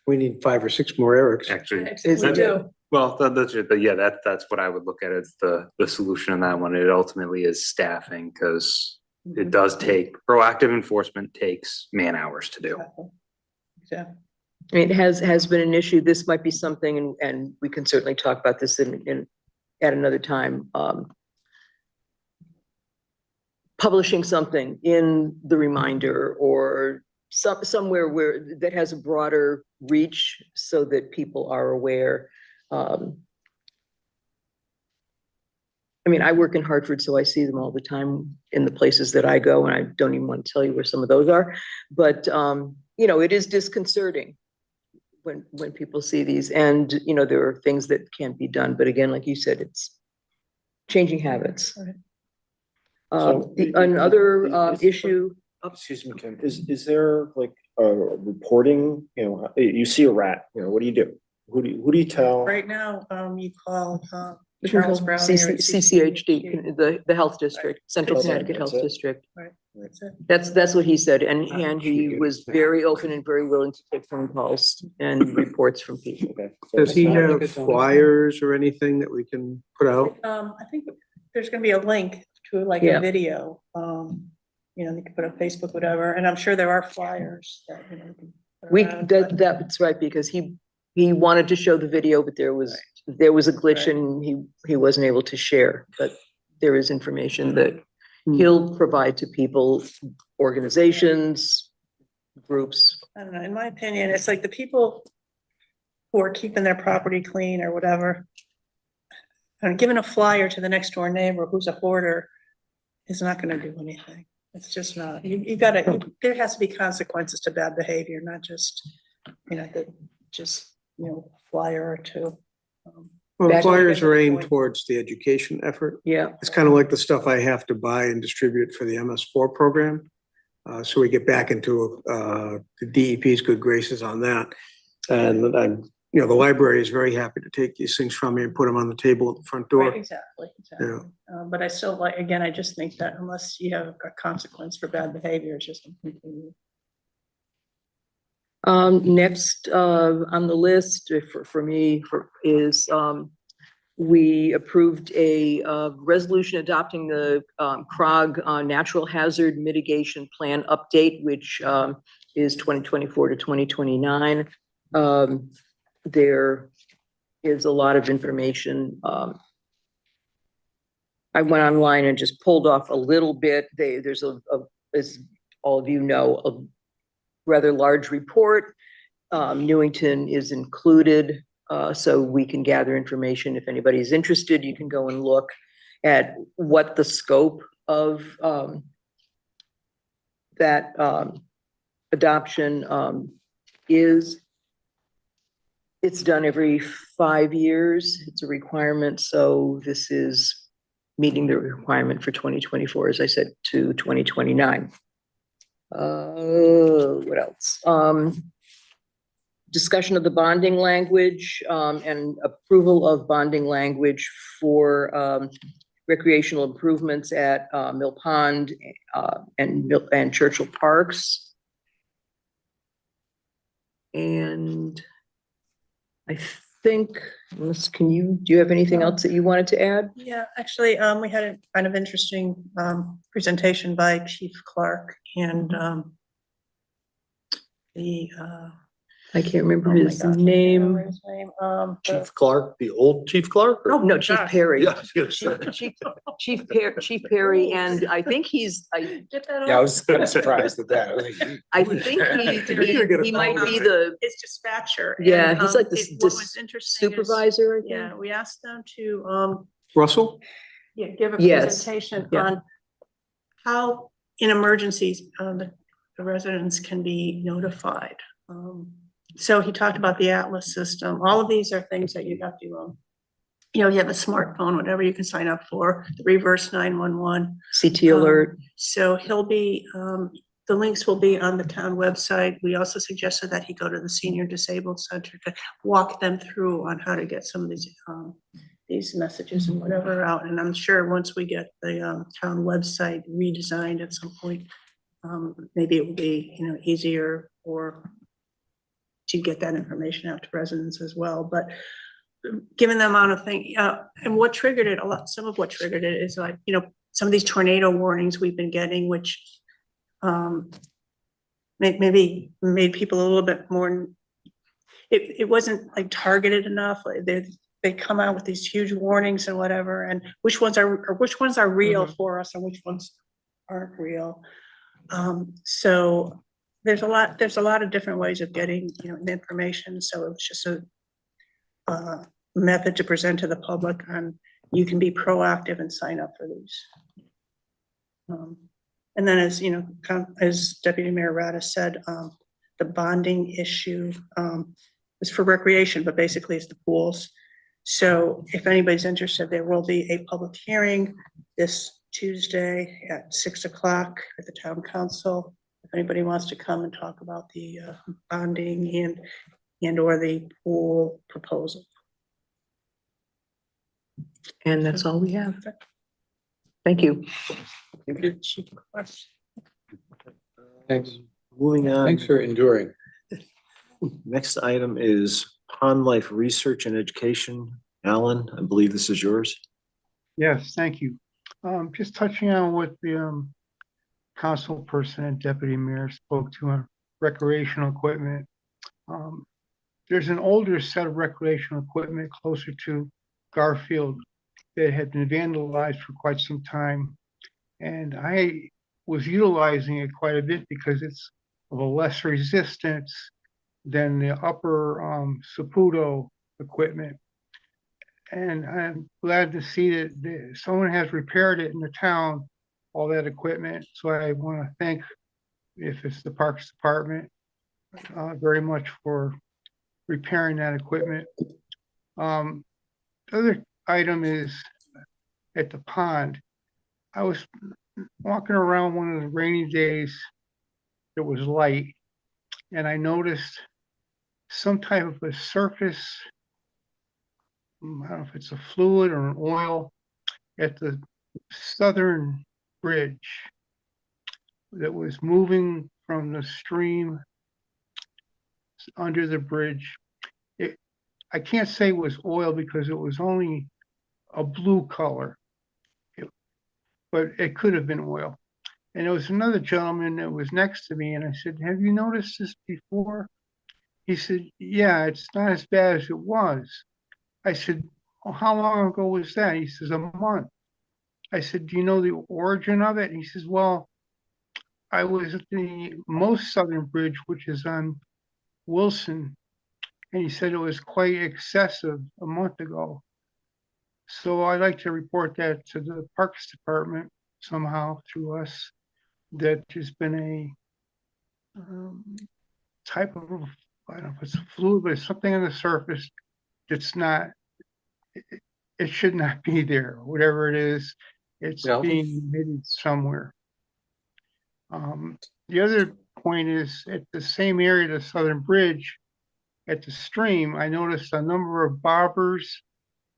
We need 5 or 6 more Erics. Actually, Is We it- do. well, that's it, but yeah, that's what I would look at as the solution on that one. It ultimately is staffing, because it does take, proactive enforcement takes man hours to do. Yeah. It has been an issue. This might be something, and we can certainly talk about this in at another time. Publishing something in the reminder or somewhere where that has a broader reach so that people are aware. I mean, I work in Hartford, so I see them all the time in the places that I go, and I don't even want to tell you where some of those are. But, you know, it is disconcerting when people see these, and, you know, there are things that can't be done. But again, like you said, it's changing habits. Right. Another issue. Excuse me, Kim, is there like a reporting, you know, you see a rat, you know, what do you do? Who do you tell? Right now, you call, You can Charles call Brown. CCHD, the health district, Central That's it, Connecticut Health that's it. District. Right, that's it. That's what he said, and he was very open and very willing to take phone calls and reports from people. Okay. Does he have flyers or anything that we can put out? I think there's gonna be a link to like Yeah. a video, you know, you can put on Facebook, whatever, and I'm sure there are flyers that, you know. you can put around, but- That's right, because he wanted to show the video, but there was a glitch Right. and he wasn't able to share, but there is information that he'll provide to people, organizations, groups. I don't know, in my opinion, it's like the people who are keeping their property clean or whatever, and giving a flyer to the next door neighbor who's a hoarder is not gonna do anything. It's just not, you gotta, there has to be consequences to bad behavior, not just, you know, just, you know, flyer or two. Well, the Back- flyers are aimed towards the education effort. Yeah, It's kind of like the stuff I have to buy and distribute for the MS4 program. So we get back into the DEP's good graces on that. And I'm, you know, the library is very happy to take these things from me and put them on the table at the front door. Right, exactly. But I still like, again, I just think that unless you have a consequence for bad behavior, it's just. gonna continue. Next, on the list for me is, we approved a, resolution adopting the, CROG, Natural Hazard Mitigation Plan Update, which, is 2024 to 2029. There is a lot of information. I went online and just pulled off a little bit. There's as all of you know, a rather large report. Newington is included, so we can gather information. If anybody's interested, you can go and look at what the scope of that adoption is. It's done every 5 years. It's a requirement, so this is meeting the requirement for 2024, as I said, to 2029. What else? Discussion of the bonding language and approval of bonding language for recreational improvements at Mill Pond and Churchill Parks. And I think, do you have anything else that you wanted to add? Yeah, actually, we had a kind of interesting presentation by Chief Clark and I can't remember oh my his gosh, I can't name. remember his name. Chief Clark, the old Chief Clark? Oh, no, Chief Gosh. Perry. Yeah, I was gonna say. Chief Perry, and I think I Get that Yeah, I off? was kind of surprised at that. think he might be the, It's dispatcher. yeah, and, he's like the what was interesting is- supervisor, I think. Yeah, we asked them to, Russell? yeah, give a Yes, presentation yeah. on how in emergencies, the residents can be notified. So he talked about the Atlas system. All of these are things that you have to, you have a smartphone, whatever you can sign up for, the reverse 911. CT alert. So he'll be, the links will be on the town website. We also suggested that he go to the Senior Disabled Center to walk them through on how to get some of these messages and whatever out. And I'm sure once we get the town website redesigned at some point, maybe it will be, easier or to get that information out to residents as well. But given the amount of thing, and what triggered it, some of what triggered it is like, some of these tornado warnings we've been getting, which maybe made people a little bit more, it wasn't like targeted enough. Like they come out with these huge warnings and whatever, and which ones are real for us and which ones aren't real. So there's a lot of different ways of getting, the information. So it was just a method to present to the public on, you can be proactive and sign up for these. And then as Deputy Mayor Rada said, the bonding issue is for recreation, but basically it's the pools. So if anybody's interested, there will be a public hearing this Tuesday at 6 o'clock at the town council. If anybody wants to come and talk about the bonding and or the pool proposal. And that's all we have. Thank you. Thanks. Moving on. Thanks for enduring. Next item is Pond Life Research and Education. Alan, I believe this is yours. Yes, thank you. Just touching on what the council person and deputy mayor spoke to on recreational equipment. There's an older set of recreational equipment closer to Garfield that had been vandalized for quite some time. And I was utilizing it quite a bit because it's of a less resistance than the upper Saputo equipment. And I'm glad to see that someone has repaired it in the town, all that equipment. So I want to thank, if it's the Parks Department, very much for repairing that equipment. The other item is at the pond. I was walking around one of the rainy days. It was light, and I noticed some type of a surface, I don't know if it's a fluid or an oil, at the southern bridge that was moving from the stream under the bridge. I can't say it was oil because it was only a blue color, but it could have been oil. And there was another gentleman that was next to me, and I said, "Have you noticed this before?" He said, "Yeah, it's not as bad as it was." I said, well, how long ago was that? He says, a month. I said, do you know the origin of it? And he says, well, I was at the most southern bridge, which is on Wilson. And he said it was quite excessive a month ago. So I'd like to report that to the Parks Department somehow through us, that there's been a type of, I don't know if it's a fluid, but it's something on the surface that's not, it should not be there, whatever it is, it's Yeah. being emitted somewhere. The other point is at the same area, the Southern Bridge, at the stream, I noticed a number of bobbers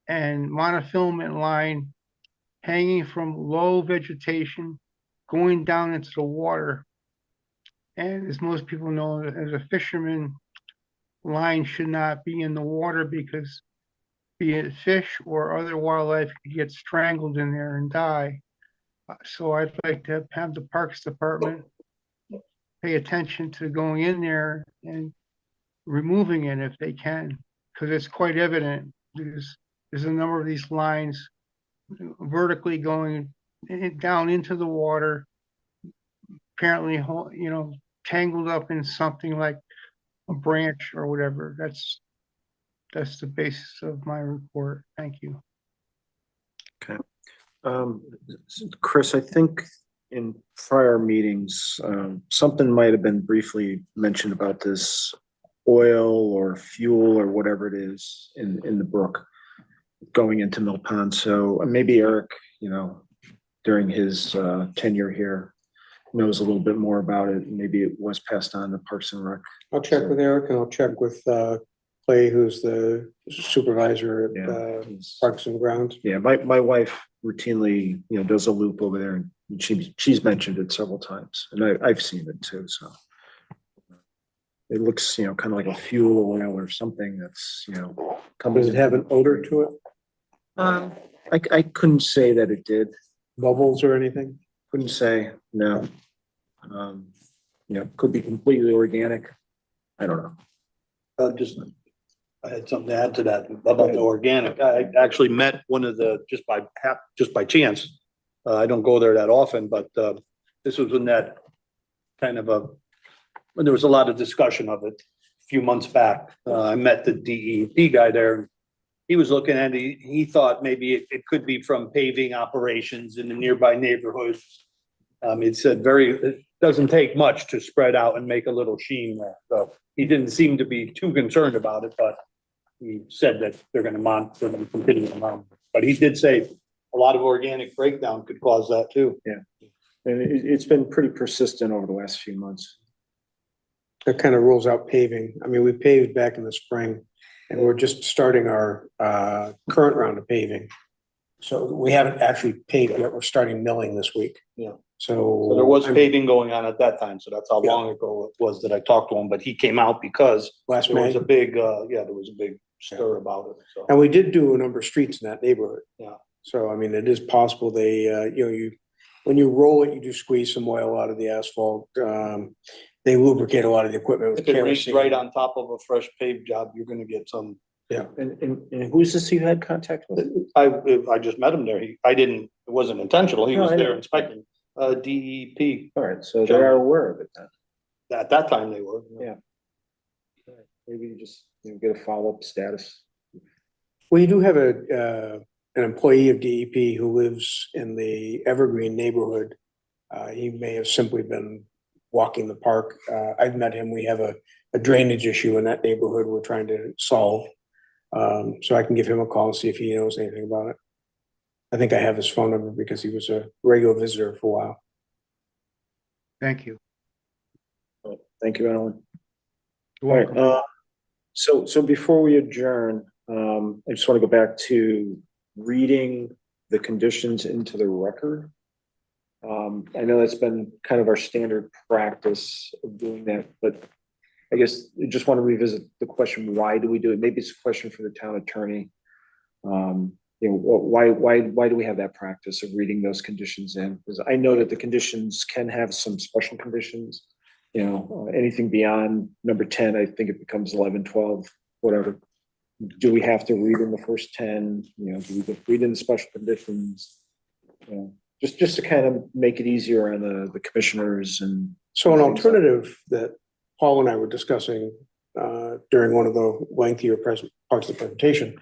and monofilament line hanging from low vegetation going down into the water. And as most people know, as a fisherman, line should not be in the water because be it fish or other wildlife could get strangled in there and die. So I'd like to have the Parks Department pay attention to going in there and removing it if they can, because it's quite evident. There's a number of these lines vertically going down into the water, apparently, you know, tangled up in something like a branch or whatever. That's the basis of my report. Thank you. Okay. Chris, I think in prior meetings, something might have been briefly mentioned about this oil or fuel or whatever it is in the brook going into Mill Pond. So maybe Eric, you know, during his tenure here, knows a little bit more about it. Maybe it was passed on to Parks and Rec. I'll check with Eric and I'll check with Clay, who's the supervisor at Parks and Grounds. Yeah, my wife routinely, you know, does a loop over there, and she's mentioned it several times, and I've seen it too. So it looks, you know, kind of like a fuel oil or something that's, you know, Does it have an odor to it? I couldn't say that it did. Bubbles or anything? Couldn't say, no. You know, could be completely organic. I don't know. I had something to add to that about the organic. I actually met one of the, just by chance. I don't go there that often, but this was in that kind of when there was a lot of discussion of it a few months back. I met the DEP guy there. He was looking at it, he thought maybe it could be from paving operations in the nearby neighborhoods. It said it doesn't take much to spread out and make a little sheen there. So he didn't seem to be too concerned about it, but he said that they're going to continue to monitor. But he did say a lot of organic breakdown could cause that too. Yeah. And it's been pretty persistent over the last few months. That kind of rules out paving. I mean, we paved back in the spring and we're just starting our current round of paving. So we haven't actually paved yet. We're starting milling this week. Yeah. So there was paving going on at that time. So that's how long ago it was that I talked to him, but he came out because there was a big, there was a big stir about it. So. And we did do a number of streets in that neighborhood. Yeah. So, I mean, it is possible they, when you roll it, you do squeeze some oil out of the asphalt. They lubricate a lot of the equipment with If it reaches kerosene. right on top of a fresh paved job, you're gonna get some. Yeah. And who's this you had contact with? I just met him there. It wasn't intentional. He No, was I there know. inspecting, DEP. All right, so they are aware of it then. At that time they were. Yeah. Maybe you just, you know, get a follow-up status. Well, you do have an employee of DEP who lives in the Evergreen neighborhood. He may have simply been walking the park. I've met him. We have a drainage issue in that neighborhood we're trying to solve. So I can give him a call and see if he knows anything about it. I think I have his phone number because he was a regular visitor for a while. Thank you. Thank you, Alan. You're All right, welcome. so before we adjourn, I just want to go back to reading the conditions into the record. I know that's been kind of our standard practice of doing that, but I guess I just want to revisit the question, why do we do it? Maybe it's a question for the town attorney. You know, why do we have that practice of reading those conditions in? Because I know that the conditions can have some special conditions. You know, anything beyond number 10, I think it becomes 11, 12, whatever. do we have to read in the first 10, do we read in the special conditions? Just to kind of make it easier on the commissioners and. So an alternative that Paul and I were discussing during one of the lengthier parts of the presentation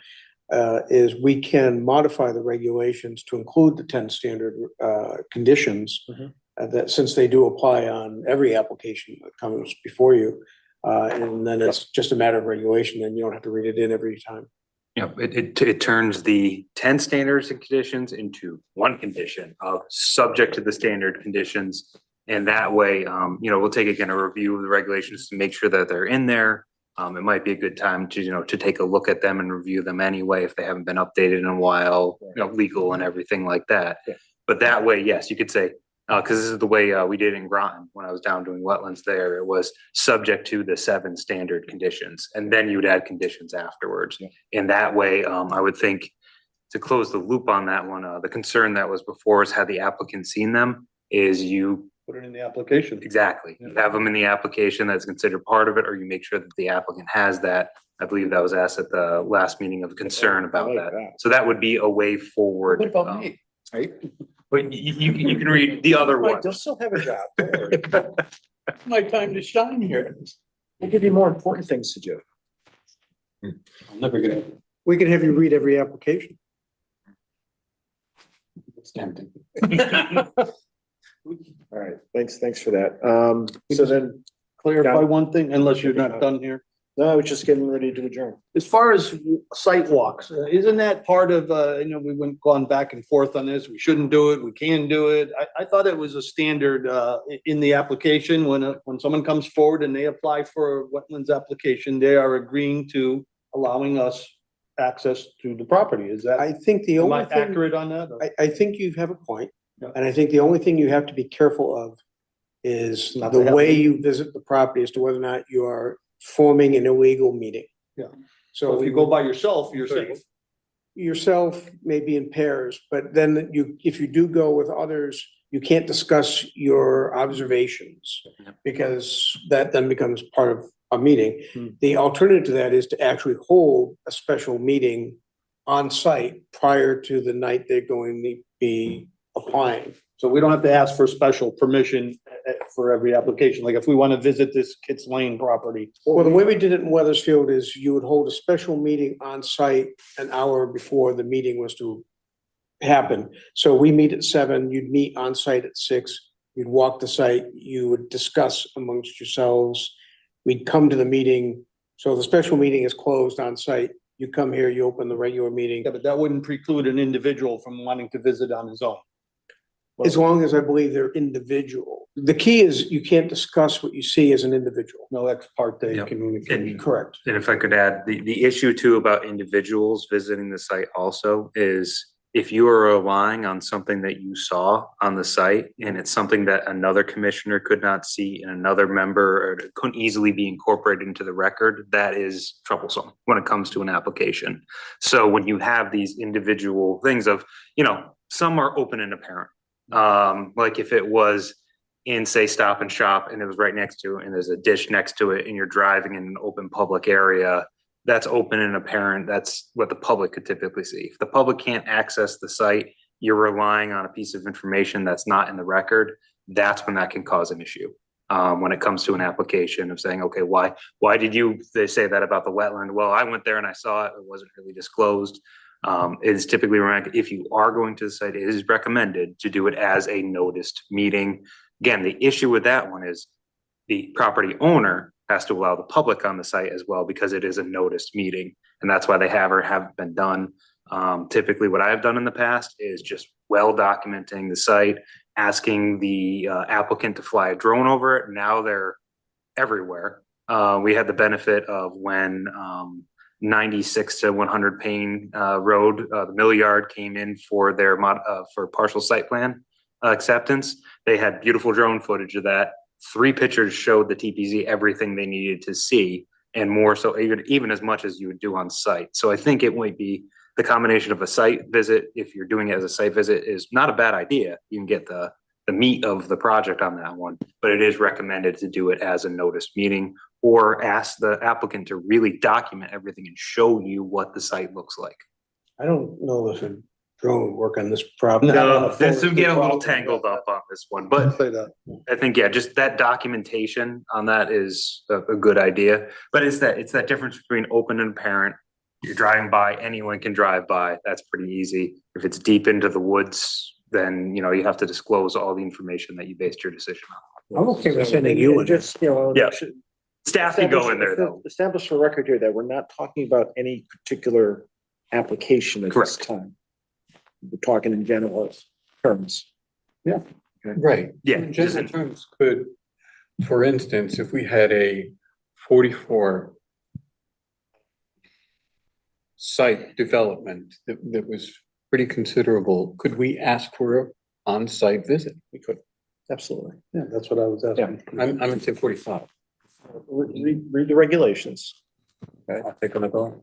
is we can modify the regulations to include the 10 standard conditions that since they do apply on every application that comes before you. And then it's just a matter of regulation, and you don't have to read it in every time. It turns the 10 standards and conditions into one condition of subject to the standard conditions. And that way, we'll take again a review of the regulations to make sure that they're in there. It might be a good time to take a look at them and review them anyway if they haven't been updated in a while, legal and everything like that. Yeah. But that way, yes, you could say, because this is the way we did in Groton when I was down doing wetlands there. It was subject to the 7 standard conditions, and then you would add conditions afterwards. Yeah. In that way, I would think to close the loop on that one, the concern that was before is had the applicant seen them is you Put it in the application. exactly you have them in the application that's considered part of it, or you make sure that the applicant has that. I believe that was asked at the last meeting of concern about that. So that would be a way forward. What about me? Right? But you can read the other one. They'll still have a job. Don't worry. My time to shine here. We'll give you more important things to do. I'm never gonna. We can have you read every application. It's tempting. All right, thanks for that. So then, Clarify one thing, unless you're not done here. no, I was just getting ready to adjourn. As far as site walks, isn't that part of, we went gone back and forth on this, we shouldn't do it, we can do it. I thought it was a standard, in the application, when someone comes forward and they apply for a wetlands application, they are agreeing to allowing us access to the property. Is that, I think the am only I thing, accurate on that? or- I think you have a point. Yeah. And I think the only thing you have to be careful of is Not to the have way them. you visit the property as to whether or not you are forming an illegal meeting. Yeah. So So if you go by yourself, you're safe. yourself, maybe in pairs, but then if you do go with others, you can't discuss your observations because that then becomes part of a meeting. The alternative to that is to actually hold a special meeting on site prior to the night they're going to be applying. So we don't have to ask for special permission for every application. Like if we want to visit this Kits Lane property. Well, the way we did it in Weathersfield is you would hold a special meeting on site an hour before the meeting was to happen. So we meet at 7, you'd meet on site at 6, you'd walk the site, you would discuss amongst yourselves. We'd come to the meeting. So the special meeting is closed on site. You come here, you open the regular meeting. Yeah, but that wouldn't preclude an individual from wanting to visit on his own. As long as I believe they're individual. The key is you can't discuss what you see as an individual. No ex parte Yep. communication. Correct. And if I could add, the issue too about individuals visiting the site also is if you are relying on something that you saw on the site and it's something that another commissioner could not see and another member or couldn't easily be incorporated into the record, that is troublesome when it comes to an application. So when you have these individual things of, some are open and apparent. Like if it was in, say, Stop and Shop and it was right next to it and there's a dish next to it and you're driving in an open public area, that's open and apparent. That's what the public could typically see. If the public can't access the site, you're relying on a piece of information that's not in the record. That's when that can cause an issue. When it comes to an application of saying, okay, why did they say that about the wetland? Well, I went there and I saw it. It wasn't really disclosed. It is typically, if you are going to the site, it is recommended to do it as a noticed meeting. Again, the issue with that one is the property owner has to allow the public on the site as well because it is a noticed meeting. And that's why they have or have been done. Typically what I've done in the past is just well documenting the site, asking the applicant to fly a drone over it. Now they're everywhere. We had the benefit of when 96 to 100 Payne Road, the mill yard came in for their for partial site plan acceptance. They had beautiful drone footage of that. 3 pictures showed the TPZ everything they needed to see, and more so even as much as you would do on site. So I think it might be the combination of a site visit, if you're doing it as a site visit, is not a bad idea. You can get the meat of the project on that one, but it is recommended to do it as a noticed meeting or ask the applicant to really document everything and show you what the site looks like. I don't know if a drone would work on this problem. No, this would get a little tangled up on this one, but Say that. I think, yeah, just that documentation on that is a good idea. But it's that difference between open and apparent. You're driving by, anyone can drive by. That's pretty easy. If it's deep into the woods, then, you know, you have to disclose all the information that you based your decision on. I'm okay with sending you in. Just, you know. Yeah. Staff can go in there though. Establish for record here that we're not talking about any particular application at this Correct. time. We're talking in general terms. Right. Yeah, In just general terms, could, for instance, if we had a 44 site development that was pretty considerable, could we ask for an on-site visit? We could, absolutely. Yeah, that's what I was asking. I'm at 45. Read the regulations. I'll take on a go.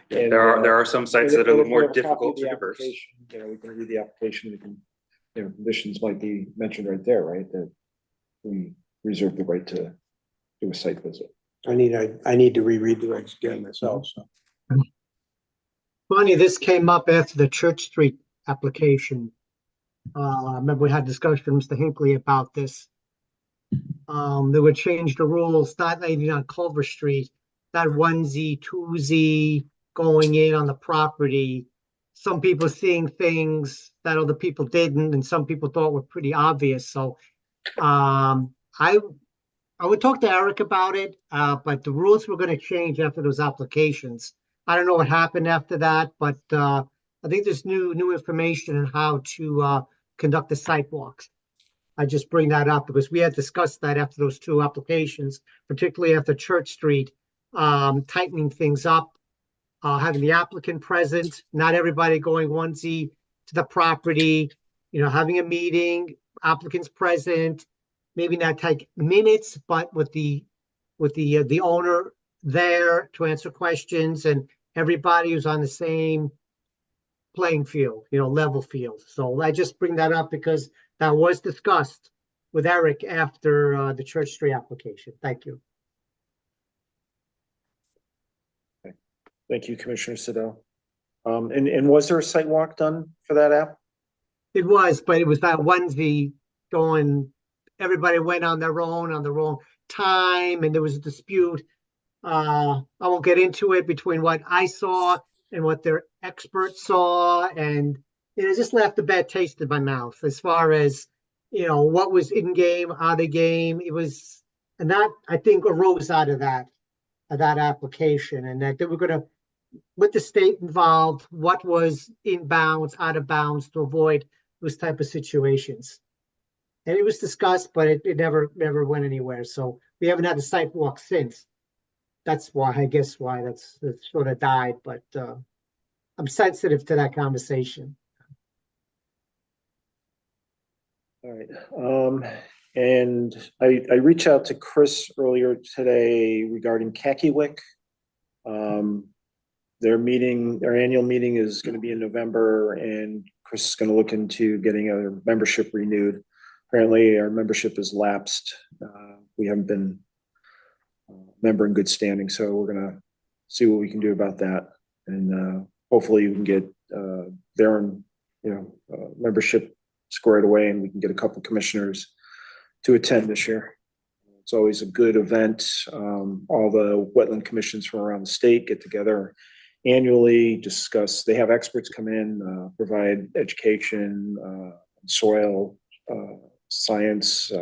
There are some sites that are a little more difficult to traverse. You know, we can read the application, we can, you know, conditions might be mentioned right there, right? That we reserve the right to do a site visit. I need to reread the regs again myself, so. Funny, this came up after the Church Street application. I remember we had discussion with Mr. Hinckley about this. They would change the rules, not maybe on Culver Street, that onesie, twosie going in on the property. Some people seeing things that other people didn't, and some people thought were pretty obvious. So, I would talk to Eric about it, but the rules were going to change after those applications. I don't know what happened after that, but I think there's new information on how to conduct the sidewalks. I just bring that up because we had discussed that after those two applications, particularly after Church Street, tightening things up, having the applicant present, not everybody going onesie to the property, you know, having a meeting, applicants present, maybe not take minutes, but with the owner there to answer questions, and everybody who's on the same playing field, you know, level field. So I just bring that up because that was discussed with Eric after the Church Street application. Thank you. Thank you, Commissioner Siddell. And was there a site walk done for that app? It was, but it was that onesie going, everybody went on their own time, and there was a dispute. I won't get into it between what I saw and what their experts saw, and it just left a bad taste in my mouth as far as, you know, what was in game, out of game. It was, and that I think arose out of that application, and that they were going to, with the state involved, what was in bounds, out of bounds, to avoid those type of situations. And it was discussed, but it never went anywhere. So we haven't had a site walk since. That's why, I guess why that's sort of died, but I'm sensitive to that conversation. All right. And I reached out to Chris earlier today regarding Kakiwick. Their annual meeting is going to be in November, and Chris is going to look into getting our membership renewed. Apparently our membership has lapsed. We haven't been a member in good standing, so we're going to see what we can do about that. And hopefully we can get their membership squared away, and we can get a couple commissioners to attend this year. It's always a good event. All the wetland commissions from around the state get together annually, discuss. They have experts come in, provide education, soil science,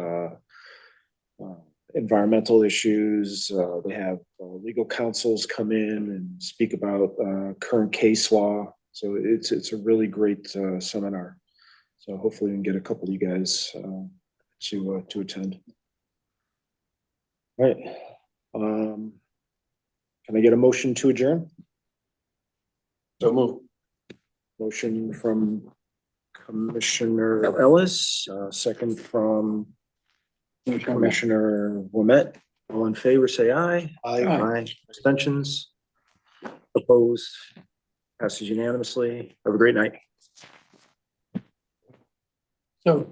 environmental issues. They have legal counsels come in and speak about current case law. So it's a really great seminar. So hopefully we can get a couple of you guys to attend. All right. Can I get a motion to adjourn? So move. Motion from Commissioner Ellis, second from Commissioner Wilmette. All in favor, say aye. Aye. Abstentions? Opposed? Passes unanimously. Have a great night. So